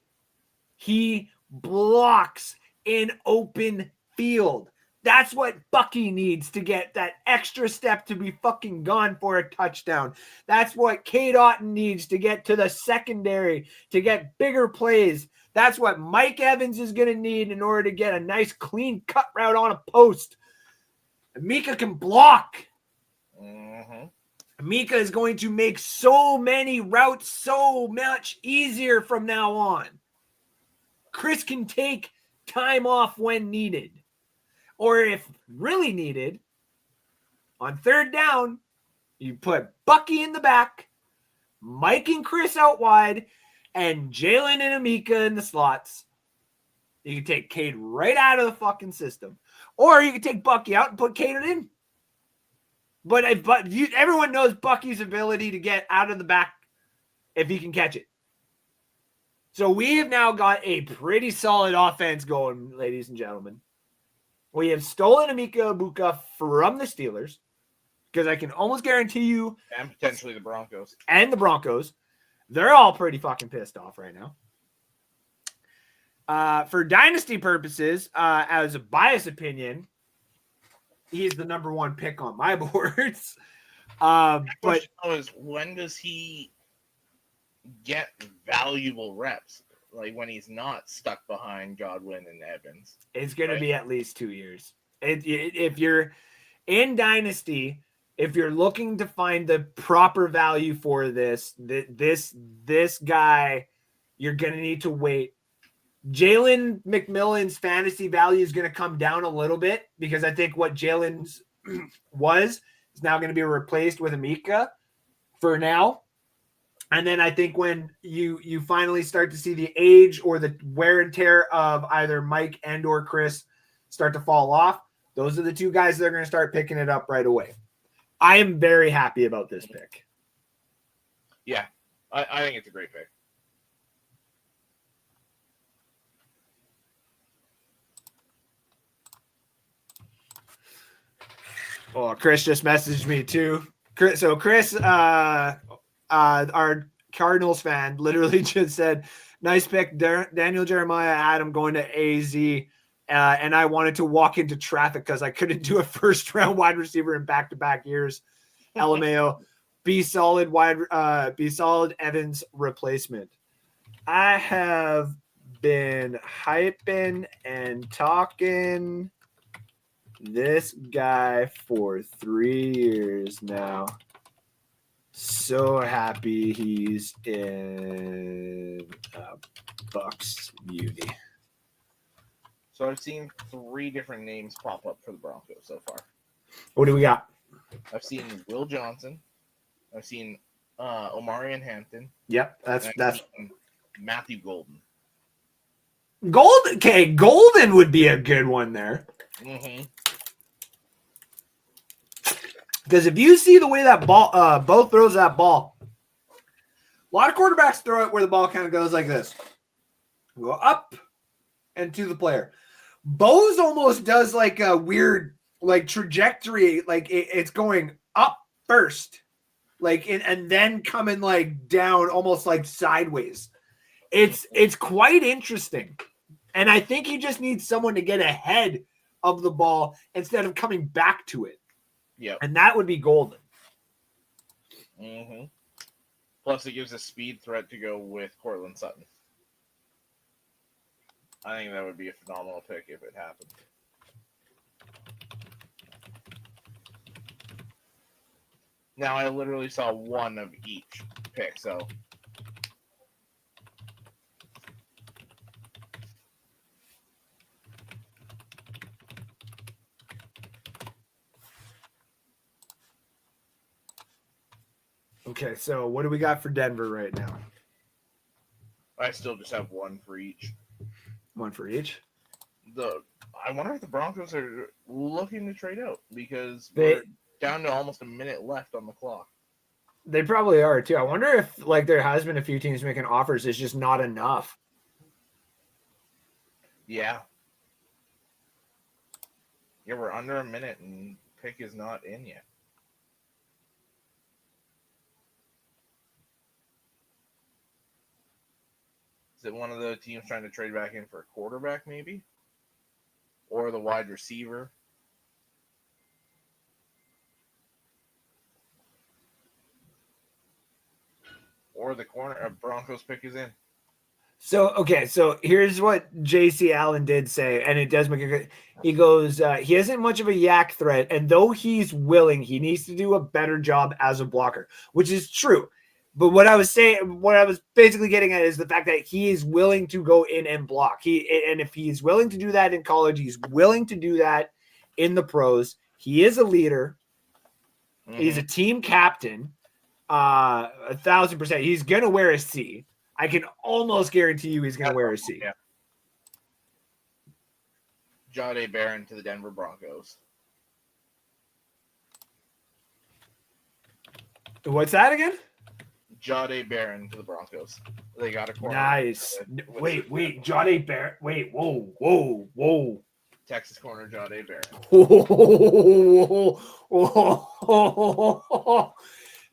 He blocks in open field. That's what Bucky needs to get that extra step to be fucking gone for a touchdown. That's what Cade Otton needs to get to the secondary, to get bigger plays. That's what Mike Evans is going to need in order to get a nice clean cut route on a post. Emeka can block. Emeka is going to make so many routes so much easier from now on. Chris can take time off when needed. Or if really needed, on third down, you put Bucky in the back, Mike and Chris out wide, and Jalen and Emeka in the slots. You can take Cade right out of the fucking system. Or you can take Bucky out and put Cade in. But everyone knows Bucky's ability to get out of the back if he can catch it. So we have now got a pretty solid offense going, ladies and gentlemen. We have stolen Emeka Egbuka from the Steelers, because I can almost guarantee you, And potentially the Broncos. and the Broncos, they're all pretty fucking pissed off right now. For dynasty purposes, as a biased opinion, he's the number one pick on my boards. But is when does he get valuable reps? Like when he's not stuck behind Godwin and Evans. it's going to be at least 2 years. If you're in dynasty, if you're looking to find the proper value for this guy, you're going to need to wait. Jalen McMillan's fantasy value is going to come down a little bit, because I think what Jalen's was is now going to be replaced with Emeka for now. And then I think when you finally start to see the age or the wear and tear of either Mike and or Chris start to fall off, those are the two guys that are going to start picking it up right away. I am very happy about this pick. Yeah, I think it's a great pick. Oh, Chris just messaged me too. Chris, our Cardinals fan, literally just said, "Nice pick, Daniel Jeremiah Adam going to AZ." And I wanted to walk into traffic because I couldn't do a first-round wide receiver in back-to-back years. LMAO, be solid Evans replacement. I have been hyping and talking this guy for 3 years now. So happy he's in Bucks uni. So I've seen 3 different names pop up for the Broncos so far. What do we got? I've seen Will Johnson. I've seen Omarion Hampton. Yep, that's seen Matthew Golden. Golden. Okay, Golden would be a good one there. Mm-hmm. Because if you see the way that ball, Bo throws that ball, a lot of quarterbacks throw it where the ball kind of goes like this. Go up and to the player. Bo's almost does like a weird like trajectory, like it's going up first, like and then coming like down almost like sideways. It's quite interesting. And I think he just needs someone to get ahead of the ball instead of coming back to it. Yeah. And that would be golden. Mm-hmm. Plus, it gives a speed threat to go with Cortland Sutton. I think that would be a phenomenal pick if it happened. Now I literally saw one of each pick, so Okay, so what do we got for Denver right now? I still just have one for each. One for each. I wonder if the Broncos are looking to trade out because They we're down to almost a minute left on the clock. they probably are too. I wonder if like there has been a few teams making offers. It's just not enough. Yeah. Yeah, we're under a minute and pick is not in yet. Is it one of the teams trying to trade back in for a quarterback, maybe? Or the wide receiver? Or the corner Broncos pick is in. So okay, so here's what JC Allen did say, and it does make a good. He goes, he isn't much of a yak threat, and though he's willing, he needs to do a better job as a blocker, which is true. But what I was basically getting at is the fact that he is willing to go in and block. And if he's willing to do that in college, he's willing to do that in the pros. He is a leader. Mm-hmm. He's a team captain. 1,000%. He's gonna wear a C. I can almost guarantee you he's gonna wear a C. Yeah. Jahdae Barron to the Denver Broncos. What's that again? Jahdae Barron to the Broncos. They got a corner. Nice. Wait, Jahdae Barron. Wait, whoa. Texas corner Jahdae Barron.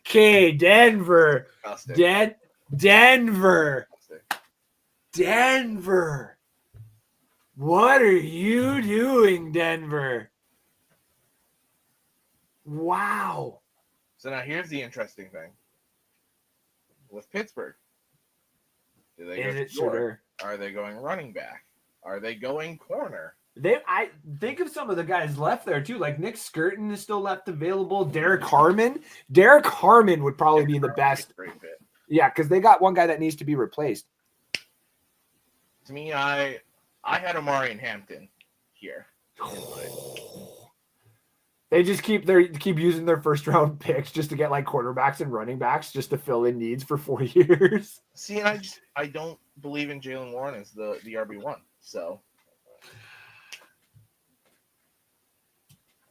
Okay, Denver. Denver. What are you doing, Denver? Wow. So now here's the interesting thing. With Pittsburgh, do they go short? Are they going running back? Are they going corner? I think of some of the guys left there too, like Nick Skirton is still left available. Derek Harmon would probably be the best. Great fit. Yeah, because they got one guy that needs to be replaced. To me, I had Amari and Hampton here. They just keep using their first round picks just to get like quarterbacks and running backs just to fill in needs for 4 years. See, I don't believe in Jalen Warren as the RB1. So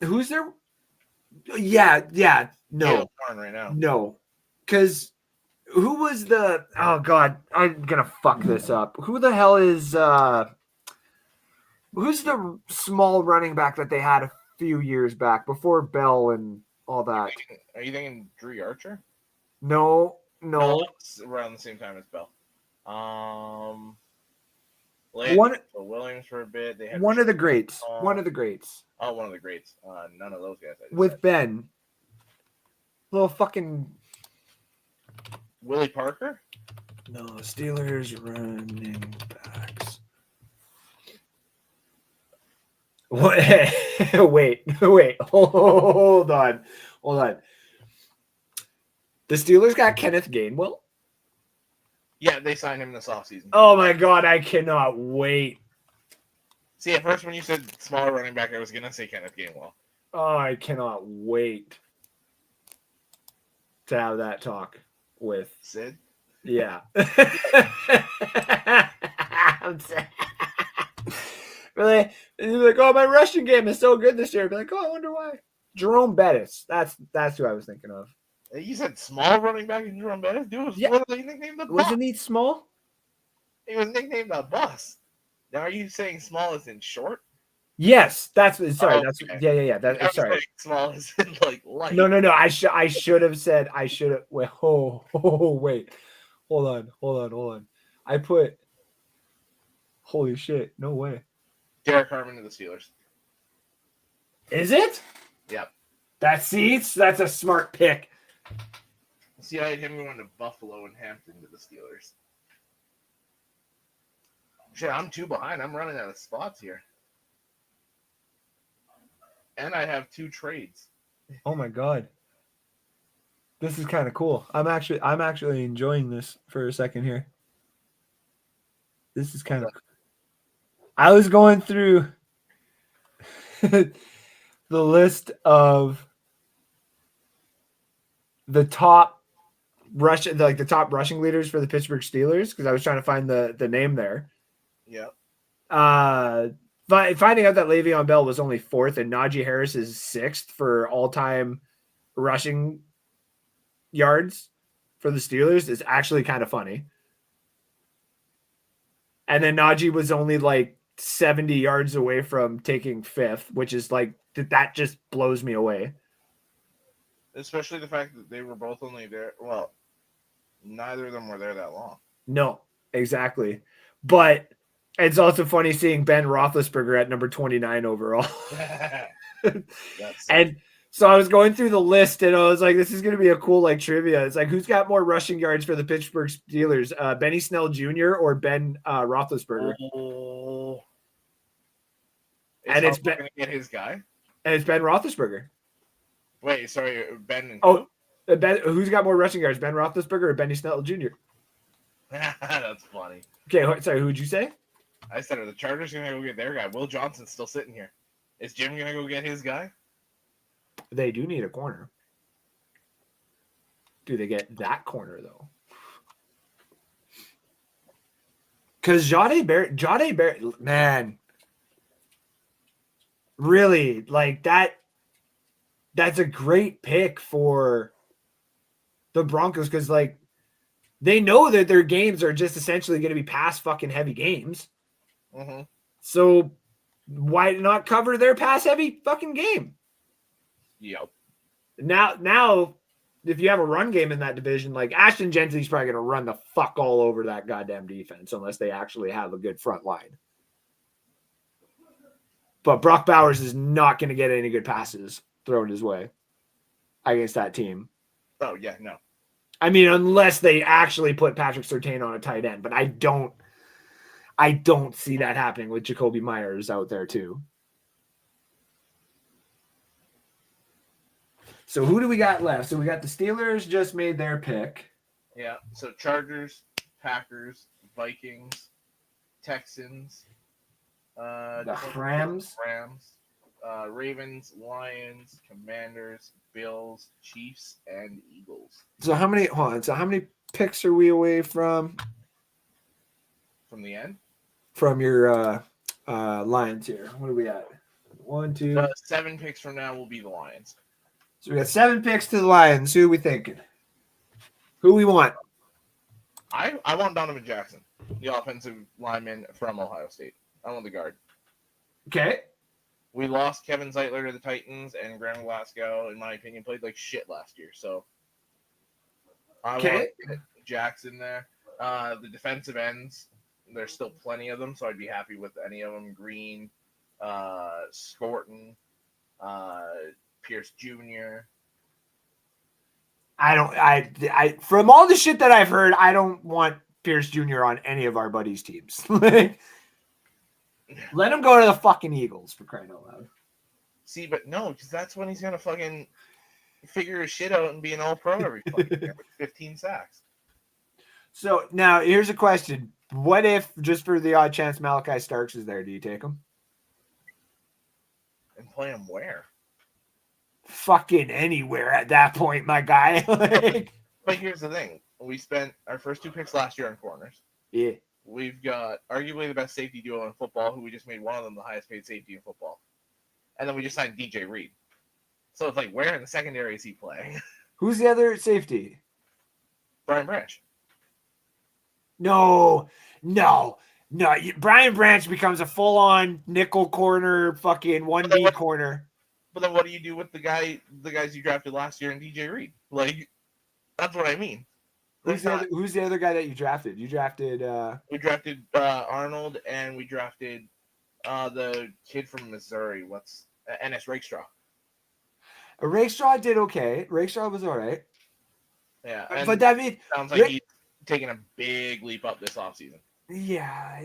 who's there? Yeah. No. Warren right now. No. Because who was the oh god, I'm gonna fuck this up. Who the hell is who's the small running back that they had a few years back before Bell and all that? Are you thinking Drew Archer? No. Around the same time as Bell. Williams for a bit. They had one of the greats. Oh, one of the greats. None of those guys. With Ben. Little fucking Willie Parker? No, Steelers running backs. Wait. Hold on. The Steelers got Kenneth Gainwell? Yeah, they signed him this offseason. Oh my god, I cannot wait. See, at first when you said smaller running back, I was going to say Kenneth Gainwell. Oh, I cannot wait to have that talk with Sid. Yeah. Really? And you're like, oh, my rushing game is so good this year. I'd be like, oh, I wonder why. Jerome Bettis. That's who I was thinking of. You said small running back in Jerome Bettis? Dude was literally nicknamed the Bus. Wasn't he small? He was nicknamed the Bus. Now, are you saying small as in short? Yes, that's sorry. Oh, That's okay. yeah. That's sorry. Small as in like light. No. I should have said. I should have. Wait. Wait. Hold on. I put. Holy shit! No way. Derek Harmon to the Steelers. Is it? Yep. That's a smart pick. See, I had him going to Buffalo and Hampton to the Steelers. Shit, I'm 2 behind. I'm running out of spots here. And I have 2 trades. Oh my god. This is kind of cool. I'm actually enjoying this for a second here. This is kind of. I was going through the list of the top the top rushing leaders for the Pittsburgh Steelers because I was trying to find the name there. Yeah. Finding out that Le'Veon Bell was only 4th and Najee Harris is 6th for all-time rushing yards for the Steelers is actually kind of funny. And then Najee was only like 70 yards away from taking 5th, which is like that just blows me away. Especially the fact that they were both only there. Well, neither of them were there that long. No, exactly. But it's also funny seeing Ben Roethlisberger at number 29 overall. And so I was going through the list and I was like, this is going to be a cool like trivia. It's like, who's got more rushing yards for the Pittsburgh Steelers? Benny Snell Jr. or Ben Roethlisberger? Oh. And it's Ben, get his guy. And it's Ben Roethlisberger. Wait, sorry, Ben. And oh, Ben, who's got more rushing yards, Ben Roethlisberger or Benny Snell Jr.? That's funny. Okay, sorry, who'd you say? I said, are the Chargers going to go get their guy? Will Johnson's still sitting here. Is Jim going to go get his guy? They do need a corner. Do they get that corner, though? Because Jade Barrett, man, really, like that's a great pick for the Broncos because, like, they know that their games are just essentially going to be pass fucking heavy games. Mm-hmm. So why not cover their pass heavy fucking game? Yep. Now, if you have a run game in that division, like Ashton Gentry's probably going to run the fuck all over that goddamn defense unless they actually have a good front line. But Brock Bowers is not going to get any good passes thrown his way against that team. Oh, yeah, no. I mean, unless they actually put Patrick Surtain on a tight end, but I don't see that happening with Jacoby Myers out there too. So who do we got left? So we got the Steelers just made their pick. Yeah. So Chargers, Packers, Vikings, Texans, the Rams, Ravens, Lions, Commanders, Bills, Chiefs, and Eagles. So how many picks are we away from the end? From your Lions here. What are we at? 1, 2. 7 picks from now will be the Lions. So we got 7 picks to the Lions. Who are we thinking? Who we want? I want Donovan Jackson, the offensive lineman from Ohio State. I want the guard. Okay. We lost Kevin Zeitler to the Titans, and Graham Glasgow, in my opinion, played like shit last year. So I want Jackson there. The defensive ends, there's still plenty of them, so I'd be happy with any of them. Green, Scorton, Pierce Jr. I from all the shit that I've heard, I don't want Pierce Jr. on any of our buddies' teams. Let him go to the fucking Eagles, for crying out loud. See, but no, because that's when he's gonna fucking figure his shit out and be an all-pro every fucking year with 15 sacks. So now here's a question: what if, just for the odd chance, Malachi Starks is there? Do you take him? And play him where? Fucking anywhere at that point, my guy. But here's the thing: we spent our first 2 picks last year on corners. Yeah. We've got arguably the best safety duo in football, who we just made one of them the highest paid safety in football. And then we just signed DJ Reed. So it's like, where in the secondary is he playing? Who's the other safety? Brian Branch. No. Brian Branch becomes a full-on nickel corner, fucking 1B corner. But then what do you do with the guys you drafted last year in DJ Reed? Like, that's what I mean. Who's the other guy that you drafted? You drafted we drafted Arnold, and we drafted the kid from Missouri. What's Ennis Rakestraw? Rakestraw did okay. Rakestraw was all right. Yeah, but that means sounds like he's taking a big leap up this offseason. Yeah.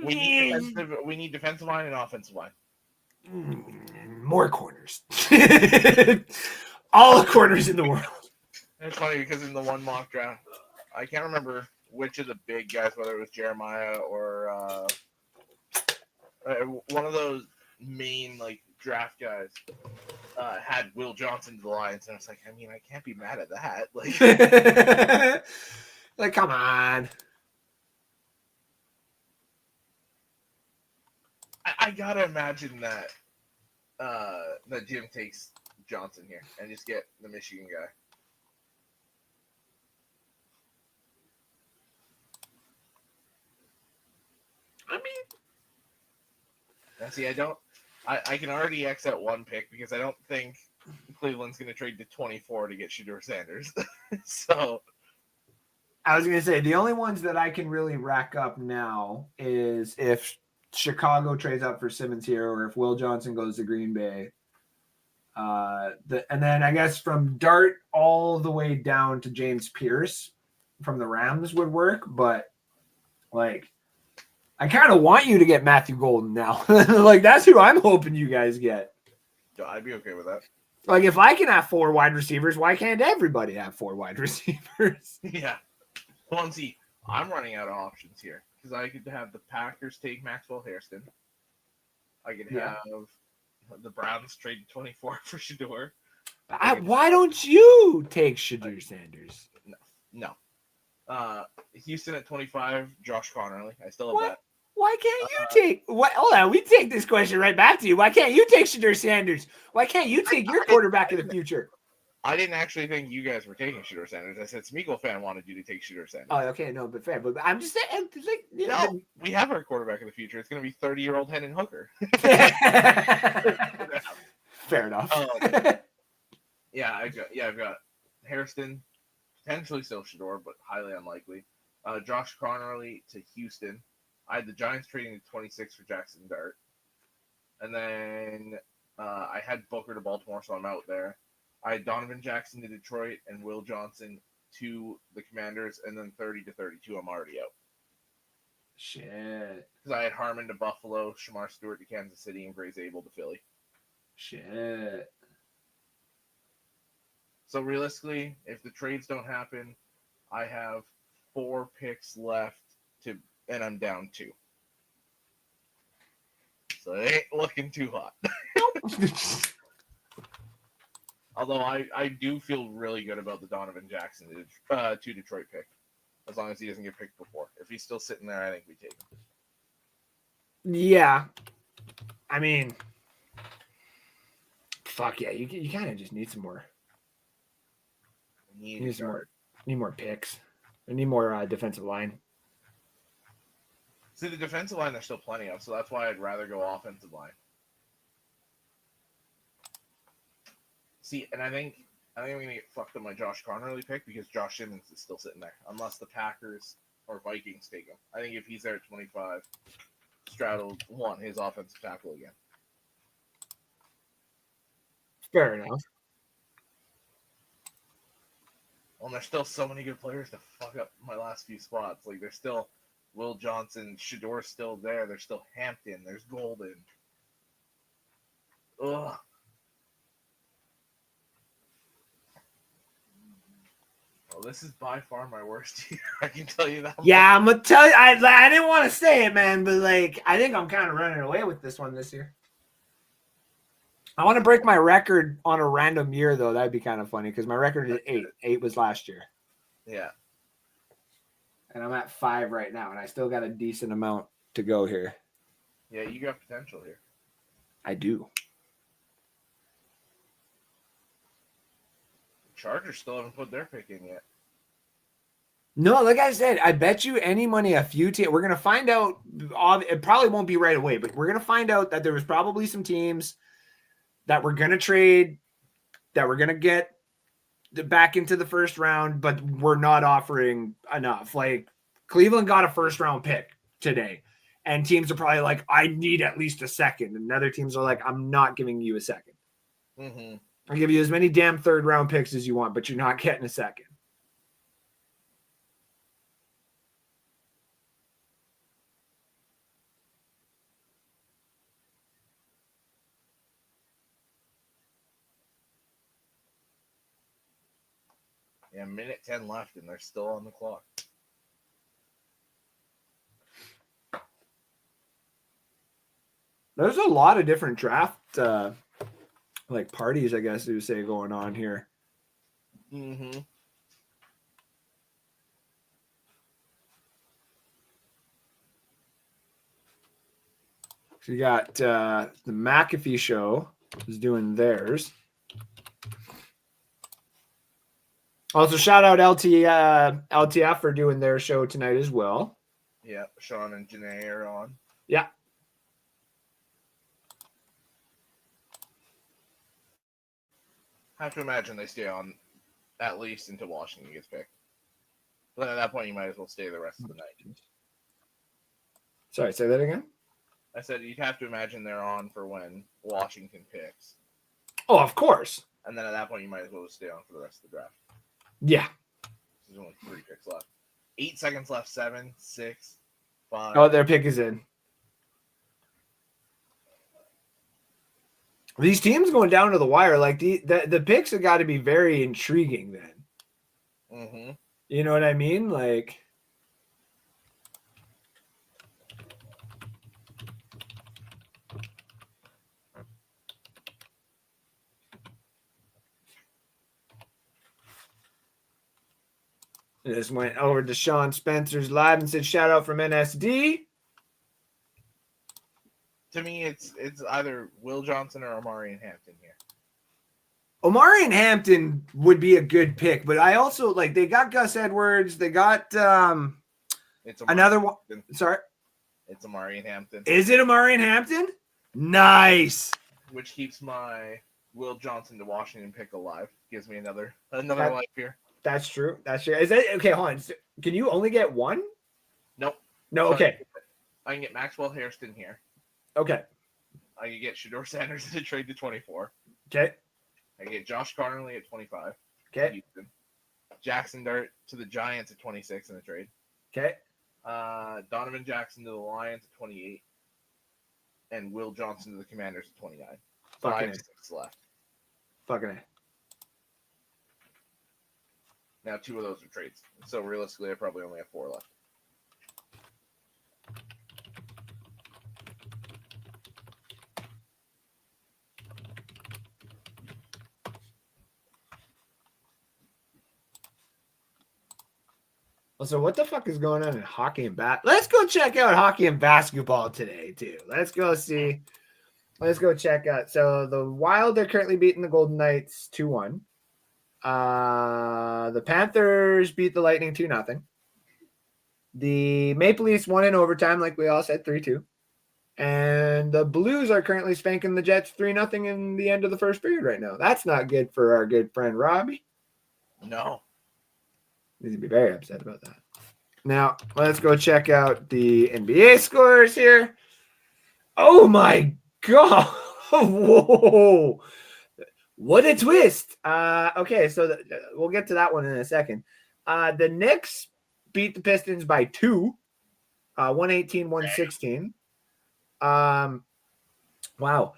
We need defensive line and offensive line. More corners. All the corners in the world. It's funny because in the one mock draft, I can't remember which of the big guys, whether it was Jeremiah or one of those main like draft guys, had Will Johnson to the Lions, and I was like, I mean, I can't be mad at that. Like, Like, come on. I gotta imagine that that Jim takes Johnson here and just get the Michigan guy. I mean, Now, see, I can already X out one pick because I don't think Cleveland's going to trade to 24 to get Shedeur Sanders. So I was going to say the only ones that I can really rack up now is if Chicago trades up for Simmons here, or if Will Johnson goes to Green Bay. And then I guess from Dart all the way down to James Pierce from the Rams would work, but like I kind of want you to get Matthew Golden now. Like that's who I'm hoping you guys get. I'd be okay with that. Like if I can have 4 wide receivers, why can't everybody have 4 wide receivers? Yeah. Well, and see, I'm running out of options here because I could have the Packers take Maxwell Hairston. I could have the Browns trade 24 for Shedeur. Why don't you take Shedeur Sanders? No. Houston at 25, Josh Connerly. I still have that. Why can't you take what? Hold on, we take this question right back to you. Why can't you take Shedeur Sanders? Why can't you take your quarterback of the future? I didn't actually think you guys were taking Shedeur Sanders. I said Smeagol fan wanted you to take Shedeur Sanders. Oh, okay, no, but fair. But I'm just saying, like, you know, No, we have our quarterback of the future. It's going to be 30-year-old Hendon Hooker. Fair enough. I've got Hairston, potentially still Shedeur, but highly unlikely. Josh Connerly to Houston. I had the Giants trading to 26 for Jackson Dart. And then I had Booker to Baltimore, so I'm out there. I had Donovan Jackson to Detroit and Will Johnson to the Commanders, and then 30 to 32, I'm already out. Shit. Because I had Harmon to Buffalo, Shamar Stewart to Kansas City, and Grace Abel to Philly. Shit. So realistically, if the trades don't happen, I have 4 picks left and I'm down 2. So it ain't looking too hot. Although I do feel really good about the Donovan Jackson to Detroit pick, as long as he doesn't get picked before. If he's still sitting there, I think we take him. Yeah. I mean, fuck yeah, you kind of just need some more. Need more picks. I need more defensive line. See, the defensive line there's still plenty of, so that's why I'd rather go offensive line. See, and I think I'm gonna get fucked on my Josh Connerly pick because Josh Simmons is still sitting there, unless the Packers or Vikings take him. I think if he's there at 25, Stroud will want his offensive tackle again. Fair enough. Well, there's still so many good players to fuck up my last few spots. Like, there's still Will Johnson, Shedeur's still there. There's still Hampton. There's Golden. Ugh. Well, this is by far my worst year. I can tell you that. Yeah, I'm gonna tell you. I didn't want to say it, man, but like I think I'm kind of running away with this one this year. I want to break my record on a random year, though. That'd be kind of funny because my record is 8. 8 was last year. Yeah. And I'm at 5 right now, and I still got a decent amount to go here. Yeah, you got potential here. I do. Chargers still haven't put their pick in yet. No, like I said, I bet you any money a few teams. We're going to find out. It probably won't be right away, but we're going to find out that there was probably some teams that were going to trade, that we're going to get back into the first round, but we're not offering enough. Like Cleveland got a first round pick today, and teams are probably like, I need at least a second. And other teams are like, I'm not giving you a second. Mm-hmm. I'll give you as many damn third round picks as you want, but you're not getting a second. Yeah, minute 10 left, and they're still on the clock. There's a lot of different draft like parties, I guess you would say, going on here. Mm-hmm. So you got the McAfee show is doing theirs. Also, shout out LTF for doing their show tonight as well. Yeah, Sean and Janae are on. Yeah. I have to imagine they stay on at least until Washington gets picked. But at that point, you might as well stay the rest of the night. Sorry, say that again? I said you'd have to imagine they're on for when Washington picks. Oh, of course. And then at that point, you might as well stay on for the rest of the draft. Yeah. There's only 3 picks left. 8 seconds left. 7, 6, 5. Oh, their pick is in. These teams going down to the wire, like the picks have got to be very intriguing then. Mm-hmm. You know what I mean? Like, this went over to Sean Spencer's live and said, shout out from NSD. To me, it's either Will Johnson or Omari and Hampton here. Omari and Hampton would be a good pick, but I also like they got Gus Edwards. They got It's Omari another one. Hampton. Sorry. It's Omari and Hampton. Is it Omari and Hampton? Nice. Which keeps my Will Johnson to Washington pick alive. Gives me another life here. That's true. That's true. Is that okay? Hold on. Can you only get one? Nope. No. So Okay. I can get Maxwell Hairston here. Okay. I can get Shedeur Sanders in a trade to 24. Okay. I can get Josh Connerly at 25. Okay. Houston. Jackson Dart to the Giants at 26 in the trade. Okay. Donovan Jackson to the Lions at 28. And Will Johnson to the Commanders at 29. Fucking 5 6 left. Fucking A. Now 2 of those are trades. So realistically, I probably only have 4 left. So what the fuck is going on in hockey and Let's go check out hockey and basketball today too. Let's go see. Let's go check out. So the Wild are currently beating the Golden Knights 2-1. The Panthers beat the Lightning 2-0. The Maple Leafs won in overtime, like we all said, 3-2. And the Blues are currently spanking the Jets 3-0 in the end of the first period right now. That's not good for our good friend Robbie. No. He's gonna be very upset about that. Now, let's go check out the NBA scores here. Oh my God. Whoa. What a twist. Okay, so we'll get to that one in a second. The Knicks beat the Pistons by 2, 118-116. Wow.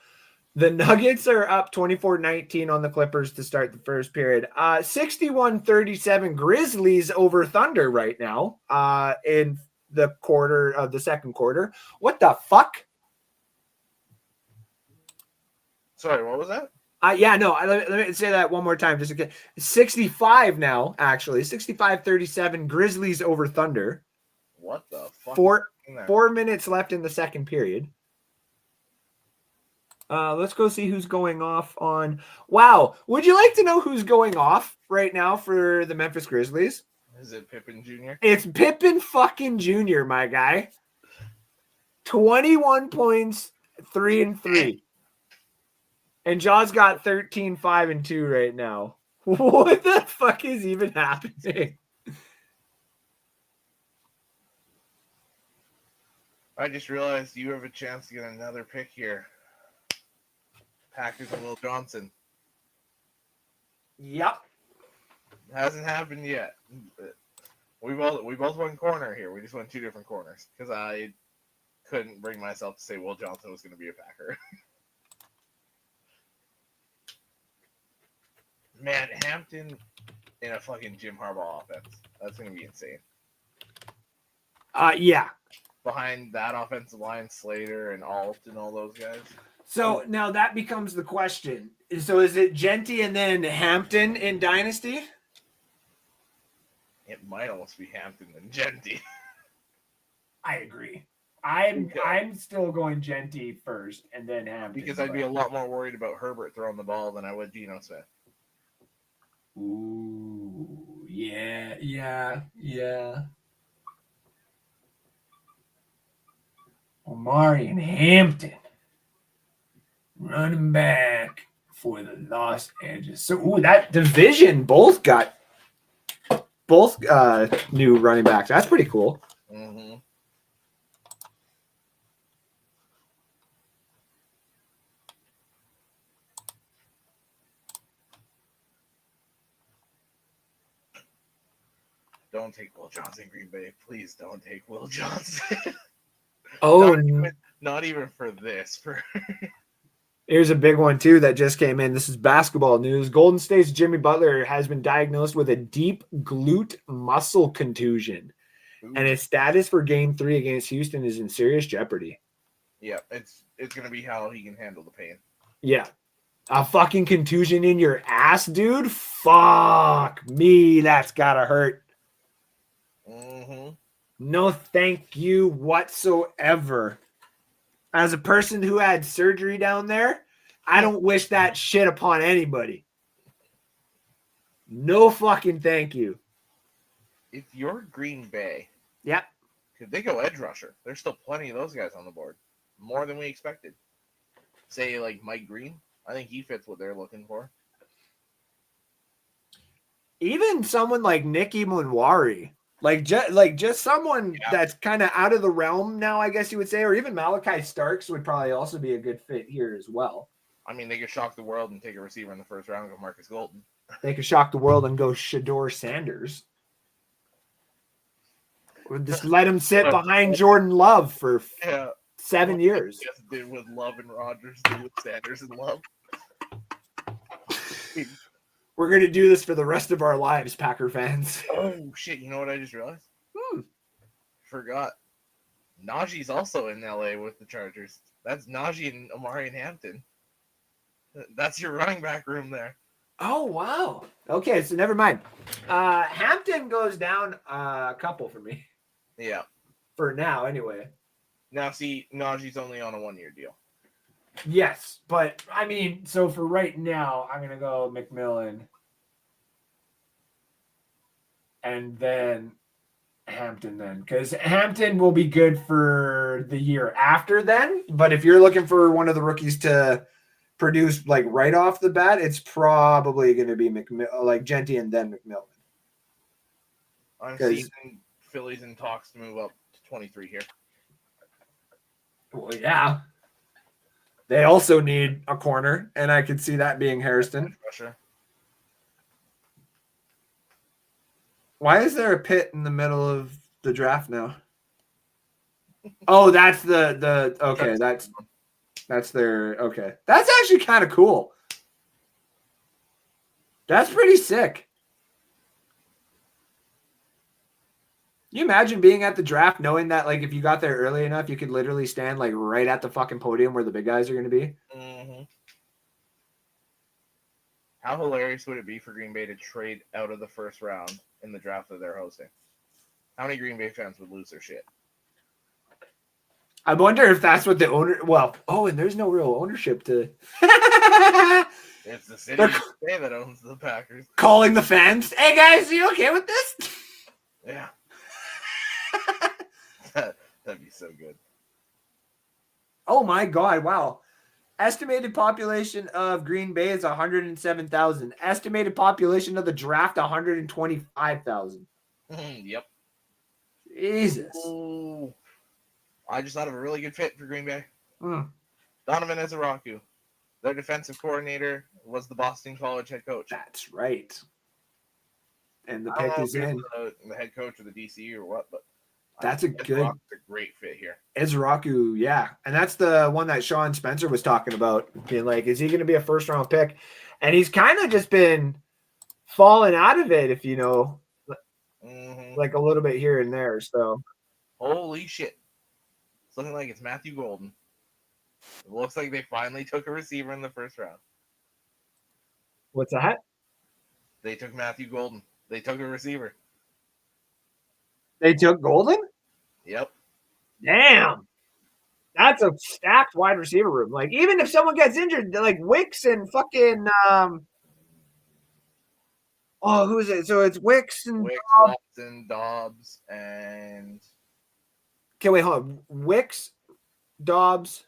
The Nuggets are up 24-19 on the Clippers to start the first period. 61-37 Grizzlies over Thunder right now in the second quarter. What the fuck? Sorry, what was that? Let me say that one more time. Just again, 65 now, actually. 65-37 Grizzlies over Thunder. What the fuck? 4 minutes left in the second period. Let's go see who's going off on. Wow. Would you like to know who's going off right now for the Memphis Grizzlies? Is it Pippen Jr.? It's Pippen fucking Jr., my guy. 21 points, 3-3. And Jaw's got 13, 5-2 right now. What the fuck is even happening? I just realized you have a chance to get another pick here. Packers and Will Johnson. Yep. Hasn't happened yet. We both went corner here. We just went 2 different corners because I couldn't bring myself to say Will Johnson was going to be a Packer. Man, Hampton in a fucking Jim Harbaugh offense. That's going to be insane. Yeah. Behind that offensive line, Slater and Alt and all those guys. So now that becomes the question. So is it Genty and then Hampton in Dynasty? It might almost be Hampton and Genty. I agree. I'm still going Genty first and then Hampton. Because I'd be a lot more worried about Herbert throwing the ball than I would Geno Smith. Ooh, yeah. Omari and Hampton running back for the Los Angeles. So, that division both got new running backs. That's pretty cool. Mm-hmm. Don't take Will Johnson, Green Bay. Please don't take Will Johnson. Oh, not even for this. here's a big one, too, that just came in. This is basketball news. Golden State's Jimmy Butler has been diagnosed with a deep glute muscle contusion. And his status for Game 3 against Houston is in serious jeopardy. Yeah, it's going to be how he can handle the pain. Yeah. A fucking contusion in your ass, dude? Fuck me. That's got to hurt. Mm-hmm. No thank you whatsoever. As a person who had surgery down there, I don't wish that shit upon anybody. No fucking thank you. If you're Green Bay, Yep. could they go edge rusher? There's still plenty of those guys on the board. More than we expected. Say, like, Mike Green. I think he fits what they're looking for. Even someone like Nicky Munwari. Just someone that's kind of out of the realm now, I guess you would say, or even Malachi Starks would probably also be a good fit here as well. I mean, they could shock the world and take a receiver in the first round of Marcus Golden. They could shock the world and go Shador Sanders. Or just let him sit behind Jordan Love for 7 years. Yes, did with Love and Rodgers, did with Sanders and Love. We're going to do this for the rest of our lives, Packer fans. Oh, shit. You know what I just realized? Forgot. Najee's also in LA with the Chargers. That's Najee and Omari and Hampton. That's your running back room there. Oh, wow. Okay, so never mind. Hampton goes down a couple for me. Yeah. For now, anyway. Now, see, Najee's only on a 1-year deal. Yes, but, I mean, so for right now, I'm going to go McMillan. And then Hampton then. Because Hampton will be good for the year after then. But if you're looking for one of the rookies to produce, like, right off the bat, it's probably going to be Genty and then McMillan. I'm seeing Phillies in talks to move up to 23 here. Well, yeah. They also need a corner, and I could see that being Hairston. Sure. Why is there a pit in the middle of the draft now? Oh, that's the okay. That's their okay. That's actually kind of cool. That's pretty sick. You imagine being at the draft knowing that, like, if you got there early enough, you could literally stand, like, right at the fucking podium where the big guys are going to be? Mm-hmm. How hilarious would it be for Green Bay to trade out of the first round in the draft that they're hosting? How many Green Bay fans would lose their shit? I wonder if that's what the owner... Well, and there's no real ownership to... It's the city that owns the Packers. Calling the fans, hey, guys, are you okay with this? Yeah. That'd be so good. Oh my God! Wow. Estimated population of Green Bay is 107,000. Estimated population of the draft 125,000. Yep. Jesus. Ooh. I just thought of a really good fit for Green Bay. Donovan Ezaraku. Their defensive coordinator was the Boston College head coach. That's right. And the pick is in. The head coach of the DC or what, but that's a great fit here. Ezaraku, yeah. And that's the one that Sean Spencer was talking about, being like, is he going to be a first-round pick? And he's kind of just been fallen out of it, if you know, Mhm. like a little bit here and there. So Holy shit. It's looking like it's Matthew Golden. It looks like they finally took a receiver in the first round. what's that? They took Matthew Golden. They took a receiver. They took Golden? Yep. Damn. That's a stacked wide receiver room. Like, even if someone gets injured, like Wicks and fucking oh, who is it? So it's Wicks and Wicks, Watson, Dobbs, and okay, wait, hold on. Wicks, Dobbs,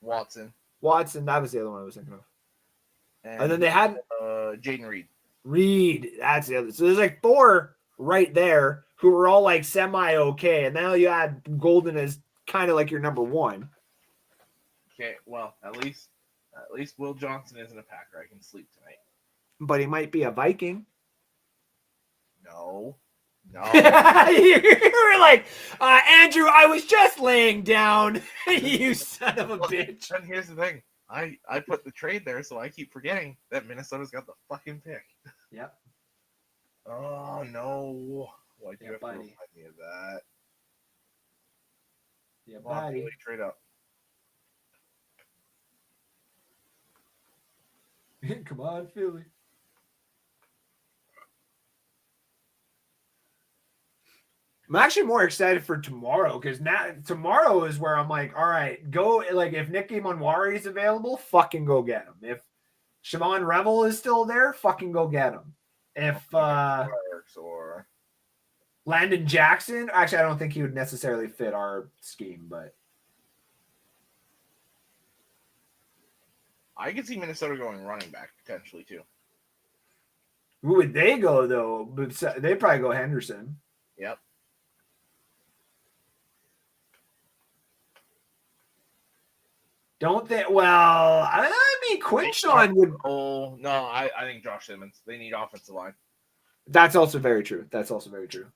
Watson. Watson. That was the other one I was thinking of. And And then they had Jaden Reed. Reed. That's the other. So there's like 4 right there who were all like semi okay, and now you add Golden as kind of like your number 1. Okay, well, at least Will Johnson isn't a Packer. I can sleep tonight. But he might be a Viking. No. You were like, Andrew, I was just laying down. You son of a bitch. And here's the thing. I put the trade there, so I keep forgetting that Minnesota's got the fucking pick. Yep. Oh, no. Why do you have to buddy. remind me of that? Yeah, Come on, Philly, trade up. Come on, Philly. I'm actually more excited for tomorrow because now tomorrow is where I'm like, all right, go. Like, if Nicky Monwari is available, fucking go get him. If Shimon Revel is still there, fucking go get him. If Or Landon Jackson, actually, I don't think he would necessarily fit our scheme, but I could see Minnesota going running back potentially too. who would they go though? But they probably go Henderson. Yep. Don't they? Well, I mean, Quinshawn would. Oh no, I think Josh Simmons. They need offensive line. That's also very true. That's also very true.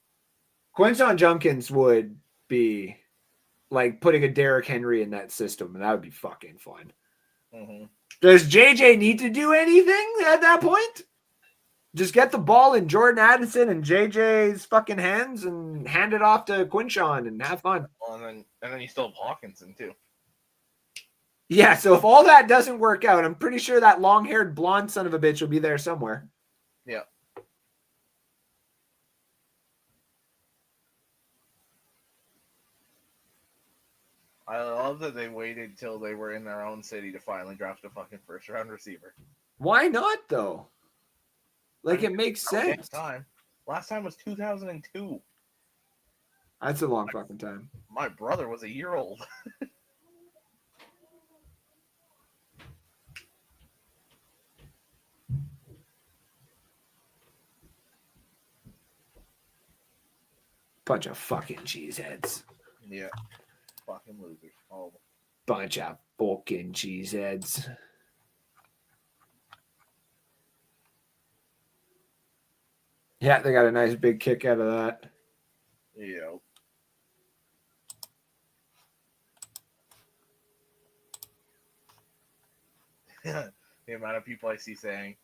Quinton Junkins would be like putting a Derrick Henry in that system, and that would be fucking fun. Mm-hmm. Does JJ need to do anything at that point? Just get the ball in Jordan Addison and JJ's fucking hands and hand it off to Quinshon and have fun. Well, and then you still have Hawkinson too. Yeah, so if all that doesn't work out, I'm pretty sure that long-haired blonde son of a bitch will be there somewhere. Yeah. I love that they waited till they were in their own city to finally draft a fucking first-round receiver. Why not, though? Like, it makes sense. Last time was 2002. That's a long fucking time. My brother was a year old. Bunch of fucking cheeseheads. Yeah. Fucking losers. All of them. Bunch of fucking cheeseheads. Yeah, they got a nice big kick out of that. Yeah. The amount of people I see saying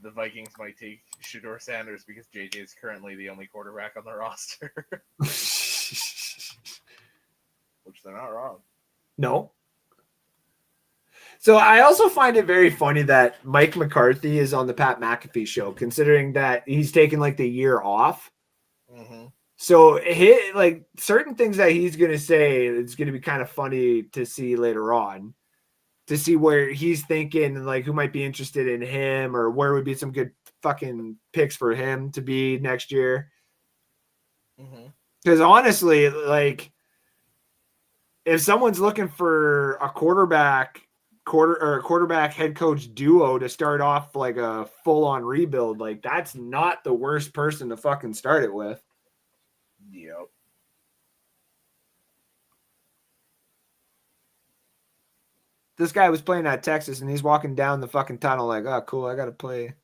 the Vikings might take Shedeur Sanders because JJ is currently the only quarterback on the roster. Which they're not wrong. No. So I also find it very funny that Mike McCarthy is on the Pat McAfee show, considering that he's taken like the year off. Mm-hmm. So like certain things that he's going to say, it's going to be kind of funny to see later on, to see where he's thinking and like who might be interested in him or where would be some good fucking picks for him to be next year. Because honestly, like if someone's looking for a quarterback head coach duo to start off like a full-on rebuild, like that's not the worst person to fucking start it with. Yep. This guy was playing at Texas and he's walking down the fucking tunnel like, oh, cool, I got to play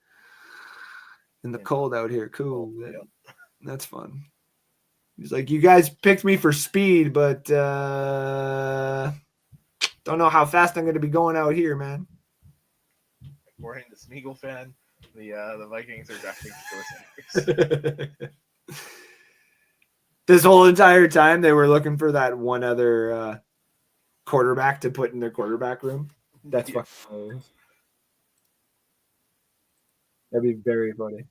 in the cold out here. Cool. Yep. That's fun. He's like, you guys picked me for speed, but don't know how fast I'm going to be going out here, man. According to Smeagol fan, The Vikings are drafting Short. This whole entire time they were looking for that one other quarterback to put in their quarterback room. That's fucking hilarious. That'd be very funny.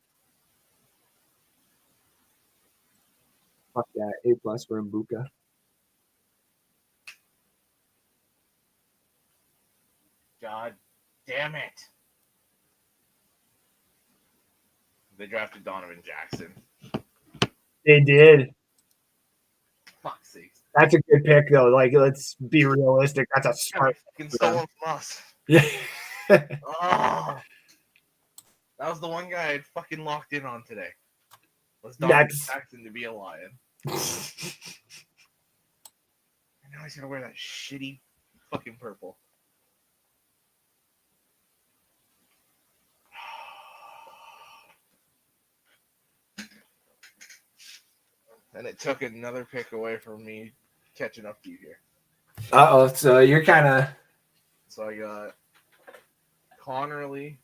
Fuck that. A+ for Mbuka. God damn it. They drafted Donovan Jackson. They did. Fuck's sake. That's a good pick, though. Like, let's be realistic. That's a smart. Fucking stolen from us. Yeah. Oh, that was the one guy I'd fucking locked in on today. Was Donovan Jackson to be a Lion. And now he's gonna wear that shitty fucking purple. And it took another pick away from me catching up to you here. Uh-oh. So you're kind of... So I got Connerly,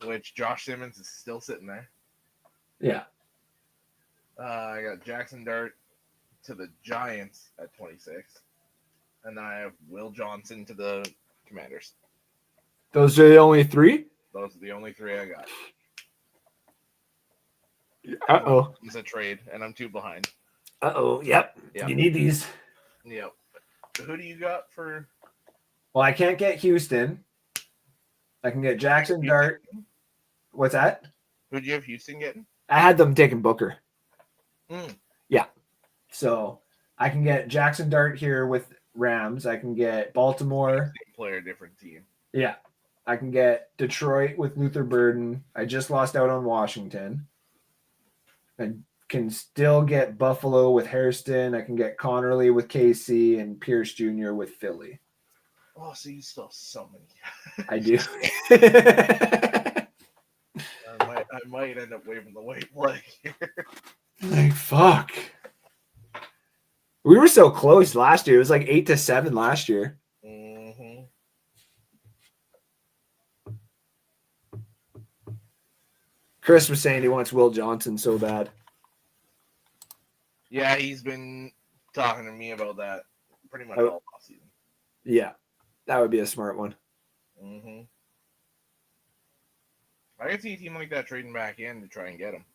which Josh Simmons is still sitting there. Yeah. I got Jackson Dart to the Giants at 26. And I have Will Johnson to the Commanders. Those are the only three? Those are the only three I got. Uh-oh. It's a trade, and I'm 2 behind. Uh-oh. Yep. You need these. Yep. Who do you got for... Well, I can't get Houston. I can get Jackson Dart. What's that? Who do you have Houston getting? I had them taking Booker. Mm. Yeah. So I can get Jackson Dart here with Rams. I can get Baltimore. Same player, different team. Yeah. I can get Detroit with Luther Burden. I just lost out on Washington. I can still get Buffalo with Hairston. I can get Connerly with KC and Pierce Jr. with Philly. Oh, so you still have so many. I do. I might end up waving the white flag here. Like, fuck. We were so close last year. It was like 8-7 last year. Mm-hmm. Chris was saying he wants Will Johnson so bad. Yeah, he's been talking to me about that pretty much all offseason. Yeah, that would be a smart one. Mm-hmm. I could see a team like that trading back in to try and get him.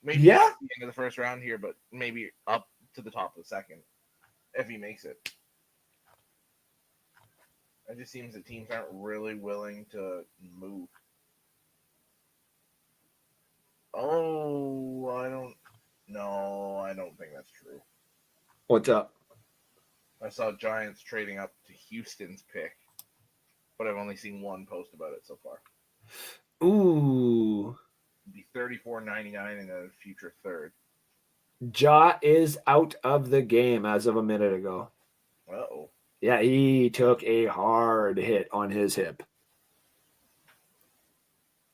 Maybe not at the end of the first round here, but maybe up to the top of the second if he makes it. It just seems that teams aren't really willing to move. Oh, I don't think that's true. What's up? I saw Giants trading up to Houston's pick, but I've only seen one post about it so far. Ooh. It'd be $34.99 in a future third. Ja is out of the game as of a minute ago. Uh-oh. Yeah, he took a hard hit on his hip.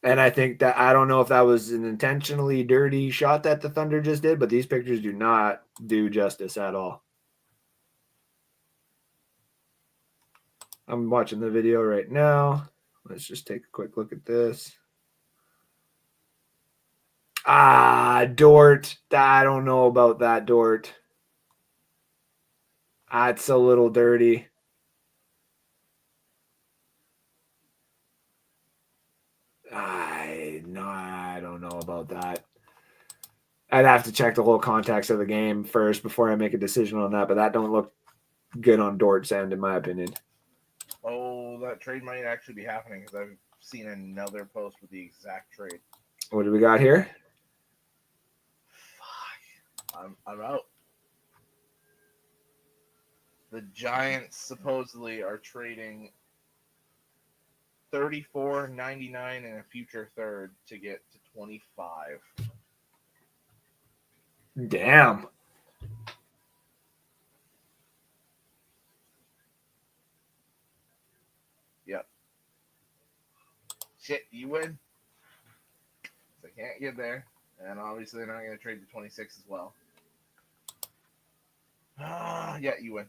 And I think that I don't know if that was an intentionally dirty shot that the Thunder just did, but these pictures do not do justice at all. I'm watching the video right now. Let's just take a quick look at this. Dort. I don't know about that, Dort. That's a little dirty. I don't know about that. I'd have to check the whole context of the game first before I make a decision on that, but that don't look good on Dort's end, in my opinion. Oh, that trade might actually be happening because I've seen another post with the exact trade. What do we got here? Fuck. I'm out. The Giants supposedly are trading $34.99 in a future third to get to 25. Damn. Yep. Shit, you win. So I can't get there. And obviously they're not going to trade to 26 as well. Yeah, you win.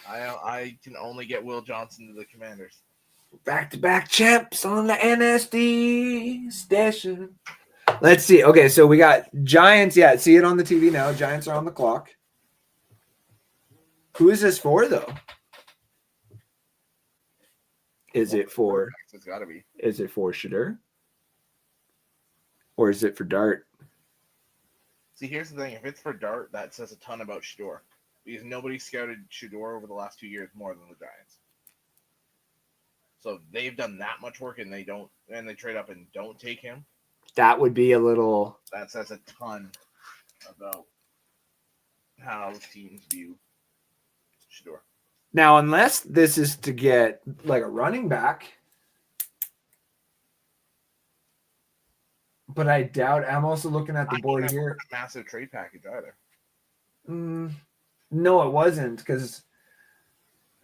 I can only get Will Johnson to the Commanders. Back-to-back champs on the NSD station. Let's see. Okay, so we got Giants. Yeah, see it on the TV now. Giants are on the clock. Who is this for, though? Is it for? It's got to be. Is it for Shedeur? Or is it for Dart? See, here's the thing. If it's for Dart, that says a ton about Shedeur. Because nobody scouted Shedeur over the last 2 years more than the Giants. So they've done that much work and they trade up and don't take him. That would be a little. That says a ton about how teams view Shedeur. Now, unless this is to get like a running back, but I doubt. I'm also looking at the board here. Massive trade package either. No, it wasn't, because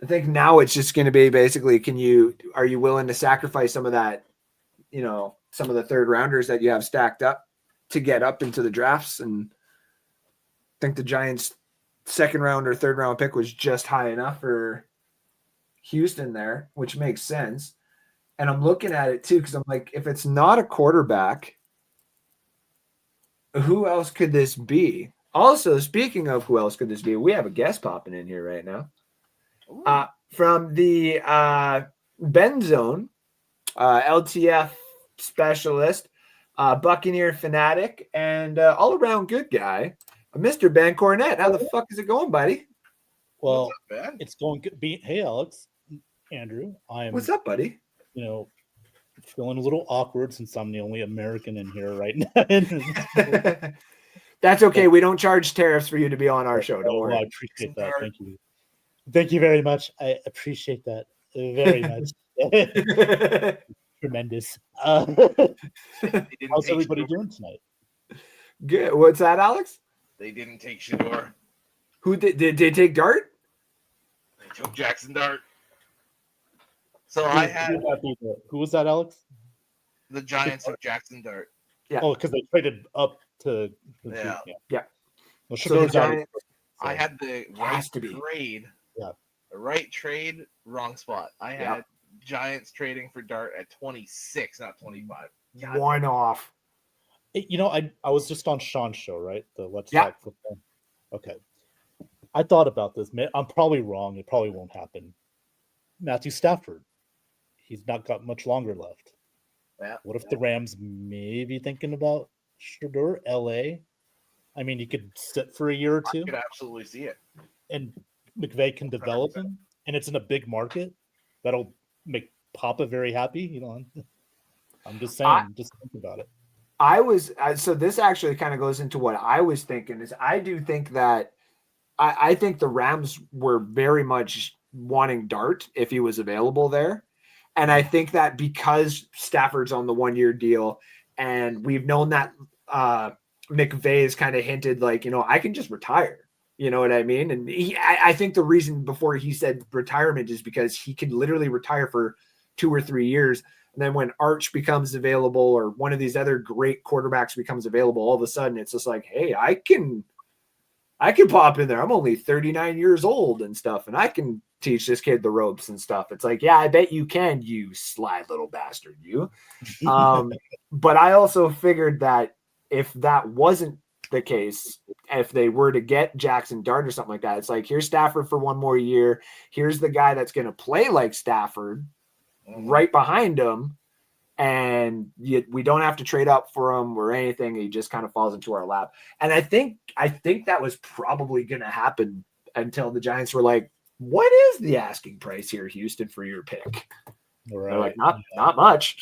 I think now it's just going to be basically, are you willing to sacrifice some of that, some of the third rounders that you have stacked up to get up into the drafts? And I think the Giants' second round or third round pick was just high enough for Houston there, which makes sense. And I'm looking at it too, because I'm like, if it's not a quarterback, who else could this be? Also, speaking of who else could this be, we have a guest popping in here right now. From the Ben Zone, LTF specialist, Buccaneer fanatic, and all-around good guy, Mr. Ben Cornett. How the fuck is it going, buddy? Well, it's going good. Hey, Alex, Andrew. What's up, buddy? Feeling a little awkward since I'm the only American in here right now. That's okay. We don't charge tariffs for you to be on our show. Don't worry. I appreciate that. Thank you. Thank you very much. I appreciate that very much. Tremendous. How's everybody doing tonight? Good. What's that, Alex? They didn't take Shedeur. Who did they take Dart? They took Jackson Dart. So Who was that, Alex? The Giants of Jackson Dart. Yeah. Oh, because they traded up to. Yeah. Well, So I had the right trade. Yeah. The right trade, wrong spot. I had Giants trading for Dart at 26, not 25. God. One off. I was just on Sean's show, right? The Let's Talk Football. Okay. I thought about this. I'm probably wrong. It probably won't happen. Matthew Stafford. He's not got much longer left. Yeah. What if the Rams may be thinking about Shedeur, LA? I mean, he could sit for a year or two. I could absolutely see it. And McVay can develop him. And it's in a big market. That'll make Papa very happy. I'm just saying, just think about it. So this actually kind of goes into what I was thinking is I do think that I think the Rams were very much wanting Dart if he was available there. And I think that because Stafford's on the 1-year deal and we've known that McVay has kind of hinted like, I can just retire. You know what I mean? And I think the reason before he said retirement is because he could literally retire for 2 or 3 years. And then when Arch becomes available or one of these other great quarterbacks becomes available, all of a sudden it's just like, hey, I can pop in there. I'm only 39 years old and stuff, and I can teach this kid the ropes and stuff. It's like, yeah, I bet you can, you sly little bastard, you. But I also figured that if that wasn't the case, if they were to get Jackson Dart or something like that, it's like, here's Stafford for 1 more year. Here's the guy that's going to play like Stafford right behind him. And we don't have to trade up for him or anything. He just kind of falls into our lap. And I think that was probably going to happen until the Giants were like, what is the asking price here, Houston, for your pick? Right. They're like, not much.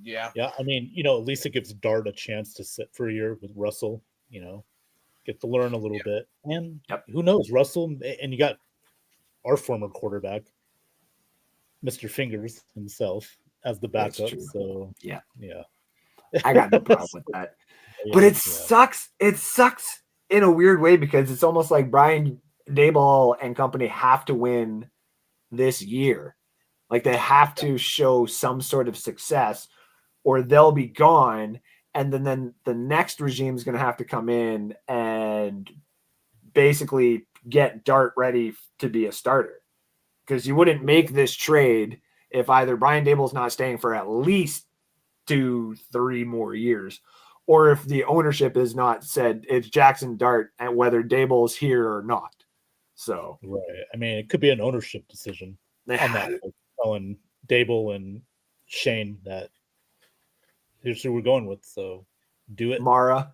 Yeah. Yeah. I mean, at least it gives Dart a chance to sit for a year with Russell, get to learn a little bit. And who knows, Russell, and you got our former quarterback, Mr. Fingers himself, as the backup. So yeah. I got no problem with that. But it sucks. It sucks in a weird way because it's almost like Brian Daboll and company have to win this year. Like they have to show some sort of success or they'll be gone. And then the next regime is going to have to come in and basically get Dart ready to be a starter. Because you wouldn't make this trade if either Brian Dable's not staying for at least 2-3 more years, or if the ownership is not said it's Jackson Dart and whether Dable's here or not. So Right. I mean, it could be an ownership decision on that, like telling Dable and Shane that here's who we're going with. So do it. Mara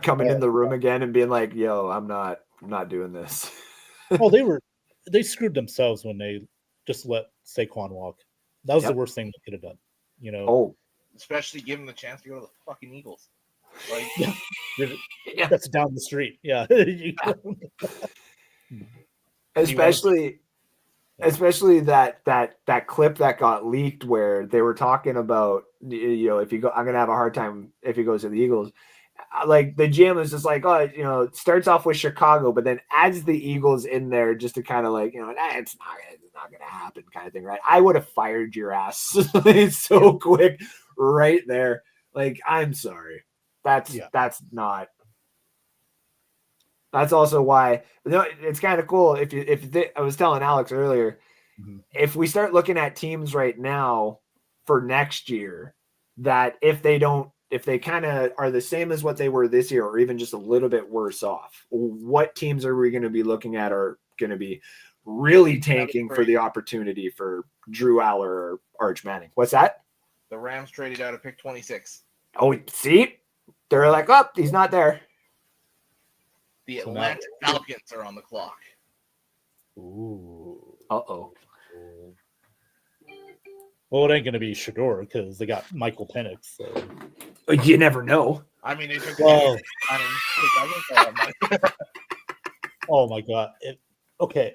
coming in the room again and being like, "Yo, I'm not doing this." Well, they screwed themselves when they just let Saquon walk. That was the worst thing they could have done. You know. Oh, Especially give him the chance to go to the fucking Eagles. Like, that's down the street. Yeah. especially that clip that got leaked where they were talking about, if you go, I'm gonna have a hard time if he goes to the Eagles. Like the GM is just like, it starts off with Chicago, but then adds the Eagles in there just to kind of like, it's not gonna happen kind of thing, right? I would have fired your ass so quick right there. Like, I'm sorry. That's not. That's also why it's kind of cool. I was telling Alex earlier, if we start looking at teams right now for next year, that if they kind of are the same as what they were this year, or even just a little bit worse off, what teams are we going to be looking at are going to be really tanking for the opportunity for Drew Aller or Arch Manning? What's that? The Rams traded out of pick 26. Oh, see, they're like, oh, he's not there. The Atlanta Falcons are on the clock. Ooh. Uh-oh. Well, it ain't going to be Shador because they got Michael Penix. So. You never know. I mean, they took oh, my God. Okay.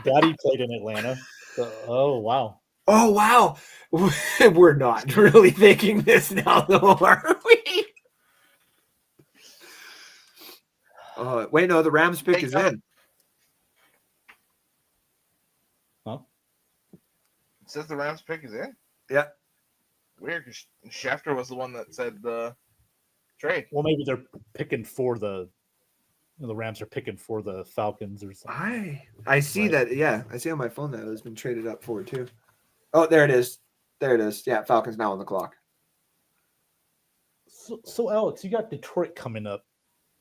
Daddy played in Atlanta. So, oh, wow. Oh, wow. We're not really thinking this now, though, are we? Wait, no, the Rams pick is in. Huh? It says the Rams pick is in? Yeah. Weird, because Schefter was the one that said the trade. Well, maybe they're picking for the Rams are picking for the Falcons or something. I see that. Yeah, I see on my phone that it has been traded up for too. Oh, there it is. There it is. Yeah, Falcons now on the clock. So Alex, you got Detroit coming up.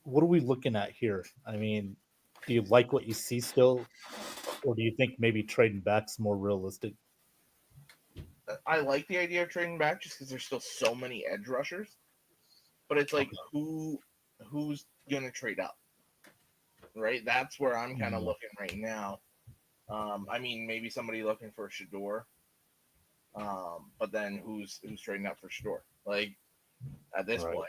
What are we looking at here? I mean, do you like what you see still, or do you think maybe trading back's more realistic? I like the idea of trading back just because there's still so many edge rushers. But it's like, who's going to trade up? Right? That's where I'm kind of looking right now. I mean, maybe somebody looking for Shador. But then who's trading up for Shador? Like, at this point.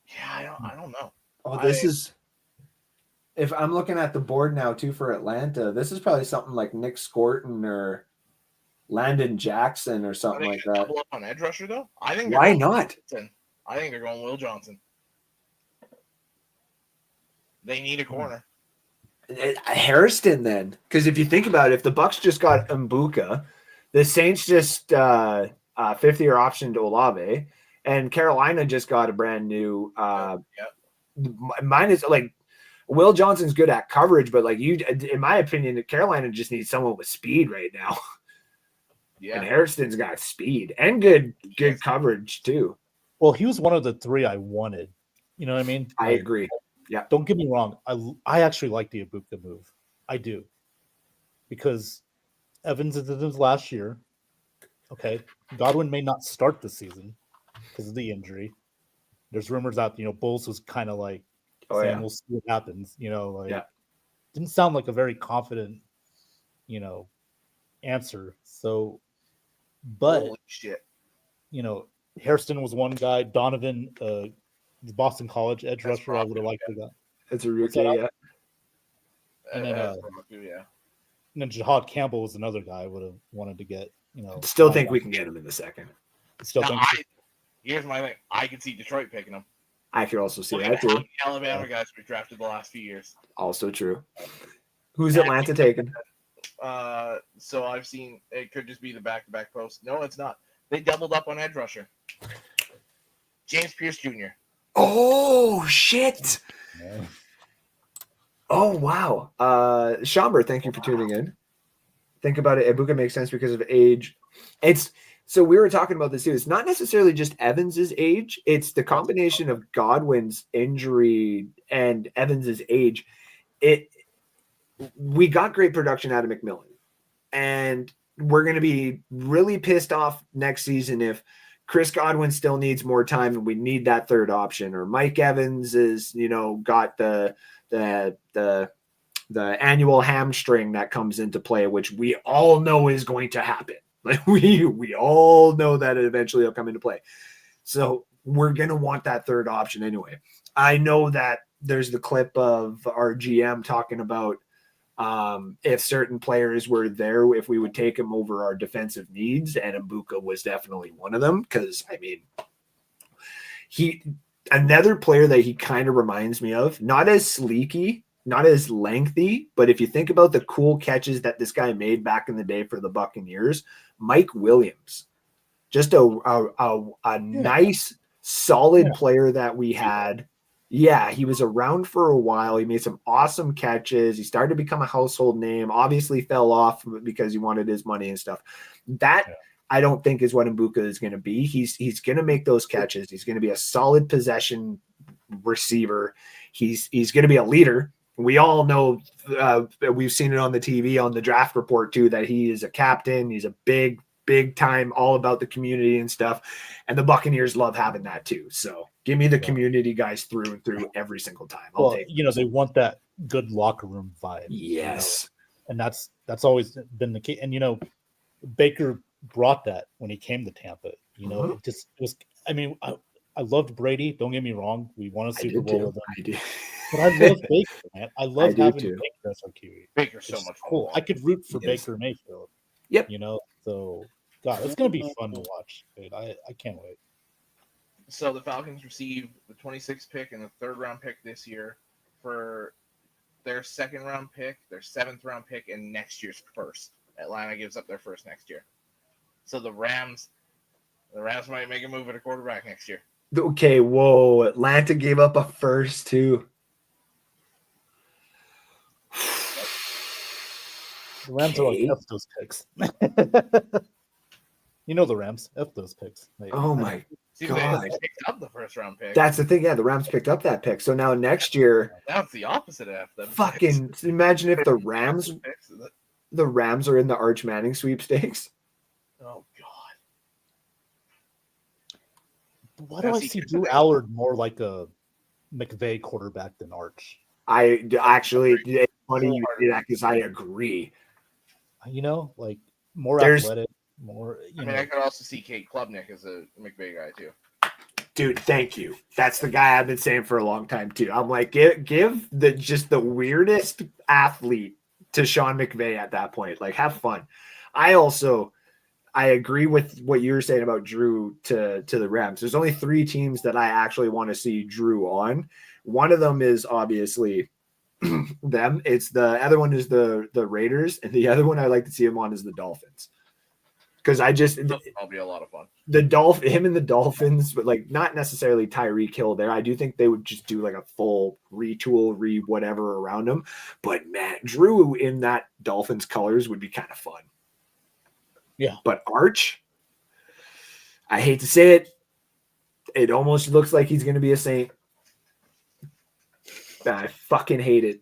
Yeah, I don't know. Oh, this is. If I'm looking at the board now too for Atlanta, this is probably something like Nick Scorton or Landon Jackson or something like that. Double up on edge rusher though. I think. Why not? I think they're going Will Johnson. They need a corner. Harrison then, because if you think about it, if the Bucs just got Mbuka, the Saints just 5th-year option to Olave, and Carolina just got a brand new. Mine is like Will Johnson's good at coverage, but like in my opinion, Carolina just needs someone with speed right now. Yeah, and Harrison's got speed and good coverage too. Well, he was one of the 3 I wanted. You know what I mean? I agree. Yeah. Don't get me wrong. I actually like the Ibuka move. I do. Because Evans did this last year. Okay. Godwin may not start the season because of the injury. There's rumors out, Bulls was kind of like saying we'll see what happens. Didn't sound like a very confident, answer. So, but holy shit. Hairston was one guy. Donovan, the Boston College edge rusher, I would have liked that. It's a rookie, yeah. And then Jahad Campbell was another guy I would have wanted to get. Still think we can get him in the second. Here's my thing. I can see Detroit picking him. I could also see that too. Alabama guys we drafted the last few years. Also true. Who's Atlanta taking? So I've seen it could just be the back-to-back post. No, it's not. They doubled up on edge rusher. James Pierce Jr. Oh shit! Oh, wow. Schomburg, thank you for tuning in. Think about it. Ibuka makes sense because of age. So we were talking about this too. It's not necessarily just Evans's age. It's the combination of Godwin's injury and Evans's age. We got great production out of McMillan, and we're going to be really pissed off next season if Chris Godwin still needs more time and we need that third option, or Mike Evans is, got the annual hamstring that comes into play, which we all know is going to happen. Like we all know that eventually it'll come into play. So we're going to want that third option anyway. I know that there's the clip of our GM talking about if certain players were there, if we would take them over our defensive needs, and Ibuka was definitely one of them. Because I mean, another player that he kind of reminds me of, not as sleeky, not as lengthy, but if you think about the cool catches that this guy made back in the day for the Buccaneers, Mike Williams, just a nice, solid player that we had. Yeah, he was around for a while. He made some awesome catches. He started to become a household name. Obviously fell off because he wanted his money and stuff. I don't think is what Ibuka is going to be. He's going to make those catches. He's going to be a solid possession receiver. He's going to be a leader. We all know, we've seen it on the TV, on the draft report too, that he is a captain. He's a big time, all about the community and stuff. And the Buccaneers love having that too. So give me the community guys through and through every single time. They want that good locker room vibe. Yes. And that's always been the key. And, Baker brought that when he came to Tampa. It was, I mean, I loved Brady. Don't get me wrong. We won a Super Bowl with him. I do. But I love Baker, man. I love having too. Baker as our QB. Baker's so much cool. I could root for Baker Mayfield. Yep. So God, it's gonna be fun to watch, dude. I can't wait. So the Falcons received the 26th pick and the third round pick this year for their second round pick, their 7th round pick, and next year's first. Atlanta gives up their first next year. So the Rams might make a move at a quarterback next year. Okay, whoa. Atlanta gave up a first too. The Rams are like, F those picks. The Rams, F those picks. Oh my God. They picked up the first round pick. That's the thing. Yeah, the Rams picked up that pick. So now next year, that's the opposite of F them. Fucking imagine if the Rams are in the Arch Manning sweepstakes. Oh God. Why do I see Drew Allard more like a McVay quarterback than Arch? I actually, it's funny you say that because I agree. Like more athletic, more. I could also see Kate Klubnik as a McVay guy too. Dude, thank you. That's the guy I've been saying for a long time too. I'm like, give the weirdest athlete to Sean McVay at that point. Like, have fun. I agree with what you were saying about Drew to the Rams. There's only 3 teams that I actually want to see Drew on. One of them is obviously them. It's the other one is the Raiders, and the other one I like to see him on is the Dolphins. Because that'll be a lot of fun. Him and the Dolphins, but like not necessarily Tyreek Hill there. I do think they would just do like a full retool, whatever around him. But man, Drew in that Dolphins colors would be kind of fun. Yeah. But Arch, I hate to say it, it almost looks like he's going to be a Saint. I fucking hate it.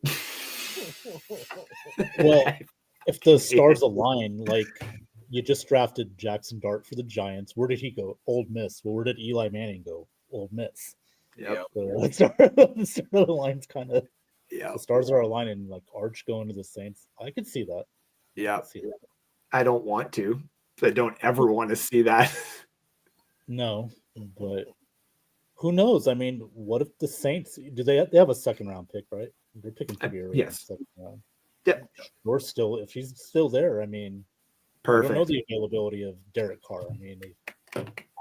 Well, if the stars align, like you just drafted Jackson Dart for the Giants. Where did he go? Ole Miss. Well, where did Eli Manning go? Ole Miss. Yeah. So the star of the line's kind of. Yeah. The stars are aligning, like Arch going to the Saints. I could see that. Yeah. I don't want to. I don't ever want to see that. No, but who knows? I mean, what if the Saints they have a second round pick, right? They're picking pretty early. Yes. Second round. Yeah. Or still, if he's still there, I mean, perfect. I don't know the availability of Derek Carr. I mean,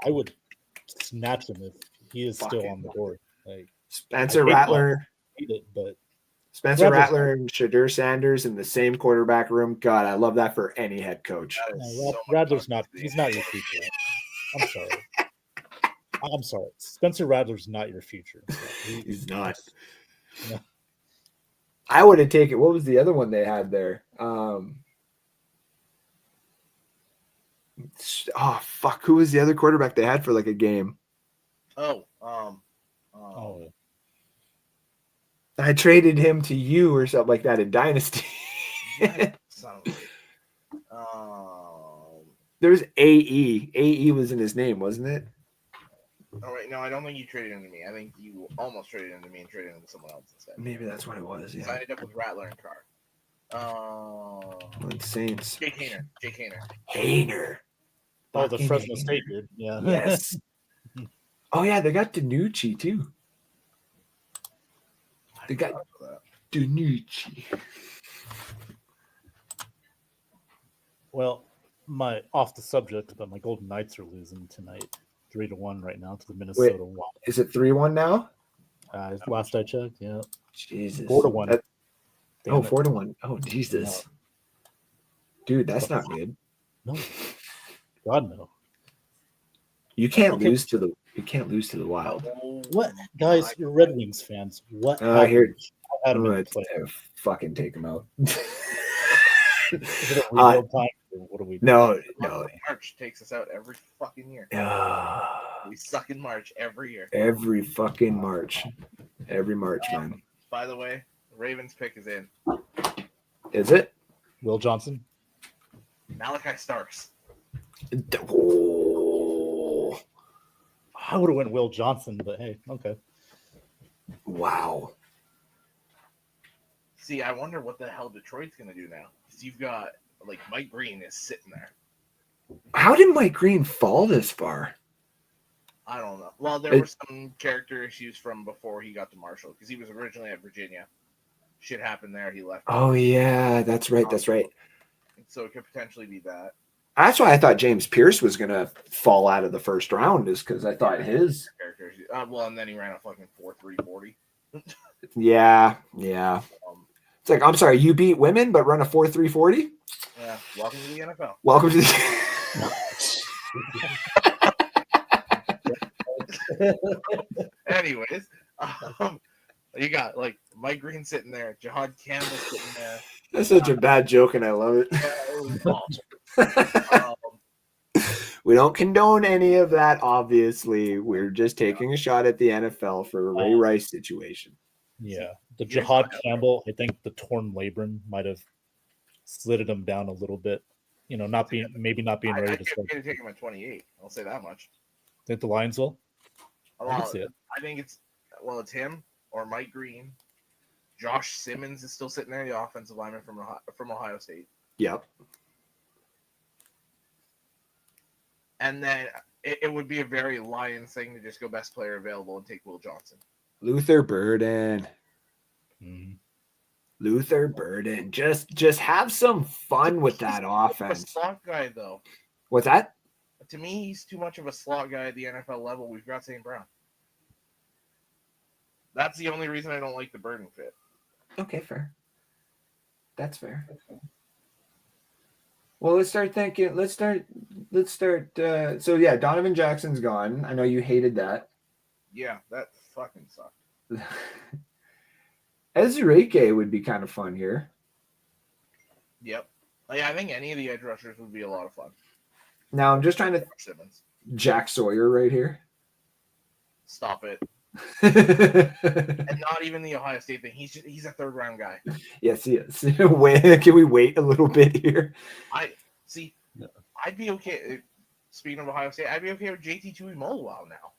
I would snatch him if he is still on the board. Like Spencer Rattler. But Spencer Rattler and Shadur Sanders in the same quarterback room. God, I love that for any head coach. Rattler's not. He's not your future. I'm sorry. I'm sorry. Spencer Rattler's not your future. He's not. No. I would have taken. What was the other one they had there? Oh fuck! Who was the other quarterback they had for like a game? I traded him to you or something like that in Dynasty. Son of There was AE. AE was in his name, wasn't it? all right, no, I don't think you traded him to me. I think you almost traded him to me and traded him to someone else instead. Maybe that's what it was. So I Yeah. ended up with Rattler and Carr. Saints. Jake Hayner. Hayner. Oh, the Fucking Fresno Hayner. State dude. Yeah. Yes. Oh yeah, they got Danucci too. They got Danucci. Well, my off the subject, but my Golden Knights are losing tonight, 3-1 right now to the Minnesota Wild. Is it 3-1 now? Last I checked, yeah. Jesus. 4-1. That- Damn oh, it. 4-1. Oh, Jesus. Dude, that's not good. No. God no. You can't Okay. lose to the Wild. What guys? You're Red Wings fans. What? Here. I had I'm them in gonna the play. fucking take them out. Is it a rebuild time? Or what are we? No. March takes us out every fucking year. Ah, We suck in March every year. every fucking March. Every March, man. By the way, Ravens pick is in. Is it? Will Johnson. Malachi Starks. Oh, I would have went Will Johnson, but hey, okay. wow. See, I wonder what the hell Detroit's gonna do now. Because you've got like Mike Green is sitting there. How did Mike Green fall this far? I don't know. Well, there were some character issues from before he got to Marshall because he was originally at Virginia. Shit happened there. He left. Oh yeah, that's right. That's right. So it could potentially be that. That's why I thought James Pierce was gonna fall out of the first round, is because I thought his. Character issues. Well, and then he ran a fucking 4.340. Yeah. It's like, I'm sorry, you beat women but run a 4.340. Yeah. Welcome to the NFL. Welcome to the. Anyways, you got like Mike Green sitting there, Jihad Campbell sitting there. That's such a bad joke, and I love it. Yeah, it was awful. We don't condone any of that, obviously. We're just taking a shot at the NFL for a Ray Rice situation. Yeah, the Jihad Campbell. I think the torn labrum might have slid him down a little bit. You know, not being ready I to can't start. take him at 28. I'll say that much. Think the Lions will? I Well, can see it. I think it's him or Mike Green. Josh Simmons is still sitting there, the offensive lineman from Ohio State. Yep. And then it would be a very Lions thing to just go best player available and take Will Johnson. Luther Burden. Mhm. Luther Burden. Just have some fun with that A offense. slot guy, though. What's that? To me, he's too much of a slot guy at the NFL level. We've got St. Brown. That's the only reason I don't like the Burden fit. Okay, fair. That's fair. Well, let's start thinking. Let's start. So yeah, Donovan Jackson's gone. I know you hated that. Yeah, that fucking sucked. Ezreike would be kind of fun here. Yep. Yeah, I think any of the edge rushers would be a lot of fun. Now I'm just trying to Simmons. Jack Sawyer right here. Stop it. Yes, And not even the Ohio State thing. He's a third round guy. he is. Can we wait a little bit here? I'd be okay. Speaking of Ohio State, I'd be okay with JT Tuimoloau now.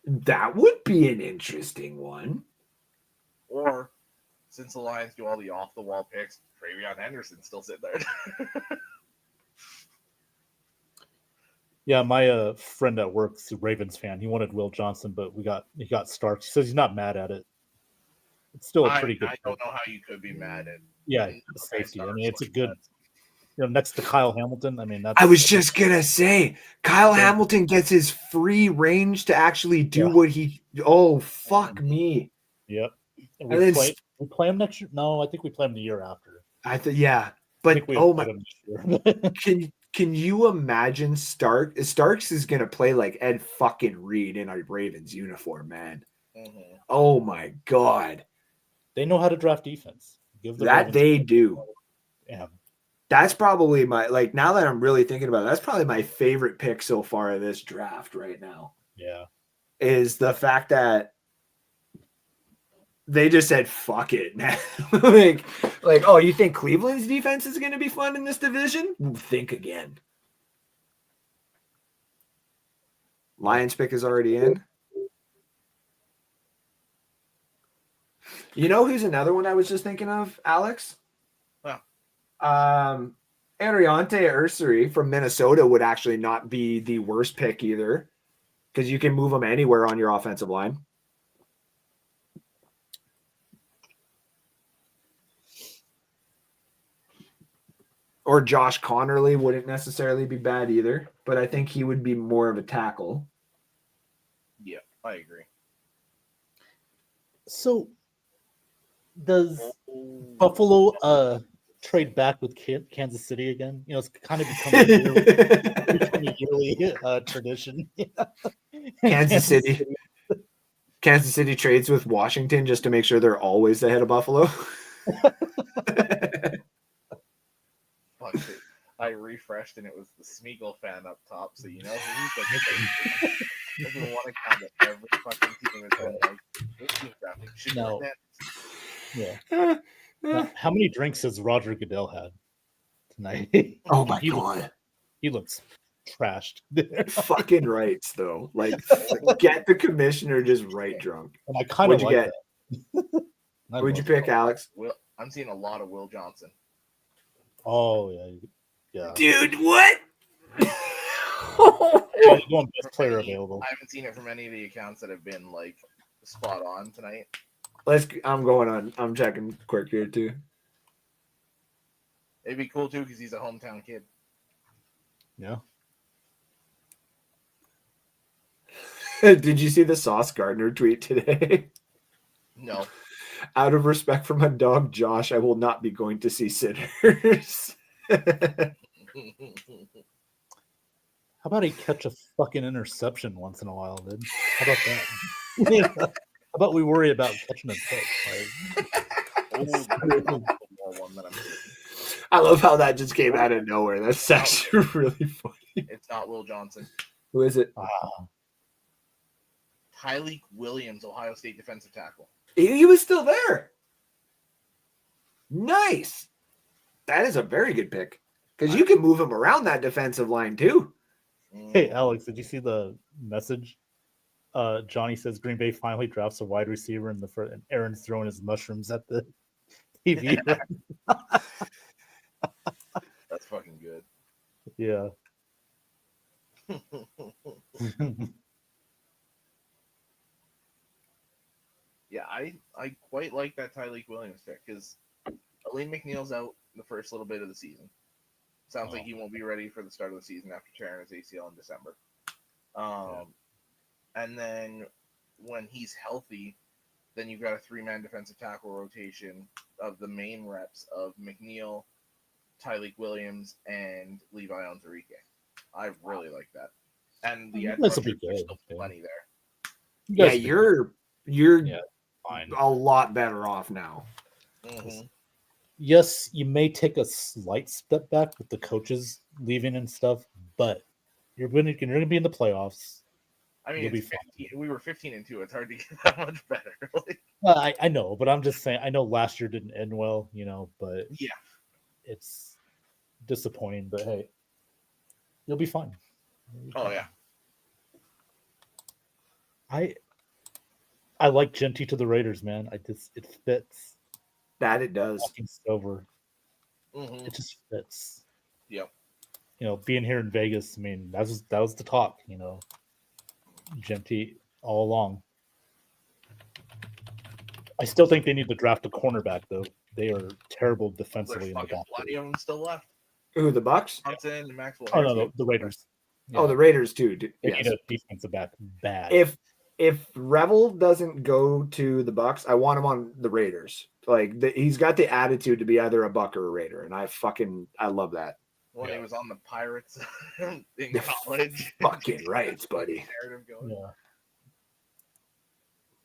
That would be an interesting one. Or since the Lions do all the off the wall picks, Travion Henderson's still sitting there. Yeah, my friend at work's a Ravens fan. He wanted Will Johnson, but he got Starks. He says he's not mad at it. It's still a pretty good. I don't know how you could be mad at. Yeah, safety. I mean, it's a good. You know, next to Kyle Hamilton. I mean, that's. I was just gonna say, Kyle Hamilton gets his free range to actually do what he. Oh fuck me! Yep. And And then we play him next year. No, I think we play him the year after. I thought, yeah, I but think we oh played my, him this year. can you imagine Starks is gonna play like Ed fucking Reed in a Ravens uniform, man. Mm-hmm. Oh my god, They know how to draft defense. Give the That Ravens they do. Yeah. That's probably now that I'm really thinking about it, that's probably my favorite pick so far of this draft right now. Yeah. Is the fact that they just said, fuck it, man. like, oh, you think Cleveland's defense is going to be fun in this division? Think again. Lions pick is already in. You know who's another one I was just thinking of, Alex? Wow. Ariante Ursary from Minnesota would actually not be the worst pick either, because you can move him anywhere on your offensive line. Or Josh Connerly wouldn't necessarily be bad either, but I think he would be more of a tackle. Yeah, I agree. So does Buffalo trade back with Kansas City again? You know, it's kind of become a yearly tradition. Kansas City trades with Washington just to make sure they're always ahead of Buffalo. Fuck it. I refreshed and it was the Smeagol fan up top, so you know he's doesn't want to count it. Every fucking team is like, this team drafting should No. be Yeah. Now, how many drinks has Roger Goodell had tonight? Oh my He god. He looks trashed. Fucking rights though. Like get the commissioner just right drunk. And I kind of What'd you like get? that. What'd you pick, Alex? I'm seeing a lot of Will Johnson. Oh yeah. Dude, what? He's going best player available. I haven't seen it from any of the accounts that have been like spot on tonight. I'm checking quick here too. It'd be cool too because he's a hometown kid. Yeah. Did you see the Sauce Gardner tweet today? No. Out of respect for my dog Josh, I will not be going to see Sinners. How about he catch a fucking interception once in a while, dude? How about that? How about we worry about catching a pick? I love how that just came out of nowhere. That's actually really funny. It's not Will Johnson. Who is it? Tyleik Williams, Ohio State defensive tackle. He was still there. Nice. That is a very good pick because you can move him around that defensive line too. Hey, Alex, did you see the message? Johnny says Green Bay finally drafts a wide receiver and Aaron's throwing his mushrooms at the TV. That's fucking good. Yeah. Yeah, I quite like that Tyleik Williams pick because Elaine McNeil's out the first little bit of the season. Sounds like he won't be ready for the start of the season after tearing his ACL in December. And then when he's healthy, then you've got a 3-man defensive tackle rotation of the main reps of McNeil, Tyleik Williams, and Levi Onwuzurike. I really like that. And the edge rushers are still plenty there. Yeah, you're fine. a lot better off now. Mm-hmm. Yes, you may take a slight step back with the coaches leaving and stuff, but you're going to be in the playoffs. I mean, You'll be fine. we were 15-2. It's hard to get that much better. I know, but I'm just saying. I know last year didn't end well, but yeah, it's disappointing. But hey, you'll be fine. Oh yeah. I like Genty to the Raiders, man. It fits. That it does. Over. Mm-hmm. It just fits. Yep. Being here in Vegas, I mean, that was the talk. Genty all along. I still think they need to draft a cornerback, though. They are terrible defensively. There's fucking plenty of them still left. Who, the Bucks? Johnson and Maxwell. Oh no, the Raiders. Yeah. Oh, the Raiders too. They yes. need a defensive back bad. If Revel doesn't go to the Bucks, I want him on the Raiders. He's got the attitude to be either a Buck or a Raider, and I love that. When he was on the Pirates in college. Fucking rights, buddy. Yeah.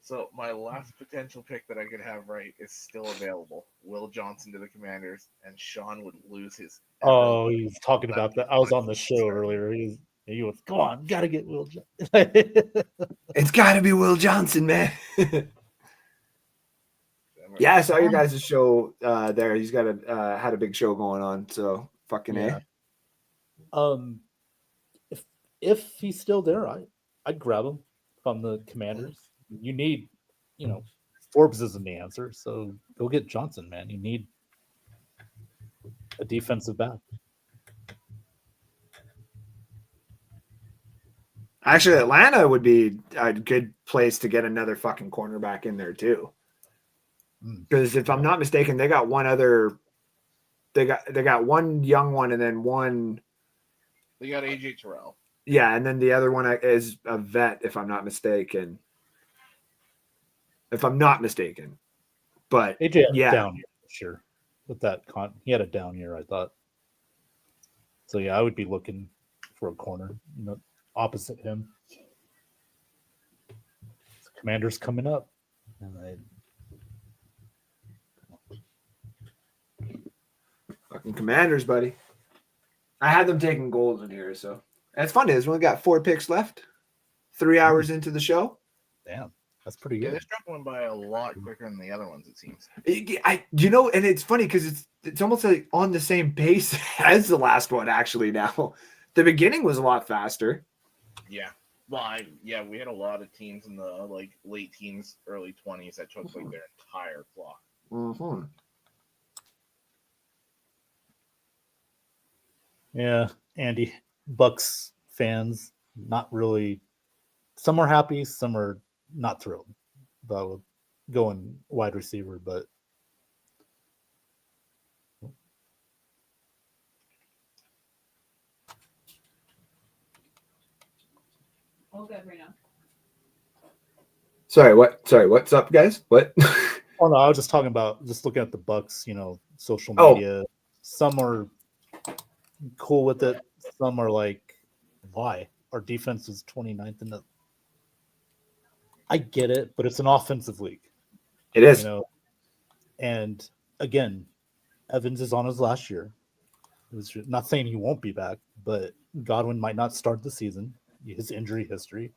So my last potential pick that I could have right is still available. Will Johnson to the Commanders, and Sean would lose his. Oh, he was talking about that. I was on the show earlier. He was, come on, gotta get Will Johnson. It's got to be Will Johnson, man. Yeah, I saw your guys' show there. He's got had a big show going on. So fucking Yeah. A. If he's still there, I'd grab him from the Commanders. You need, Forbes isn't the answer, so go get Johnson, man. You need a defensive back. Actually, Atlanta would be a good place to get another fucking cornerback in there too. Because if I'm not mistaken, they got one other. They got one young one and then one. They got AJ Terrell. Yeah, and then the other one is a vet, if I'm not mistaken. But AJ had yeah, a down year, sure. With that he had a down year, I thought. So yeah, I would be looking for a corner, opposite him. Commanders coming up, and fucking Commanders, buddy. I had them taking goals in here, so that's fun. Is we only got 4 picks left. 3 hours into the show. Damn, that's pretty Yeah, good. this truck went by a lot quicker than the other ones. It seems. And it's funny because it's almost like on the same pace as the last one. Actually, now the beginning was a lot faster. Yeah. Well, we had a lot of teams in the late teens, early 20s that took their entire clock. Mm-hmm. Yeah, Andy, Bucks fans, not really. Some are happy, some are not thrilled about going wide receiver, but All good right now. Sorry, what's up, guys? What? oh no, I was just talking about just looking at the Bucks, social media. Some are cool with it, some are like, why? Our defense is 29th in the. I get it, but it's an offensive league. It is. And again, Evans is on his last year. It was not saying he won't be back, but Godwin might not start the season. His injury history,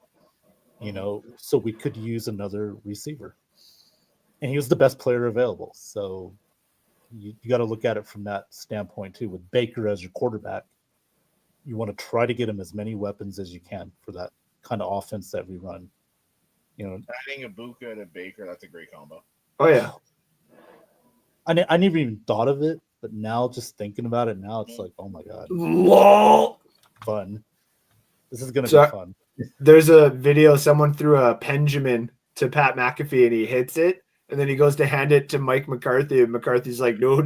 so we could use another receiver. And he was the best player available. So you got to look at it from that standpoint too. With Baker as your quarterback, you want to try to get him as many weapons as you can for that kind of offense that we run. Adding Ibuka to Baker, that's a great combo. Oh yeah. I never even thought of it, but now just thinking about it now, it's like, oh my god, LOL. fun. This is gonna be fun. There's a video. Someone threw a Benjamin to Pat McAfee, and he hits it, and then he goes to hand it to Mike McCarthy, and McCarthy's like, no.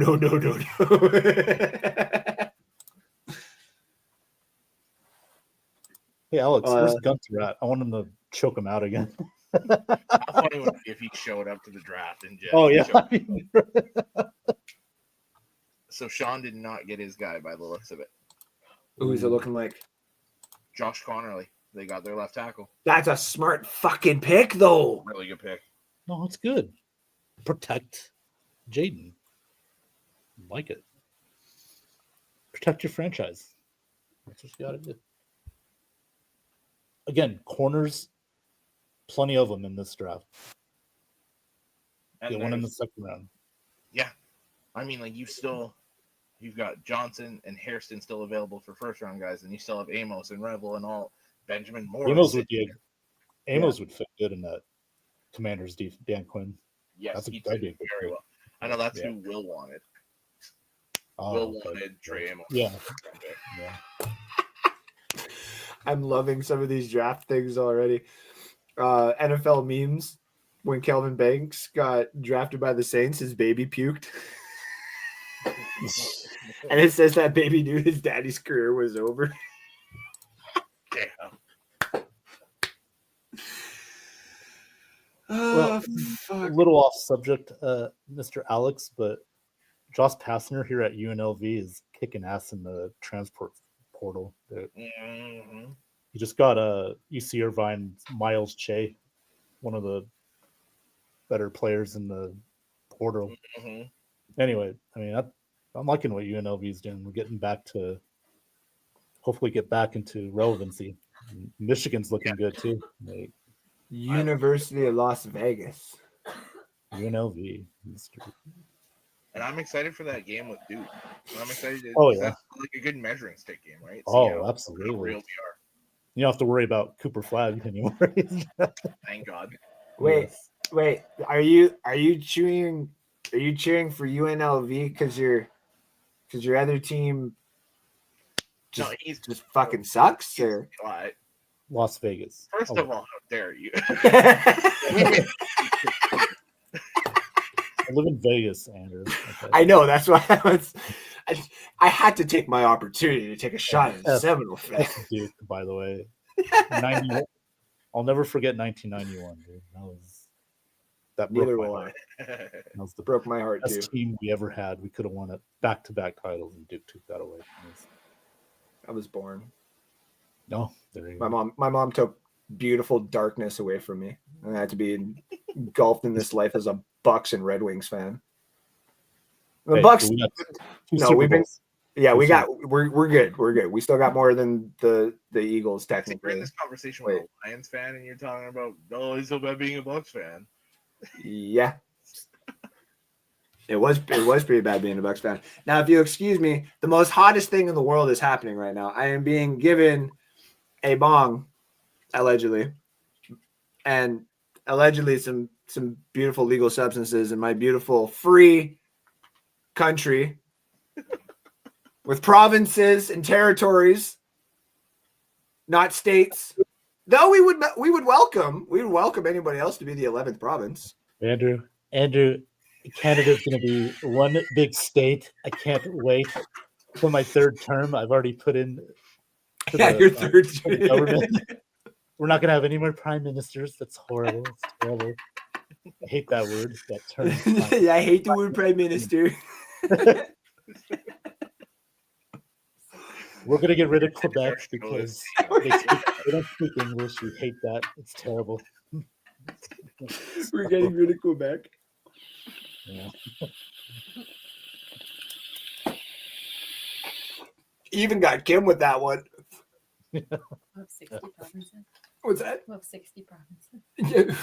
Hey Alex, where's Gunther at? I want him to choke him out again. How funny would it be if he showed up to the draft and just. Oh yeah. So Sean did not get his guy by the looks of it. Who is it looking like? Josh Connerly. They got their left tackle. That's a smart fucking pick, though. Really good pick. No, it's good. Protect Jaden. Like it. Protect your franchise. That's what you got to do. Again, corners, plenty of them in this draft. Get one in the second round. Yeah. I mean, you've got Johnson and Hairston still available for first round guys, and you still have Amos and Revel and all Benjamin Moore. Amos would fit good in that Commanders Dan Quinn. Yes, he did very well. I know that's who Will wanted. Will wanted Trey Amos. Yeah. I'm loving some of these draft things already. NFL memes. When Kelvin Banks got drafted by the Saints, his baby puked. And it says that baby knew his daddy's career was over. Yeah. Well, a little off subject, Mr. Alex, but Josh Pastner here at UNLV is kicking ass in the transport portal. He just got UC Irvine Miles Che, one of the better players in the portal. Mhm. Anyway, I mean, I'm liking what UNLV is doing. We're getting back to hopefully get back into relevancy. Michigan's looking good too. Like University of Las Vegas. UNLV. And I'm excited for that game with Duke. I'm excited. Oh, yeah. That's like a good measuring stick game, right? Oh, how absolutely. real we are. You don't have to worry about Cooper Flag anymore. Thank God. Wait, Yes. wait. Are you cheering? Are you cheering for UNLV because your other team just, No, he's just fucking sucks? Or Las Vegas. First of all, how dare you? I live in Vegas, Andrew. Okay. I know, that's why I had to take my opportunity to take a shot at F- Seminole fan. F Duke, by the way. 91 I'll never forget 1991, dude. That Neither broke my will heart. I. That was the Broke my heart too. best team we ever had. We could have won it back-to-back titles, and Duke took that away from us. I was born. No, there you My go. mom took beautiful darkness away from me. I had to be engulfed in this life as a Bucks and Red Wings fan. The Hey, Bucks. we got two No, Super we've been. Bowls. Yeah, Two we Super got. We're good. We're good. We still got more than the Eagles We're in technically. this conversation with a Lions fan, and you're talking about, oh, he's so bad being a Bucks fan. Yeah. It was pretty bad being a Bucks fan. Now, if you excuse me, the most hottest thing in the world is happening right now. I am being given a bong, allegedly, and allegedly some beautiful legal substances in my beautiful free country with provinces and territories, not states. Though we would welcome anybody else to be the 11th province. Andrew, Canada's going to be one big state. I can't wait for my third term. I've already put in. Your third for the government. We're not going to have any more prime ministers. That's horrible. It's terrible. I hate that word. That term. Yeah, I hate the word prime minister. We're going to get rid of Quebec because they don't speak English. We hate that. It's terrible. We're getting rid of Quebec. Yeah. Even got Kim with that one. We have 60 provinces. What's that? We have 60 provinces. Yeah.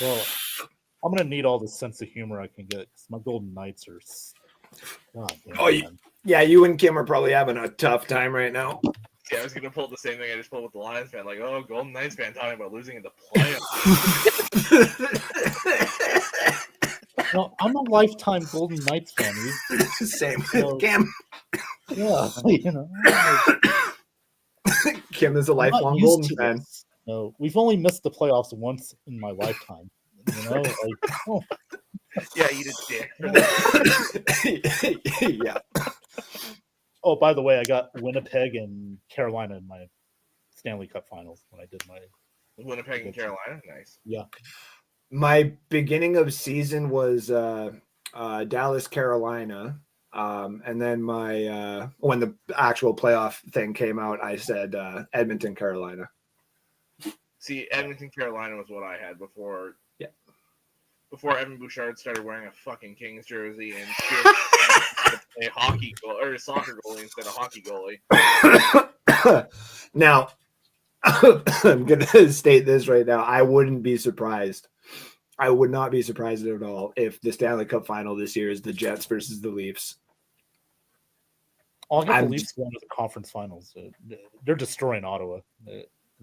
Well, I'm going to need all the sense of humor I can get because my Golden Knights are. God damn, Oh, yeah, you and Kim are probably having a tough time right now. Yeah, I was gonna pull the same thing I just pulled with the Lions fan, like, oh, Golden Knights fan talking about losing in the playoffs. No, I'm a lifetime Golden Knights fan. Same So- with Kim. Yeah, Kim is a I'm not lifelong used Golden to fan. this. No, we've only missed the playoffs once in my lifetime. Yeah, eat a dick. Yeah. Oh, by the way, I got Winnipeg and Carolina in my Stanley Cup Finals when I did my. Winnipeg and Carolina, nice. Yeah. My beginning of season was Dallas, Carolina. And then my when the actual playoff thing came out, I said Edmonton, Carolina. See, Edmonton, Carolina was what I had before. Yeah. Before Evan Bouchard started wearing a fucking Kings jersey and a hockey goal or a soccer goalie instead of hockey goalie. Now, I'm gonna state this right now. I wouldn't be surprised. I would not be surprised at all if the Stanley Cup final this year is the Jets versus the Leafs. I'll get the I'm Leafs going to the conference finals. They're destroying Ottawa.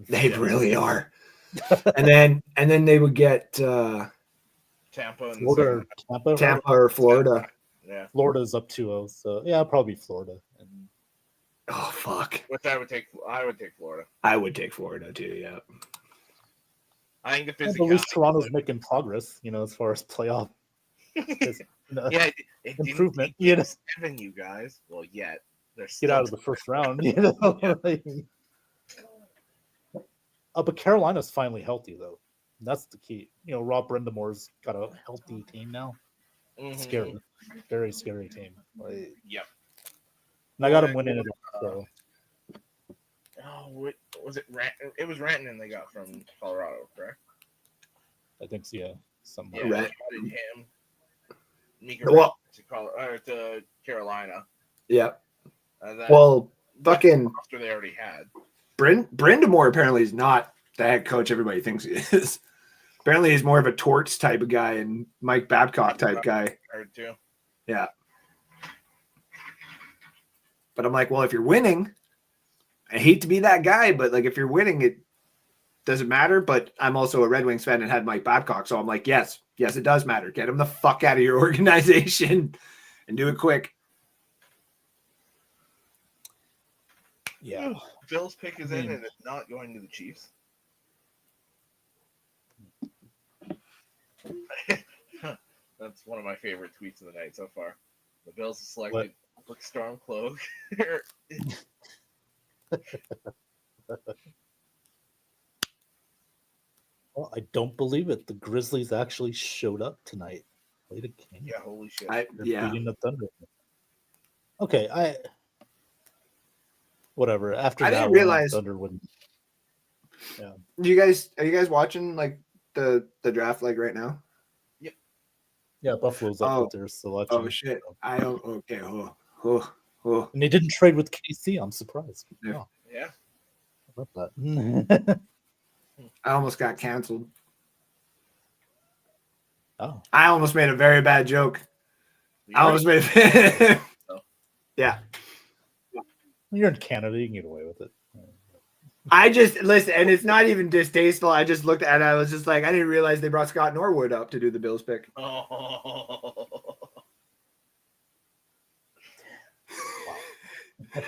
They really are. and then they would get Tampa and Florida, Tampa or Florida. Yeah. Florida's up 2-0, so yeah, probably Florida. And Oh fuck! Which I would take Florida. I would take Florida too. Yeah. I think the at least physicality. Toronto's making progress, as far as playoff Yeah, it improvement. Didn't take 7, you guys. Well, yet they're Get out of the first round. But Carolina's finally healthy, though. That's the key. Rob Brendamore's got a healthy team now. Mhm. Scary, very scary team. Yep. And I got him winning it. So Oh, was it? It was Rantanen they got from Colorado, correct? I think so, yeah. Something Yeah, like Right. they traded him. Mika Well- to Carolina. Yeah. And then Well, with the fucking roster they already had. Brindamore apparently is not the head coach everybody thinks he is. Apparently he's more of a Torts type of guy and Mike Babcock type guy. Heard too. Yeah. But I'm like, well, if you're winning, I hate to be that guy, but like if you're winning, it doesn't matter. But I'm also a Red Wings fan and had Mike Babcock. So I'm like, yes, it does matter. Get him the fuck out of your organization and do it quick. yeah. Bill's pick is in and it's not going to the Chiefs. That's one of my favorite tweets of the night so far. The Bills have selected Storm Cloak. Well, I don't believe it. The Grizzlies actually showed up tonight. Played a game. Yeah, holy shit. They're beating the Thunder. Okay, whatever. After I that, didn't realize- Thunder wouldn't. Are you guys watching like the draft like right now? Yeah, Buffalo's up Oh. with their selection. Oh shit. I don't okay. Oh. And they didn't trade with KC. I'm surprised. Yeah. Oh, Yeah. how about that? I almost got canceled. Oh, I almost made a very bad joke. I almost made Yeah. you're in Canada. You can get away with it. I just listen, and it's not even distasteful. I just looked at it. I was just like, I didn't realize they brought Scott Norwood up to do the Bills pick. Oh.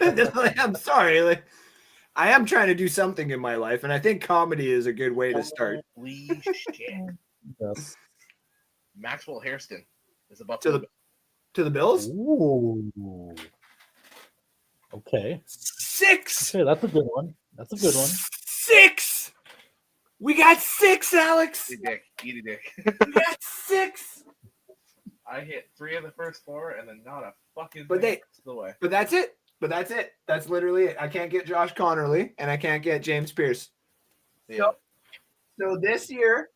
Just like, I'm sorry. Like, I am trying to do something in my life, and I think comedy is a good way to start. Holy shit. Yes. Maxwell Hairston is about To the Bills? Ooh. Okay. 6. Okay, that's a good one. That's a good one. 6. We got 6, Alex. Eat a dick. Eat a dick. We got 6. I hit 3 of the first 4 and then not a fucking But thing they- the rest of the way. But that's it. That's literally it. I can't get Josh Connerly, and I can't get James Pierce. Yeah. So this year,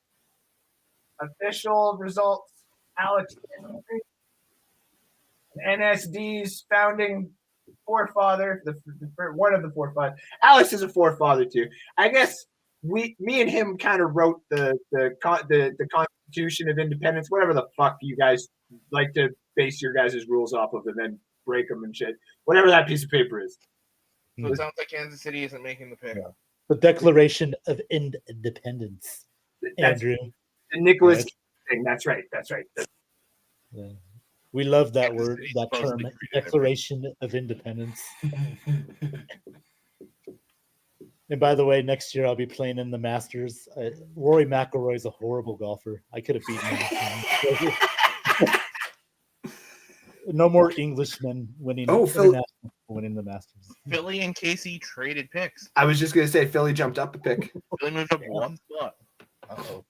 official results: Alex Henry, NSD's founding forefather, one of the forefathers. Alex is a forefather too. I guess me and him kind of wrote the Constitution of Independence, whatever the fuck you guys like to base your guys' rules off of, and then break them and shit. Whatever that piece of paper is. So it sounds like Kansas City isn't making the pick. Yeah. The Declaration of Independence. That's Andrew. the Nicholas Right. thing. That's right. Yeah. We love that Kansas word, City's that supposed term, to be creative. Declaration of Independence. And by the way, next year I'll be playing in the Masters. Rory McIlroy's a horrible golfer. I could have beaten him. No more Englishmen winning. Phil- winning the Masters. Philly and Casey traded picks. I was just gonna say Philly jumped up a pick. Philly moved up one spot. Uh-oh.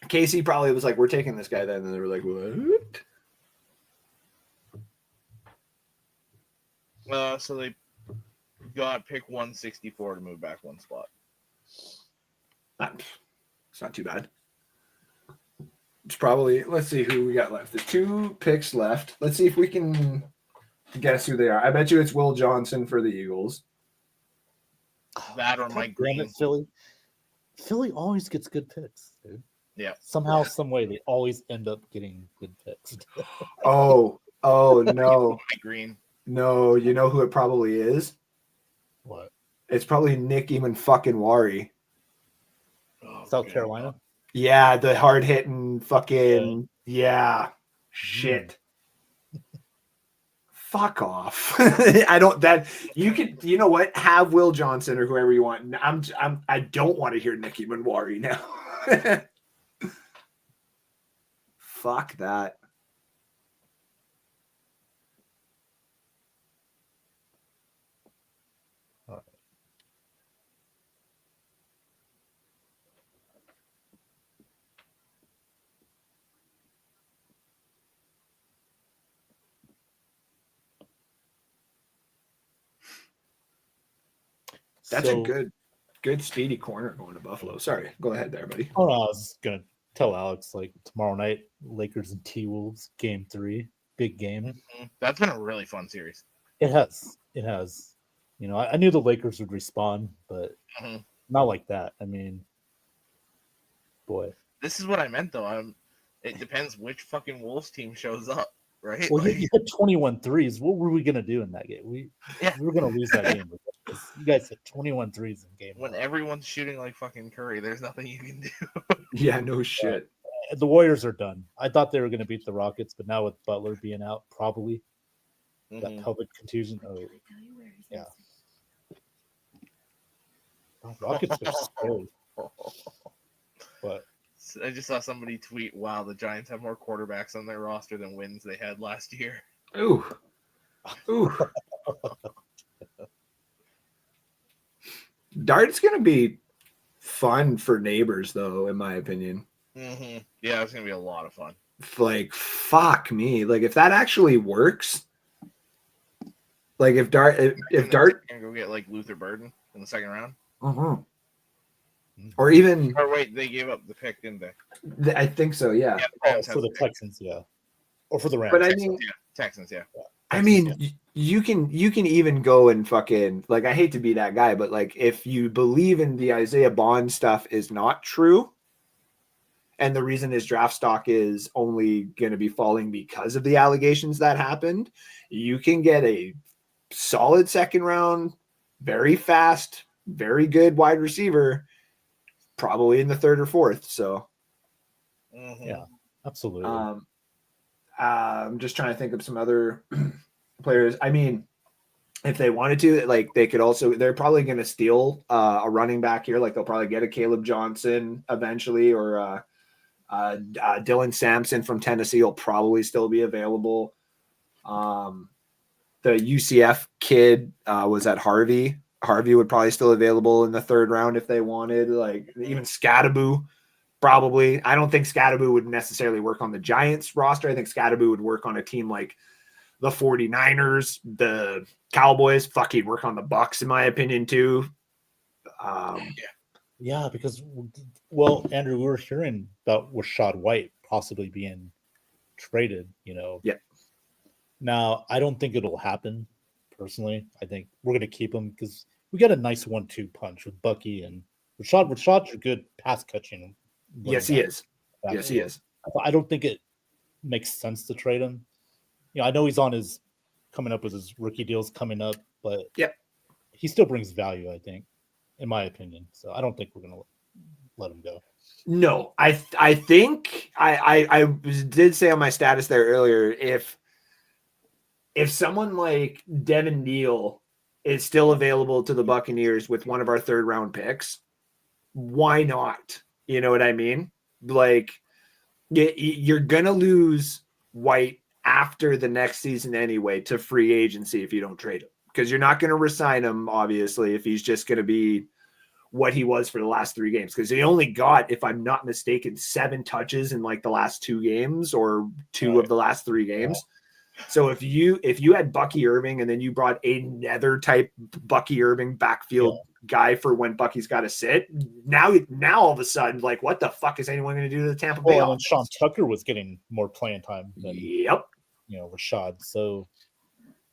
Casey probably was like, "We're taking this guy." Then and they were like, "What?" So they got pick 164 to move back one spot. It's not too bad. It's probably, let's see who we got left. There's 2 picks left. Let's see if we can guess who they are. I bet you it's Will Johnson for the Eagles. That or Mike Damn Green. it, Philly. Philly always gets good picks, dude. Yeah. Somehow, some way, they always end up getting good picks. Oh no. Mike Green. No, you know who it probably is? What? It's probably Nick Wari. Oh, South God. Carolina? Yeah, the hard hitting fucking shit. Fuck off. I don't you know what? Have Will Johnson or whoever you want. I don't want to hear Nicky Manwari now. Fuck that. That's So, a good. good speedy corner going to Buffalo. Sorry, go ahead there, buddy. Oh no, I was gonna tell Alex like tomorrow night, Lakers and T-Wolves, game 3, big game. That's been a really fun series. It has. You know, I knew the Lakers would respond, but not like that. I mean, boy. This is what I meant, though. It depends which fucking Wolves team shows up, right? Well, you hit 21 threes. What were we gonna do in that game? We were gonna lose that game. You guys hit 21 threes in game when 1. everyone's shooting like fucking Curry, there's nothing you can do. Yeah, no shit. The Warriors are done. I thought they were gonna beat the Rockets, but now with Butler being out, probably that pelvic contusion. Oh, yeah. Rockets are scary. But I just saw somebody tweet, "Wow, the Giants have more quarterbacks on their roster than wins they had last year." Ooh. Dart's gonna be fun for neighbors, though, in my opinion. Yeah, it's gonna be a lot of fun. Like, fuck me. Like, if that actually works, like if Dart gonna go get like Luther Burden in the second round, or even, or wait, they gave up the pick, didn't they? I think so, yeah. for the Texans, yeah, or for the Rams. But I Texans, mean, Texans, yeah. I mean, you can even go and fucking, like, I hate to be that guy, but like if you believe in the Isaiah Bond stuff is not true, and the reason his draft stock is only going to be falling because of the allegations that happened, you can get a solid second round, very fast, very good wide receiver, probably in the 3rd or 4th. So, yeah, absolutely. I'm just trying to think of some other players. I mean, if they wanted to, like, they could also, they're probably going to steal a running back here. Like, they'll probably get a Caleb Johnson eventually, or Dylan Sampson from Tennessee will probably still be available. The UCF kid was at Harvey. Harvey would probably still available in the 3rd round if they wanted. Like, even Scattaboo, probably. I don't think Scattaboo would necessarily work on the Giants roster. I think Scattaboo would work on a team like the 49ers, the Cowboys. Fuck, he'd work on the Bucks, in my opinion, too. Yeah, because, well, Andrew, we were hearing about Rashad White possibly being traded, you know. Yeah. Now, I don't think it'll happen, personally. I think we're going to keep him because we got a nice 1-2 punch with Bucky and Rashad. Rashad's a good pass catching. Yes, he is. Yes, he is. I don't think it makes sense to trade him. You know, I know he's on his coming up with his rookie deals coming up, but he still brings value, I think, in my opinion. So I don't think we're going to let him go. No, I think I did say on my status there earlier, if someone like Devin Neal is still available to the Buccaneers with one of our 3rd round picks, why not? You know what I mean? Like, you're going to lose White after the next season anyway to free agency if you don't trade him, because you're not going to resign him, obviously, if he's just going to be what he was for the last 3 games, because he only got, if I'm not mistaken, 7 touches in like the last 2 games or 2 of the last 3 games. So if you had Bucky Irving and then you brought another type Bucky Irving backfield guy for when Bucky's got to sit, now all of a sudden, like, what the fuck is anyone going to do to the Tampa Bay? Well, and Sean Tucker was getting more playing time than Rashad. So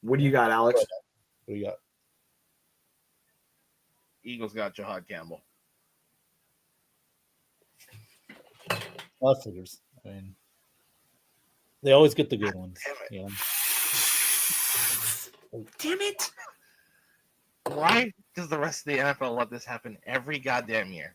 what do you got, Alex? What do you got? Eagles got Jahad Campbell. Well, that figures. I mean, they always get the good ones. Damn Damn it! Why does the rest of the NFL let this happen every goddamn year?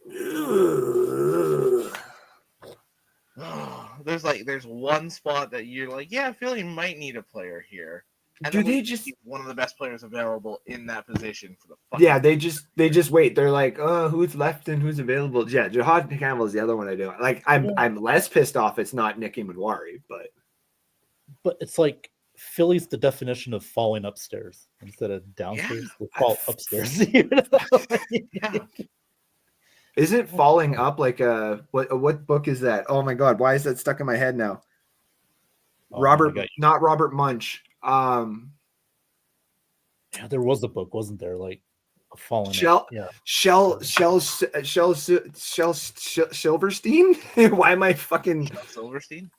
There's one spot that you're like, yeah, Philly might need a player here. And do they just one of the best players available in that position for the they just wait. They're like, oh, who's left and who's available? Yeah, Jahad Campbell is the other one I do. Like, I'm less pissed off it's not Nicky Mudwari, but it's like Philly's the definition of falling upstairs instead of downstairs. They fall upstairs. Isn't falling up like what book is that? Oh my god, why is that stuck in my head now? Not Robert Munch. Yeah, there was a book, wasn't there? Like Falling. Shell, Yeah. Silverstein. Why am I fucking? Silverstein.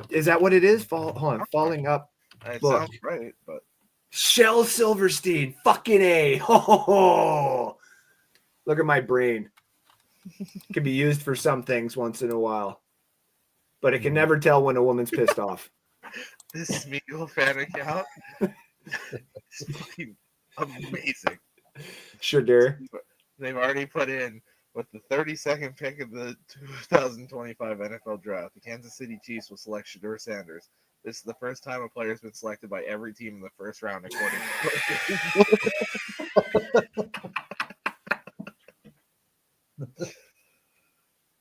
Is that what it is? Hold on, falling up. It Look. sounds right, but Shell Silverstein, fucking A. Oh, look at my brain. Can be used for some things once in a while, but it can never tell when a woman's pissed off. this Smeagol fan account is fucking amazing. Sure. They've already put in with the 32nd pick of the 2025 NFL Draft. The Kansas City Chiefs will select Shedeur Sanders. This is the first time a player has been selected by every team in the first round, according to.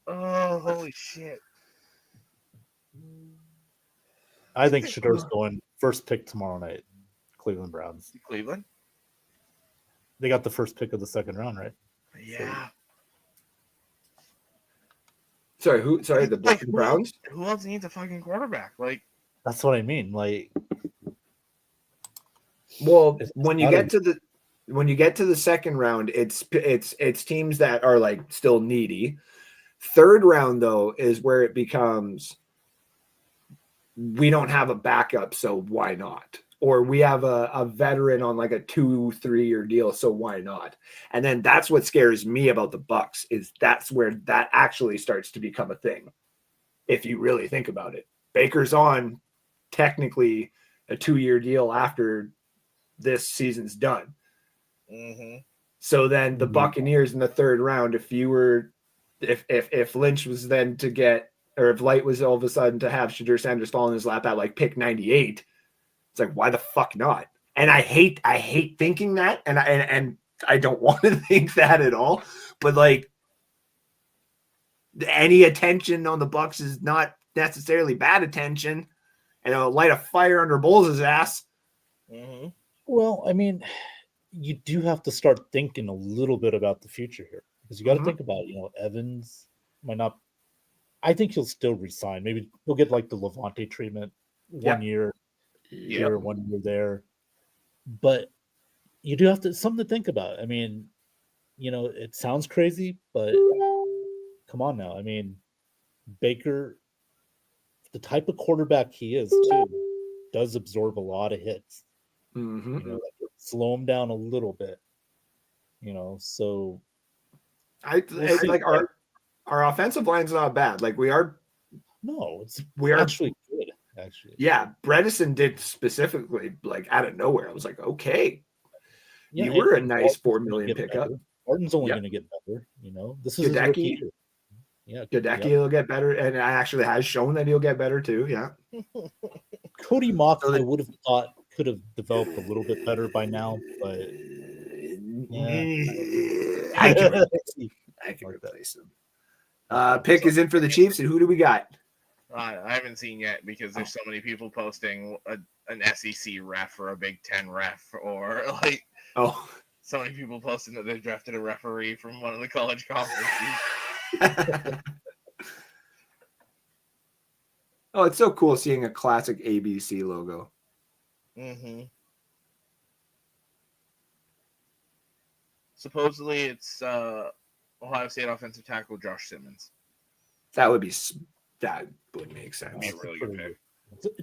Oh, holy shit! I think Shadeur's going first pick tomorrow night. Cleveland Browns. Cleveland. They got the first pick of the second round, right? Yeah. Sorry, who? Sorry, the Browns. Who else needs a fucking quarterback? Like, that's what I mean. Like, well, when you get to the second round, it's teams that are like still needy. Third round though is where it becomes we don't have a backup, so why not? Or we have a veteran on like a 2-3 year deal, so why not? And then that's what scares me about the Bucs is that's where that actually starts to become a thing. If you really think about it, Baker's on technically a 2-year deal after this season's done. mm-hmm. So then the Buccaneers in the third round, if Lynch was then to get, or if Light was all of a sudden to have Shedeur Sanders fall in his lap at like pick 98, it's like, why the fuck not? And I hate thinking that, and I don't want to think that at all. But like, any attention on the Bucs is not necessarily bad attention, and it'll light a fire under Bowles' ass. Mm-hmm. Well, I mean, you do have to start thinking a little bit about the future here because you got to think about, Evans might not. I think he'll still resign. Maybe he'll get like the Levante treatment 1 year here, 1 year there. But you do have to something to think about. I mean, it sounds crazy, but come on now. I mean, Baker, the type of quarterback he is too, does absorb a lot of hits. Mm-hmm. Slow him down a little bit. So it's like our offensive line's not bad. Like we are actually good. Actually, yeah. Bredesen did specifically like out of nowhere. I was like, okay, yeah, you were a nice $4 million pickup. Barton's only going to get better. This is his rookie year. Yeah, Gadecki will get better, and actually has shown that he'll get better too. Yeah, Cody Mock, I would have thought could have developed a little bit better by now, but I can replace him. Pick is in for the Chiefs, and who do we got? I haven't seen yet because there's so many people posting an SEC ref or a Big Ten ref, or like so many people posting that they drafted a referee from one of the college conferences. Oh, it's so cool seeing a classic ABC logo. Mm-hmm. Supposedly, it's Ohio State offensive tackle Josh Simmons. That would make sense. That's a really good pick.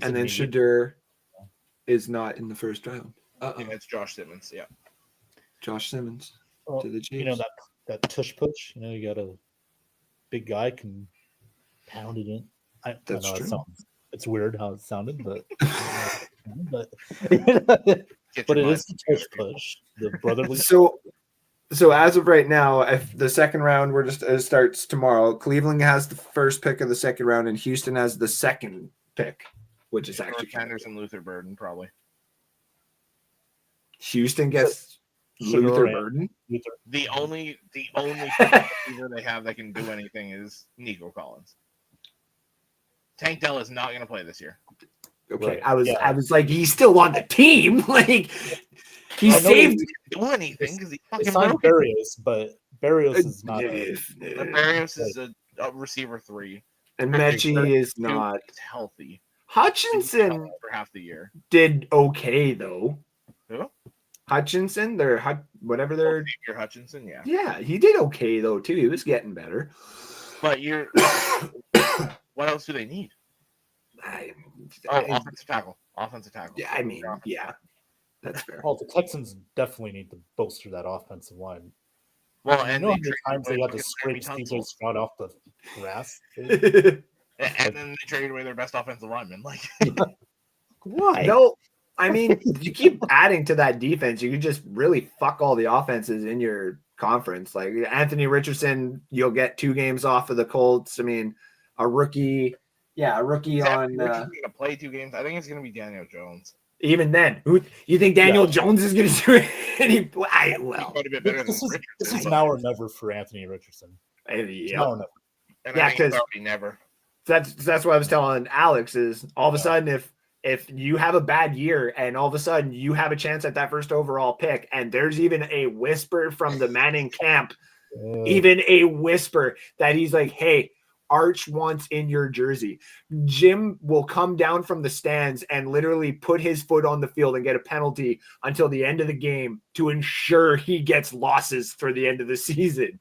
And then Shedeur is not in the first round. Yeah, it's Josh Simmons. Yeah, Josh Simmons to the Chiefs. That tush push. You got a big guy can pound it in. That's true. It's weird how it sounded, but but it is the tush push. The brotherly. So as of right now, if the second round starts tomorrow, Cleveland has the first pick of the second round, and Houston has the second pick, which is actually Sanders and Luther Burden probably. Houston gets Luther Burden. The only receiver they have that can do anything is Nico Collins. Tank Dell is not going to play this year. Okay, right. I was like, he's still on the team. Like he saved. Do anything because he fucking signed Barrios, but Barrios is not. Barrios is a receiver 3, and Mechie is not healthy. Hutchinson for half the year did okay though. Who? Hutchinson, whatever they're. Xavier Hutchinson, yeah. Yeah, he did okay though too. He was getting better. But what else do they need? Offensive tackle. Yeah, I mean, yeah, that's fair. Well, the Texans definitely need to bolster that offensive line. Well, You and know how many times they got to scrape CJ Stroud off the grass? and then they traded away their best offensive lineman. Like, Why? No, I mean, you keep adding to that defense, you can just really fuck all the offenses in your conference. Like Anthony Richardson, you'll get 2 games off of the Colts. I mean, a rookie on. Richardson's going to play 2 games. I think it's going to be Daniel Jones. Even then, who you think Daniel Jones is going to do it? Quite a bit better than This Richardson. is now or never for Anthony Richardson. Yeah, No. And Yeah, I think it's 'cause- already never. that's what I was telling Alex is all of a sudden if you have a bad year and all of a sudden you have a chance at that first overall pick and there's even a whisper from the Manning camp, even a whisper that he's like, hey, Arch wants in your jersey. Jim will come down from the stands and literally put his foot on the field and get a penalty until the end of the game to ensure he gets losses for the end of the season.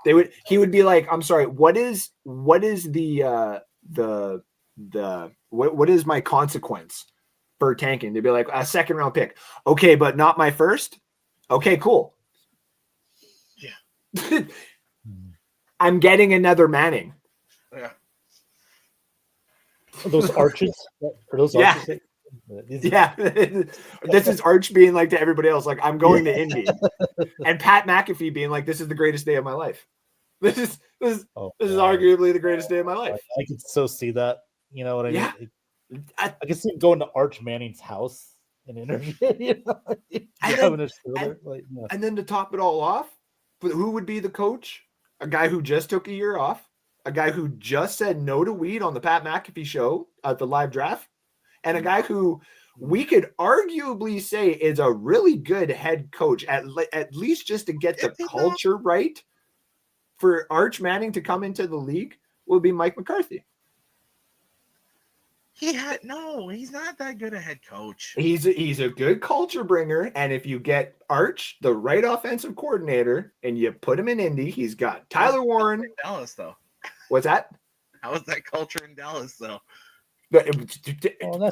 He would be like, I'm sorry, what is what is my consequence for tanking? They'd be like, a second round pick. Okay, but not my first. Okay, cool. Yeah. I'm getting another Manning. Yeah. Are those arches? Are those Yeah. arches? Yeah. This is Arch being like to everybody else, like, I'm going to Indy. And Pat McAfee being like, this is the greatest day of my life. This is arguably the greatest day of my life. I can so see that. You know what I mean? Yeah. I can see him going to Arch Manning's house and interview. You know? And then to top it all off, who would be the coach? A guy who just took a year off, a guy who just said no to weed on the Pat McAfee show at the live draft, and a guy who we could arguably say is a really good head coach, at least just to get the culture right. For Arch Manning to come into the league would be Mike McCarthy. He's not that good a head coach. He's a good culture bringer, and if you get Arch, the right offensive coordinator, and you put him in Indy, he's got Tyler Warren. Dallas, though. What's that? How is that culture in Dallas, though? Well,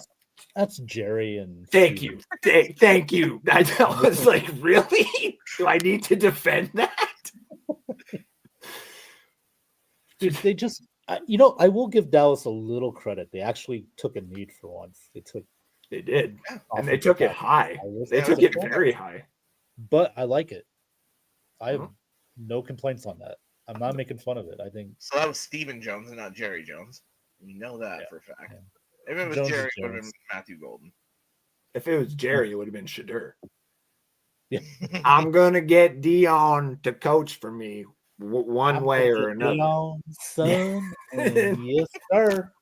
that's Jerry and Thank you. Thank you. I was like, really? Do I need to defend that? Dude, they just, I will give Dallas a little credit. They actually took a need for once. They did, and they took it high. They took it very high. But I like it. I have no complaints on that. I'm not making fun of it. I think so. That was Stephen Jones and not Jerry Jones. You know that for a fact. Yeah. If it was Jones Jerry, is it would have been Jones. Matthew Golden. If it was Jerry, it would have been Shadur. Yeah. I'm gonna get Dion to coach for me one way or another. Long, son. Yes, sir.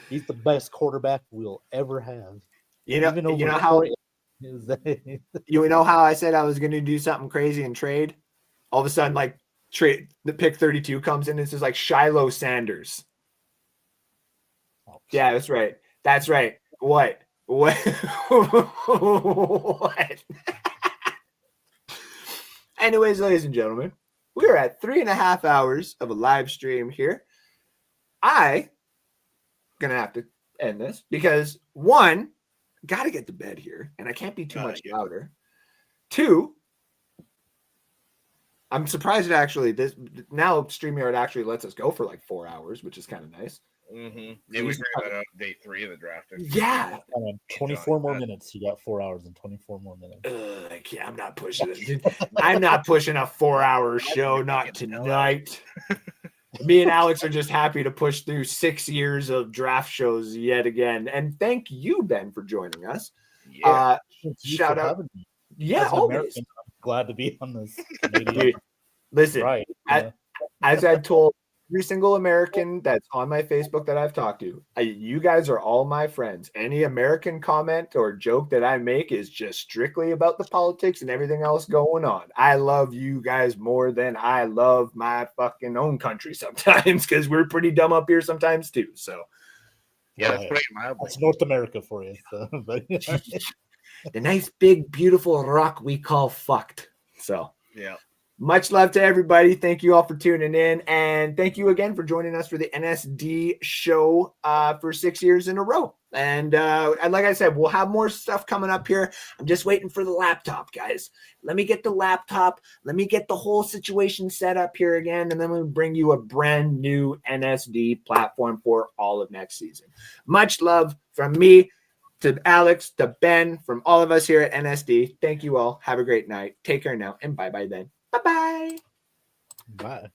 He's the best quarterback we'll ever have. You know how I said I was going to do something crazy and trade? All of a sudden, like trade the pick 32 comes in. It's just like Shiloh Sanders. Yeah, that's right. That's right. What? What? Anyways, ladies and gentlemen, we are at 3.5 hours of a live stream here. I gonna have to end this because one, got to get to bed here, and I can't be too much louder. Two, I'm surprised it actually now StreamYard actually lets us go for like 4 hours, which is kind of nice. Mm-hmm. Yeah, we figured that out day 3 of the draft. Yeah. 24 more minutes. You got 4 hours and 24 more minutes. I'm not pushing it. I'm not pushing a 4-hour show. Not tonight. Me and Alex are just happy to push through 6 years of draft shows yet again. And thank you, Ben, for joining us. Yeah. Shout out. Yeah, always. American, I'm glad to be on this. Dude, listen, right. As I've told every single American that's on my Facebook that I've talked to, you guys are all my friends. Any American comment or joke that I make is just strictly about the politics and everything else going on. I love you guys more than I love my fucking own country sometimes because we're pretty dumb up here sometimes too. So, yeah, that's pretty mild. That's North America for you. So, but, the nice, big, beautiful rock we call fucked. So, Yeah. much love to everybody. Thank you all for tuning in. And thank you again for joining us for the NSD show for 6 years in a row. And like I said, we'll have more stuff coming up here. I'm just waiting for the laptop, guys. Let me get the laptop. Let me get the whole situation set up here again. And then we'll bring you a brand new NSD platform for all of next season. Much love from me to Alex, to Ben, from all of us here at NSD. Thank you all. Have a great night. Take care now. And bye-bye then. Bye-bye. Bye.